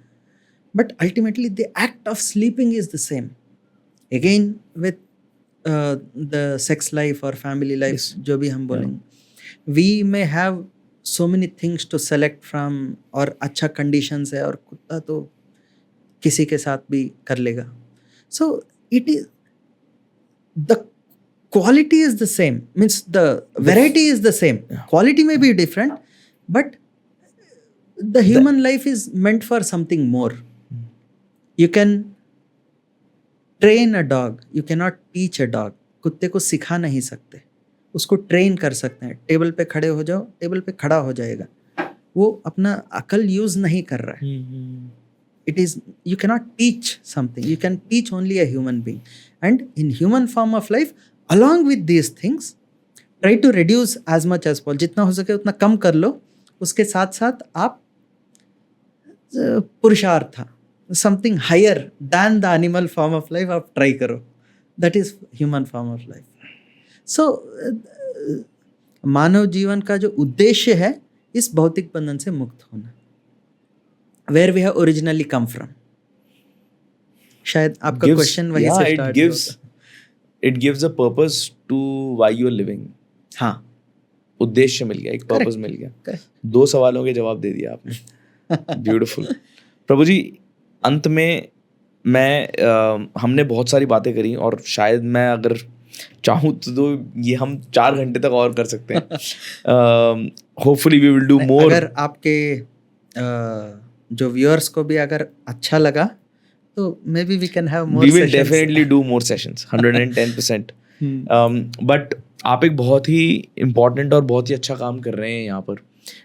But ultimately the act of sleeping is the same. Again with the sex life और फैमिली लाइफ, जो भी हम बोलेंगे, we may have so many things to select from, और अच्छा कंडीशंस है, और कुत्ता तो किसी के साथ भी कर लेगा। सो it is the quality is the same, means the variety is the same. Quality may be different, but the human life is meant for something more. You can train a dog, you cannot teach a dog. कुत्ते को सिखा नहीं सकते, उसको train कर सकते हैं। Table पे खड़े हो जाओ, टेबल पे खड़ा हो जाएगा, वो अपना अकल यूज नहीं कर रहा है। It is, you cannot teach something, you can teach only a human being. And in human form of life, along with these things, try to reduce as much as possible. जितना हो सके उतना कम कर लो। उसके साथ साथ आप पुरुषार्थ, something higher than the animal form of life आप ट्राई करो। That is human form of life. So मानव जीवन का जो उद्देश्य है, इस भौतिक बंधन से मुक्त होना, where we have originally come from. शायद आपका क्वेश्चन वहीं से start it gives a purpose to why you are living. हाँ, उद्देश्य मिल गया, एक पर्पस मिल गया. 2 सवालों के जवाब दे दिया आपने. ब्यूटीफुल. प्रभु जी, अंत में हमने बहुत सारी बातें करी और शायद मैं अगर चाहूँ तो ये हम 4 घंटे तक और कर सकते हैं. Hopefully we will do more. अगर आपके जो व्यूअर्स को भी अगर अच्छा लगा तो maybe we can have more we sessions. Will definitely do more sessions, 110%. But आप एक बहुत ही इम्पोर्टेंट और बहुत ही अच्छा काम कर रहे हैं यहाँ पर.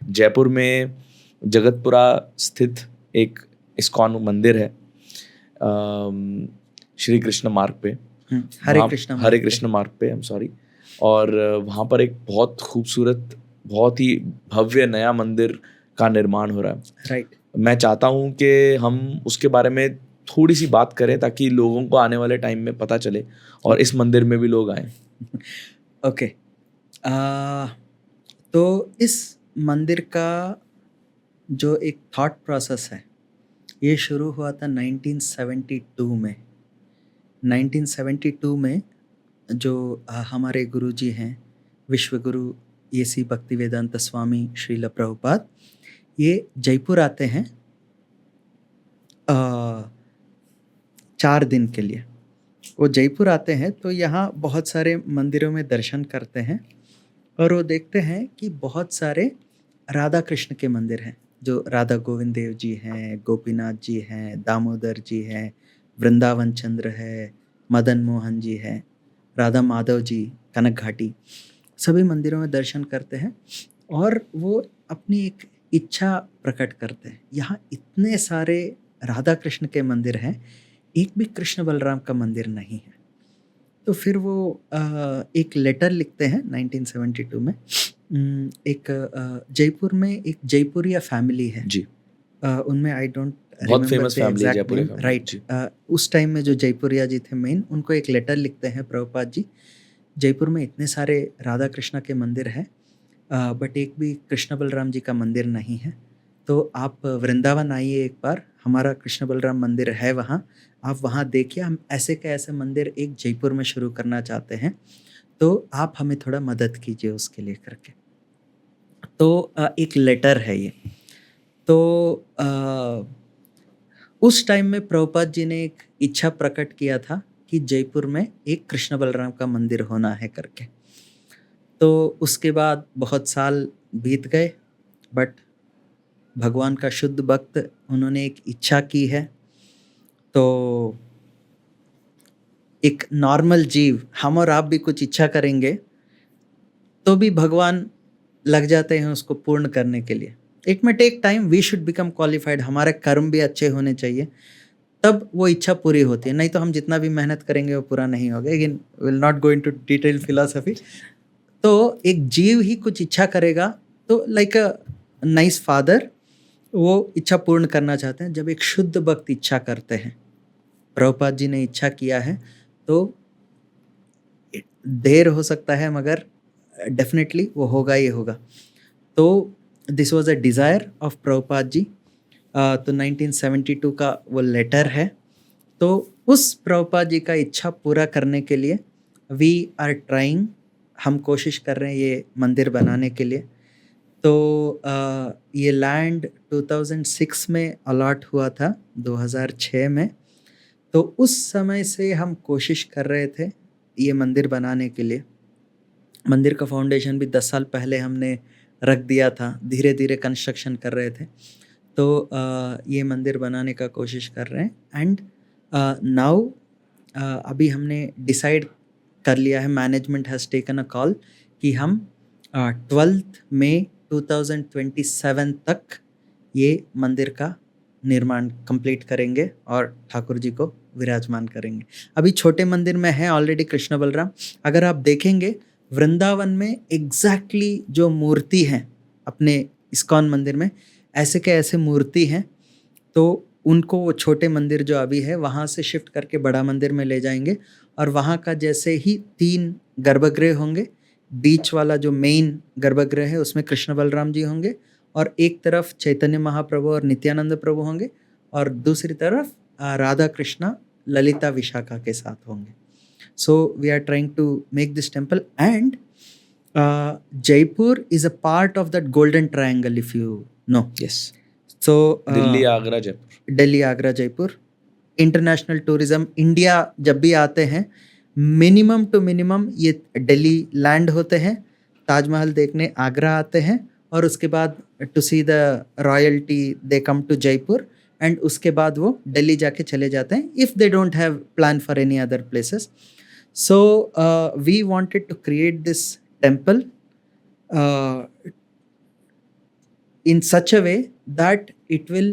जयपुर में जगतपुरा स्थित एक इस्कॉन मंदिर है, श्री कृष्ण मार्ग पे, हरे कृष्ण मार्ग पे, I'm sorry. और वहाँ पर एक बहुत खूबसूरत, बहुत ही भव्य नया मंदिर का निर्माण हो रहा है. राइट. मैं चाहता हूँ कि हम उसके बारे में थोड़ी सी बात करें ताकि लोगों को आने वाले टाइम में पता चले और इस मंदिर में भी लोग आएं. ओके. तो इस मंदिर का जो एक थॉट प्रोसेस है ये शुरू हुआ था 1972 में. 1972 में जो हमारे गुरुजी हैं विश्वगुरु A.C. भक्तिवेदांत स्वामी श्रील प्रभुपाद, ये जयपुर आते हैं 4 दिन के लिए. वो जयपुर आते हैं तो यहाँ बहुत सारे मंदिरों में दर्शन करते हैं और वो देखते हैं कि बहुत सारे राधा कृष्ण के मंदिर हैं. जो राधा गोविंद देव जी हैं, गोपीनाथ जी हैं, दामोदर जी हैं, वृंदावन चंद्र है, मदन मोहन जी हैं, राधा माधव जी, कनक घाटी, सभी मंदिरों में दर्शन करते हैं और वो अपनी एक इच्छा प्रकट करते हैं. यहाँ इतने सारे राधा कृष्ण के मंदिर हैं, एक भी कृष्ण बलराम का मंदिर नहीं है. तो फिर वो एक लेटर लिखते हैं 1972 में. एक जयपुर में एक जयपुरिया फैमिली है जी. उनमें आई डोंट बहुत फेमस फैमिली है जयपुरिया फैमिली. राइट. उस टाइम में जो जयपुरिया जी थे मेन, उनको एक लेटर लिखते हैं प्रभुपाद जी, जयपुर में इतने सारे राधा कृष्ण के मंदिर हैं बट एक भी कृष्ण बलराम जी का मंदिर नहीं है. तो आप वृंदावन आइए एक बार, हमारा कृष्ण बलराम मंदिर है वहाँ, आप वहाँ देखिए. हम ऐसे के ऐसे मंदिर एक जयपुर में शुरू करना चाहते हैं, तो आप हमें थोड़ा मदद कीजिए उसके लिए करके. तो एक लेटर है ये. तो उस टाइम में प्रभुपाद जी ने एक इच्छा प्रकट किया था कि जयपुर में एक कृष्ण बलराम का मंदिर होना है करके. तो उसके बाद बहुत साल बीत गए बट भगवान का शुद्ध भक्त, उन्होंने एक इच्छा की है. तो एक नॉर्मल जीव, हम और आप भी कुछ इच्छा करेंगे तो भी भगवान लग जाते हैं उसको पूर्ण करने के लिए. It may take time, we should become qualified, हमारे कर्म भी अच्छे होने चाहिए, तब वो इच्छा पूरी होती है. नहीं तो हम जितना भी मेहनत करेंगे वो पूरा नहीं होगा. Again will not go into detail philosophy. तो एक जीव ही कुछ इच्छा करेगा तो लाइक अ नाइस फादर, वो इच्छा पूर्ण करना चाहते हैं. जब एक शुद्ध भक्त इच्छा करते हैं, प्रभुपाद जी ने इच्छा किया है, तो देर हो सकता है मगर डेफिनेटली वो होगा ही होगा. तो this was a desire of Prabhupada ji. तो 1972 का वो लेटर है. तो उस प्रभुपाद जी का इच्छा पूरा करने के लिए वी आर ट्राइंग, हम कोशिश कर रहे हैं ये मंदिर बनाने के लिए. तो ये लैंड 2006 में अलॉट हुआ था, 2006 में. तो उस समय से हम कोशिश कर रहे थे ये मंदिर बनाने के लिए. मंदिर का फाउंडेशन भी 10 साल पहले हमने रख दिया था, धीरे धीरे कंस्ट्रक्शन कर रहे थे. तो ये मंदिर बनाने का कोशिश कर रहे हैं. एंड नाउ अभी हमने डिसाइड कर लिया है, management has taken a call कि हम 12 मई 2027 तक ये मंदिर का निर्माण कंप्लीट करेंगे और ठाकुर जी को विराजमान करेंगे. अभी छोटे मंदिर में है ऑलरेडी कृष्ण बलराम. अगर आप देखेंगे वृंदावन में एग्जैक्टली जो मूर्ति हैं अपने इस्कॉन मंदिर में, ऐसे के ऐसे मूर्ति हैं. तो उनको वो छोटे मंदिर जो अभी है वहाँ से शिफ्ट करके बड़ा मंदिर में ले जाएंगे और वहाँ का जैसे ही 3 गर्भगृह होंगे. बीच वाला जो मेन गर्भगृह है उसमें कृष्ण बलराम जी होंगे और एक तरफ चैतन्य महाप्रभु और नित्यानंद प्रभु होंगे और दूसरी तरफ राधा कृष्णा ललिता विशाखा के साथ होंगे. So we are trying to make this temple, and Jaipur is a part of that golden triangle, if you know. Yes. So Delhi, Agra, Jaipur. Delhi, Agra, Jaipur. International tourism India जब भी आते हैं, मिनिमम टू मिनिमम ये दिल्ली लैंड होते हैं, ताजमहल देखने आगरा आते हैं, और उसके बाद to see the royalty they come to Jaipur, and उसके बाद वो दिल्ली जाके चले जाते हैं if they don't have plan for any other places. So we wanted to create this temple in such a way that it will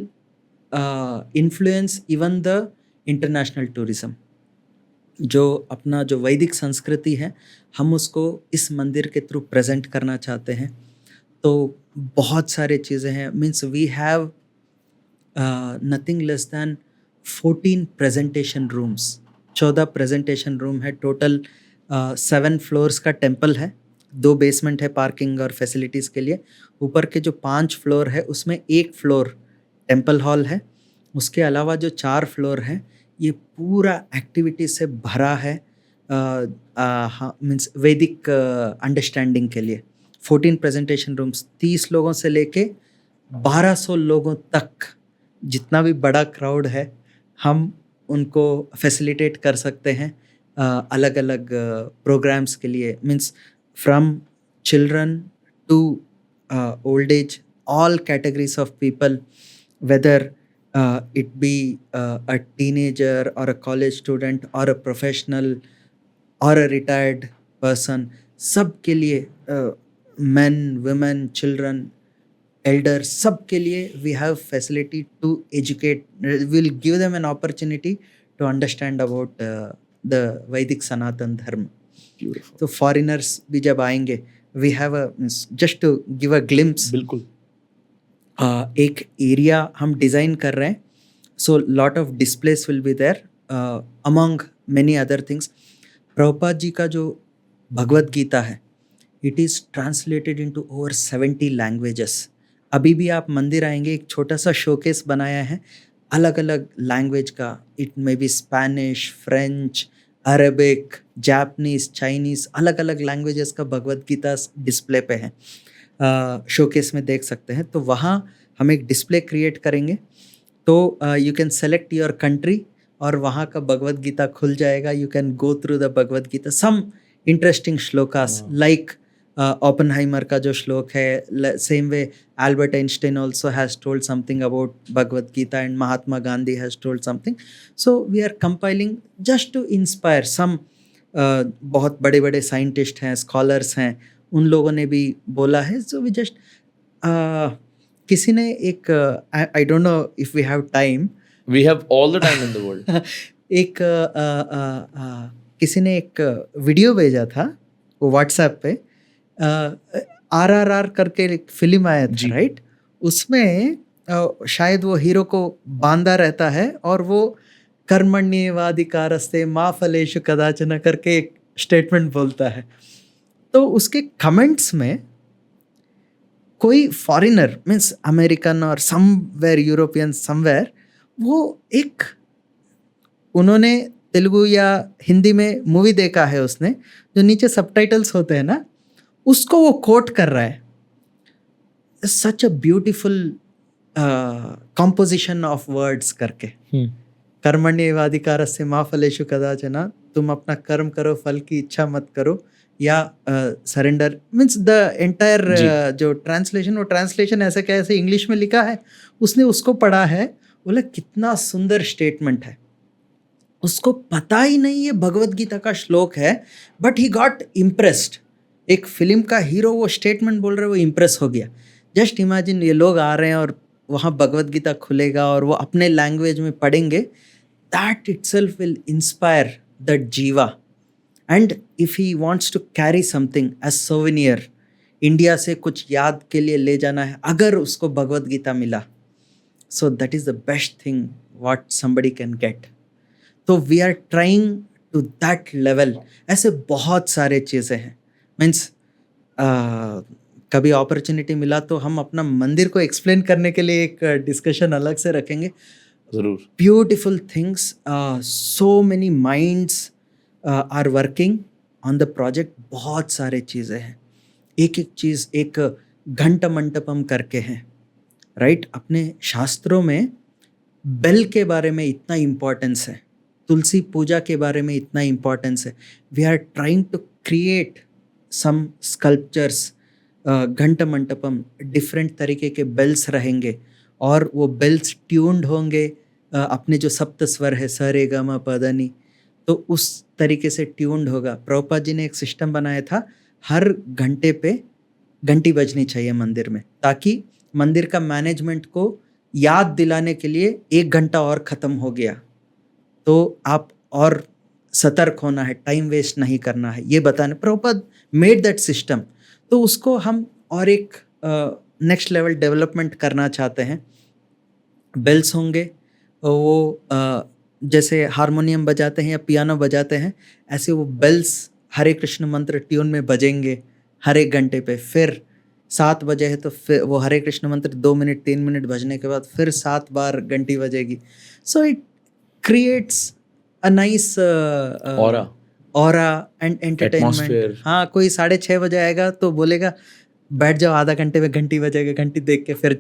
influence even the international tourism. जो अपना जो वैदिक संस्कृति है, हम उसको इस मंदिर के थ्रू प्रेजेंट करना चाहते हैं. तो बहुत सारे चीज़ें हैं. Means we have nothing less than 14 presentation rooms. 14 presentation room है. टोटल 7 फ्लोर्स का टेम्पल है. 2 बेसमेंट है पार्किंग और फैसिलिटीज़ के लिए. ऊपर के जो 5 फ्लोर है उसमें 1 फ्लोर टेम्पल हॉल है. उसके अलावा जो 4 फ्लोर है ये पूरा एक्टिविटी से भरा है, मीन्स वैदिक अंडरस्टैंडिंग के लिए. 14 प्रेजेंटेशन रूम्स, 30 लोगों से लेके 1200 लोगों तक, जितना भी बड़ा क्राउड है हम उनको फैसिलिटेट कर सकते हैं अलग अलग प्रोग्राम्स के लिए. Means from children to old age, all categories of people, whether it be a teenager or a college student or a professional or a retired person, सब के लिए, men, women, children, elders, सब के लिए we have facility to educate. We'll give them an opportunity to understand about the Vedic Sanatan Dharma. तो foreigners भी जब आएंगे, we have a, just to give a glimpse, बिल्कुल एक एरिया हम डिज़ाइन कर रहे हैं. So lot of displays will be there among many other things. Prabhupada ji का जो भगवत गीता है, it is translated into over 70 languages. अभी भी आप मंदिर आएंगे, एक छोटा सा शोकेस बनाया है अलग अलग लैंग्वेज का. It may be Spanish, French, Arabic, Japanese, Chinese, अलग अलग लैंग्वेजेस का भगवत गीता डिस्प्ले पे है. शोकेस में देख सकते हैं. तो वहाँ हम एक डिस्प्ले क्रिएट करेंगे. तो you can select your country और वहाँ का भगवत गीता खुल जाएगा. You can go through the Bhagavad Gita. Some interesting shlokas like Oppenheimer का जो श्लोक है, same way Albert Einstein also has told something about Bhagavad Gita, and Mahatma Gandhi has told something. So we are compiling just to inspire some. बहुत बड़े बड़े scientist हैं, scholars हैं, उन लोगों ने भी बोला है. सो वी जस्ट, किसी ने एक, I don't know if we have time, we have all the time in the world. एक किसी ने एक वीडियो भेजा था वो व्हाट्सएप पे. RRR करके एक फिल्म आया था, राइट? उसमें शायद वो हीरो को बांधा रहता है और वो कर्मण्येवाधिकारस्ते मा फलेषु कदाचन करके एक स्टेटमेंट बोलता है. तो उसके कमेंट्स में कोई फॉरेनर, मीन्स अमेरिकन और समवेयर यूरोपियन समवेयर, वो एक, उन्होंने तेलुगु या हिंदी में मूवी देखा है उसने, जो नीचे सबटाइटल्स होते हैं ना, उसको वो कोट कर रहा है. Such a beautiful composition of words करके. कर्मण्येवाधिकारस्य मा फलेषु कदाचन, तुम अपना कर्म करो, फल की इच्छा मत करो, या सरेंडर. मीन्स द एंटायर जो ट्रांसलेशन, वो ट्रांसलेशन ऐसे कैसे इंग्लिश में लिखा है, उसने उसको पढ़ा है, बोला कितना सुंदर स्टेटमेंट है. उसको पता ही नहीं ये भगवत गीता का श्लोक है, बट ही गॉट इम्प्रेस्ड. एक फिल्म का हीरो वो स्टेटमेंट बोल रहे, वो इम्प्रेस हो गया. जस्ट इमेजिन, ये लोग आ रहे हैं और वहाँ भगवत गीता खुलेगा और वो अपने लैंग्वेज में पढ़ेंगे. That itself will inspire that jiva. And if he wants to carry something as souvenir, India से कुछ याद के लिए ले जाना है, अगर उसको भगवत गीता मिला, so that is the best thing what somebody can get. तो we are trying to that level. ऐसे बहुत सारे चीज़ें हैं. मीन्स कभी अपॉर्चुनिटी मिला तो हम अपना मंदिर को एक्सप्लेन करने के लिए एक डिस्कशन अलग से रखेंगे. जरूर. beautiful things. So many minds are working on the project. बहुत सारे चीज़ें हैं. एक एक चीज़ एक घंटा मंटपम करके हैं, राइट. अपने शास्त्रों में बेल के बारे में इतना इम्पोर्टेंस है, तुलसी पूजा के बारे में इतना इम्पोर्टेंस है. We are trying to create some sculptures. Ghanta Mantapam different तरीके के बेल्स रहेंगे और वो बेल्स ट्यून्ड होंगे. अपने जो सप्त स्वर है स रे ग म प ध नि, तो उस तरीके से ट्यून्ड होगा. प्रभुपाद जी ने एक सिस्टम बनाया था, हर घंटे पे घंटी बजनी चाहिए मंदिर में, ताकि मंदिर का मैनेजमेंट को याद दिलाने के लिए 1 घंटा और ख़त्म हो गया तो आप और सतर्क होना है, टाइम वेस्ट नहीं करना है, ये बताने. Prabhupada made that system. तो उसको हम और एक नेक्स्ट लेवल डेवलपमेंट करना चाहते हैं. बेल्स होंगे, वो जैसे हारमोनियम बजाते हैं या पियानो बजाते हैं, ऐसे वो बेल्स हरे कृष्ण मंत्र ट्यून में बजेंगे हर 1 घंटे पे. फिर 7 बजे है तो फिर वो हरे कृष्ण मंत्र 2 मिनट 3 मिनट बजने के बाद फिर 7 बार घंटी बजेगी. So it creates a nice aura and entertainment. हाँ, कोई 6:30 बजे आएगा तो बोलेगा बैठ जाओ, आधा घंटे में घंटी बजेगा, घंटी देख के फिर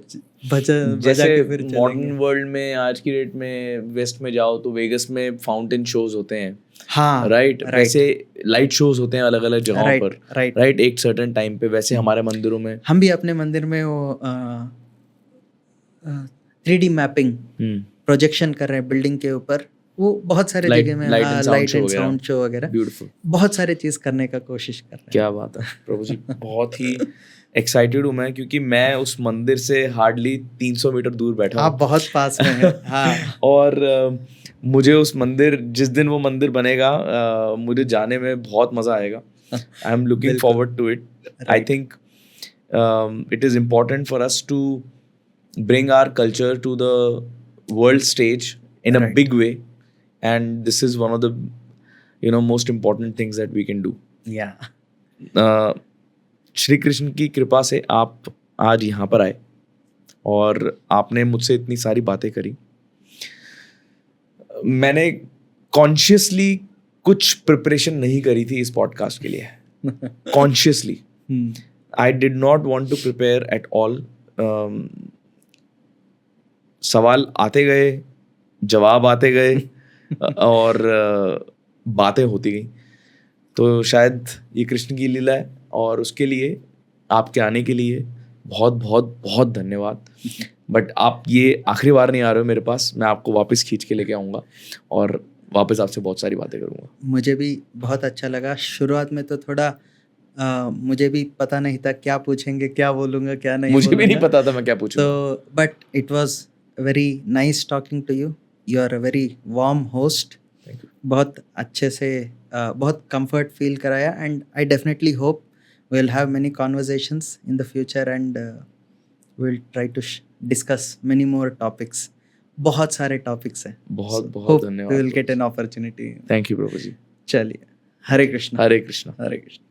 बजा के फिर चलेंगे. मॉडर्न वर्ल्ड में आज की डेट में वेस्ट में जाओ तो वेगस में फाउंटेन शोज होते हैं. हाँ, राइट. वैसे लाइट शोज होते हैं अलग अलग जगहों पर, राइट. एक सर्टेन टाइम पे. वैसे हमारे मंदिरों में, हम भी अपने मंदिर में वो 3D मैपिंग प्रोजेक्शन कर रहे हैं बिल्डिंग के ऊपर. वो बहुत सारे जगह में लाइट एंड साउंड शो वगैरह, ब्यूटीफुल, बहुत सारे चीज करने का कोशिश कर रहे हैं. क्या बात है प्रभु जी. बहुत ही एक्साइटेड हूँ मैं, क्योंकि मैं उस मंदिर से हार्डली 300 मीटर दूर बैठा हूँ. आप बहुत पास में हैं. हाँ. और मुझे उस मंदिर, जिस दिन वो मंदिर बनेगा, मुझे जाने में बहुत मज़ा आएगा. I am looking forward to it. I think it is important for us to bring our culture to the world stage in a big way, and this is one of the most important things that we can do. Shri Krishna की कृपा से आप आज यहाँ पर आए और आपने मुझसे इतनी सारी बातें करी. मैंने कॉन्शियसली कुछ प्रिपरेशन नहीं करी थी इस पॉडकास्ट के लिए. Consciously I did not want to prepare at all. सवाल आते गए, जवाब आते गए और बातें होती गई. तो शायद ये कृष्ण की लीला है, और उसके लिए, आपके आने के लिए बहुत बहुत बहुत धन्यवाद. बट आप ये आखिरी बार नहीं आ रहे हो मेरे पास. मैं आपको वापस खींच के लेके आऊँगा और वापस आपसे बहुत सारी बातें करूँगा. मुझे भी बहुत अच्छा लगा. शुरुआत में तो थोड़ा मुझे भी पता नहीं था क्या पूछेंगे, क्या बोलूँगा, क्या नहीं. मुझे भी नहीं पता था मैं क्या पूछूँ. तो but it was very nice talking to you. You are a very warm host. Thank you. बहुत अच्छे से बहुत comfort feel कराया, and I definitely hope we'll have many conversations in the future, and we'll try to discuss many more topics. बहुत सारे topics हैं. बहुत बहुत धन्यवाद. We will get an opportunity. Thank you प्रभु जी. चलिए, हरे कृष्णा. हरे कृष्णा. हरे कृष्णा.